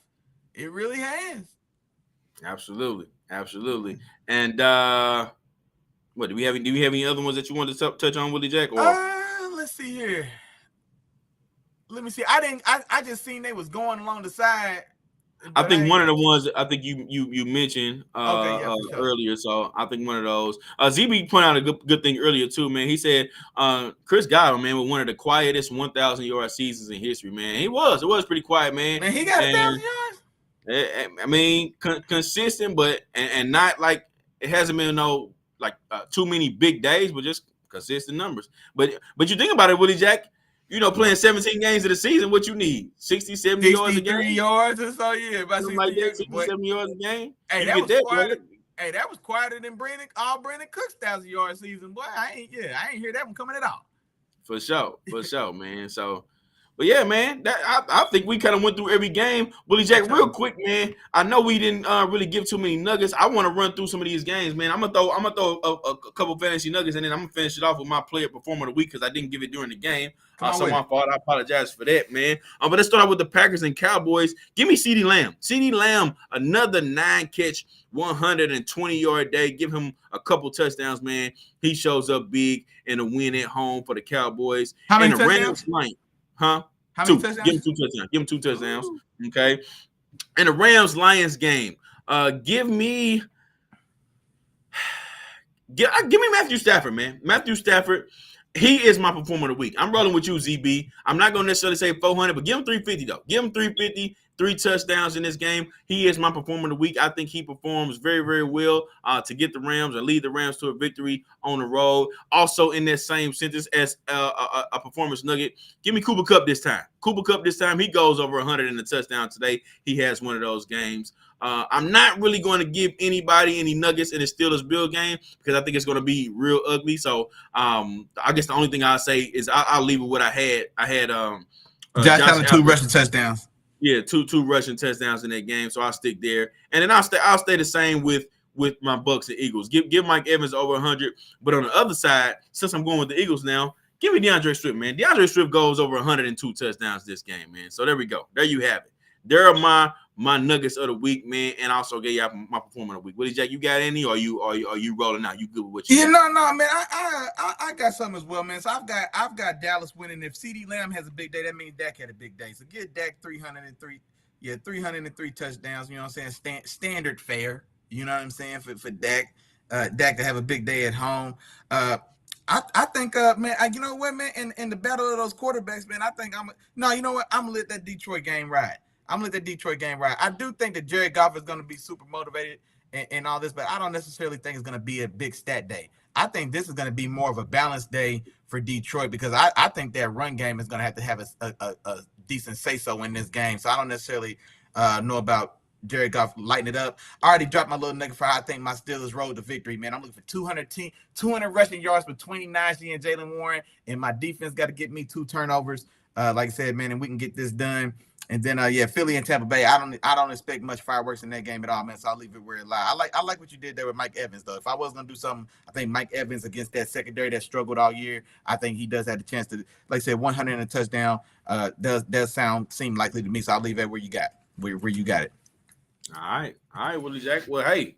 it really has. Absolutely. And what do we have any other ones that you wanted to touch on, Willie Jack? Or let's see here. Let me see. I just seen they was going along the side. I think one of the ones I think you mentioned sure. earlier. So I think one of those. ZB pointed out a good thing earlier too, man. He said Chris Godwin, man, with one of the quietest 1,000-yard seasons in history, man. It was pretty quiet, man. Man, he got 1,000 yards. I mean, consistent, but and not like it hasn't been too many big days, but just consistent numbers. But you think about it, Willie Jack. You know, playing 17 games of the season, what you need? 60, 70 yards a game? 63 yards or so, yeah. About 60 like that, 60, 70 yards a game? Hey, that was quieter than Brandon Cook's 1,000-yard season. Boy, I ain't hear that one coming at all. For sure, man. So, but yeah, man, I think we kind of went through every game. Willie Jack, real quick, man. I know we didn't really give too many nuggets. I want to run through some of these games, man. I'm gonna throw a couple fantasy nuggets, and then I'm gonna finish it off with my player performer of the week because I didn't give it during the game. So my fault. I apologize for that, man. But let's start out with the Packers and Cowboys. Give me CeeDee Lamb. CeeDee Lamb, another 9-catch, 120-yard day. Give him a couple touchdowns, man. He shows up big in a win at home for the Cowboys. How many touchdowns? How many touchdowns? Give him two touchdowns. Ooh. Okay. In the Rams-Lions game, give me Matthew Stafford, man. Matthew Stafford. He is my performer of the week. I'm rolling with you, ZB. I'm not going to necessarily say 400, but give him 350, though. Give him 350, 3 touchdowns in this game. He is my performer of the week. I think he performs very, very well to get the Rams and lead the Rams to a victory on the road. Also, in that same sentence as a performance nugget, give me Cooper Kupp this time. Cooper Kupp this time, he goes over 100 in the touchdown today. He has one of those games. I'm not really going to give anybody any nuggets in the Steelers-Bill game because I think it's going to be real ugly. So I guess the only thing I'll say is I'll leave it what I had. I had Josh Allen 2 rushing touchdowns. Yeah, two rushing touchdowns in that game, so I'll stick there. And then I'll stay the same with my Bucks and Eagles. Give Mike Evans over 100, but on the other side, since I'm going with the Eagles now, give me DeAndre Swift, man. DeAndre Swift goes over 102 touchdowns this game, man. So there we go. There you have it. There are my nuggets of the week, man, and also gave y'all my performance of the week. Willie Jack, you got any, or are you rolling out? You good with what you? Yeah, no, man. I got some as well, man. So I've got Dallas winning. If CeeDee Lamb has a big day, that means Dak had a big day. So get Dak 303. Yeah, 303 touchdowns. You know what I'm saying? Standard fare. You know what I'm saying for Dak. Dak to have a big day at home. I think, man. You know what, man? In the battle of those quarterbacks, man. I think you know what? I'm gonna let that Detroit game ride. I do think that Jared Goff is gonna be super motivated and all this, but I don't necessarily think it's gonna be a big stat day. I think this is gonna be more of a balanced day for Detroit because I think that run game is gonna have to have a decent say-so in this game. So I don't necessarily know about Jared Goff lighting it up. I already dropped my little nugget for how I think my Steelers road to victory, man. I'm looking for 200 rushing yards between Najee and Jalen Warren, and my defense got to get me 2 turnovers. Like I said, man, and we can get this done. And then, Philly and Tampa Bay. I don't expect much fireworks in that game at all, man. So I'll leave it where it lies. I like what you did there with Mike Evans, though. If I was gonna do something, I think Mike Evans against that secondary that struggled all year. I think he does have the chance to, like I said, 100 and a touchdown. Does seem likely to me. So I'll leave that where you got it. All right, Willie Jack. Well, hey,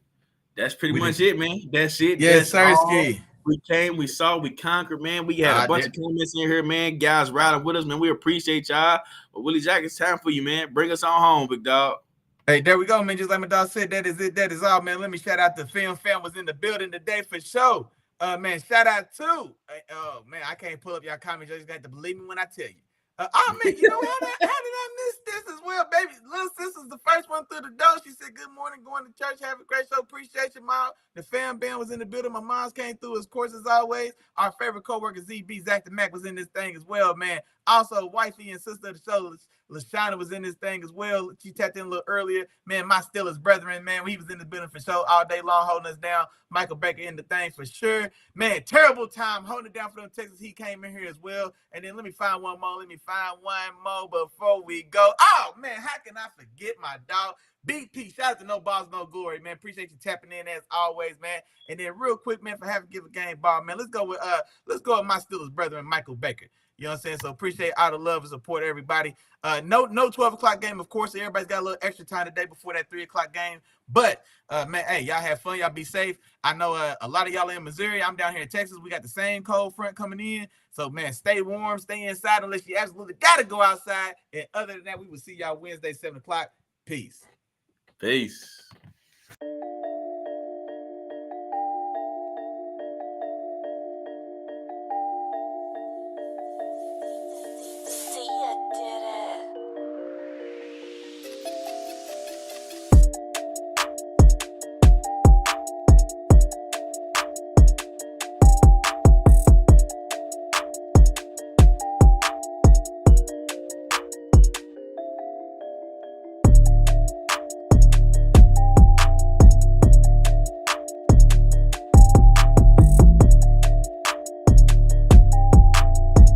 that's pretty much it, man. That's it. Yes, that's sir. We came, we saw, we conquered, man. We had a bunch of comments in here, man. Guys riding with us, man. We appreciate y'all. But Willie Jack, it's time for you, man. Bring us on home, big dog. Hey, there we go, man. Just like my dog said, that is it. That is all, man. Let me shout out the Film Fam was in the building today for sure. Man, shout out to. Oh, man, I can't pull up y'all comments. You just got to believe me when I tell you. Man, you know, how did I miss this as well, baby? Little sister's the first one through the door. She said, good morning, going to church. Have a great show. Appreciate you, Mom. The fam band was in the building. My mom's came through, of course, as always. Our favorite co-worker, ZB, Zach the Mac, was in this thing as well, man. Also, wifey and sister of the show, LaShawna, was in this thing as well. She tapped in a little earlier. Man, my Steelers brethren, man, he was in the building for sure all day long, holding us down. Michael Baker in the thing for sure. Man, terrible time holding it down for them Texas. He came in here as well. And then let me find one more before we go. Oh, man, how can I forget my dog? BP, shout out to No Balls, No Glory, man. Appreciate you tapping in as always, man. And then real quick, man, for having to give a game ball, man. Let's go with my Steelers brethren, Michael Baker. You know what I'm saying? So appreciate all the love and support, everybody. No 12 o'clock game, of course. So everybody's got a little extra time today before that 3 o'clock game. But, man, hey, y'all have fun. Y'all be safe. I know a lot of y'all are in Missouri. I'm down here in Texas. We got the same cold front coming in. So, man, stay warm, stay inside unless you absolutely got to go outside. And other than that, we will see y'all Wednesday, 7 o'clock. Peace. Peace.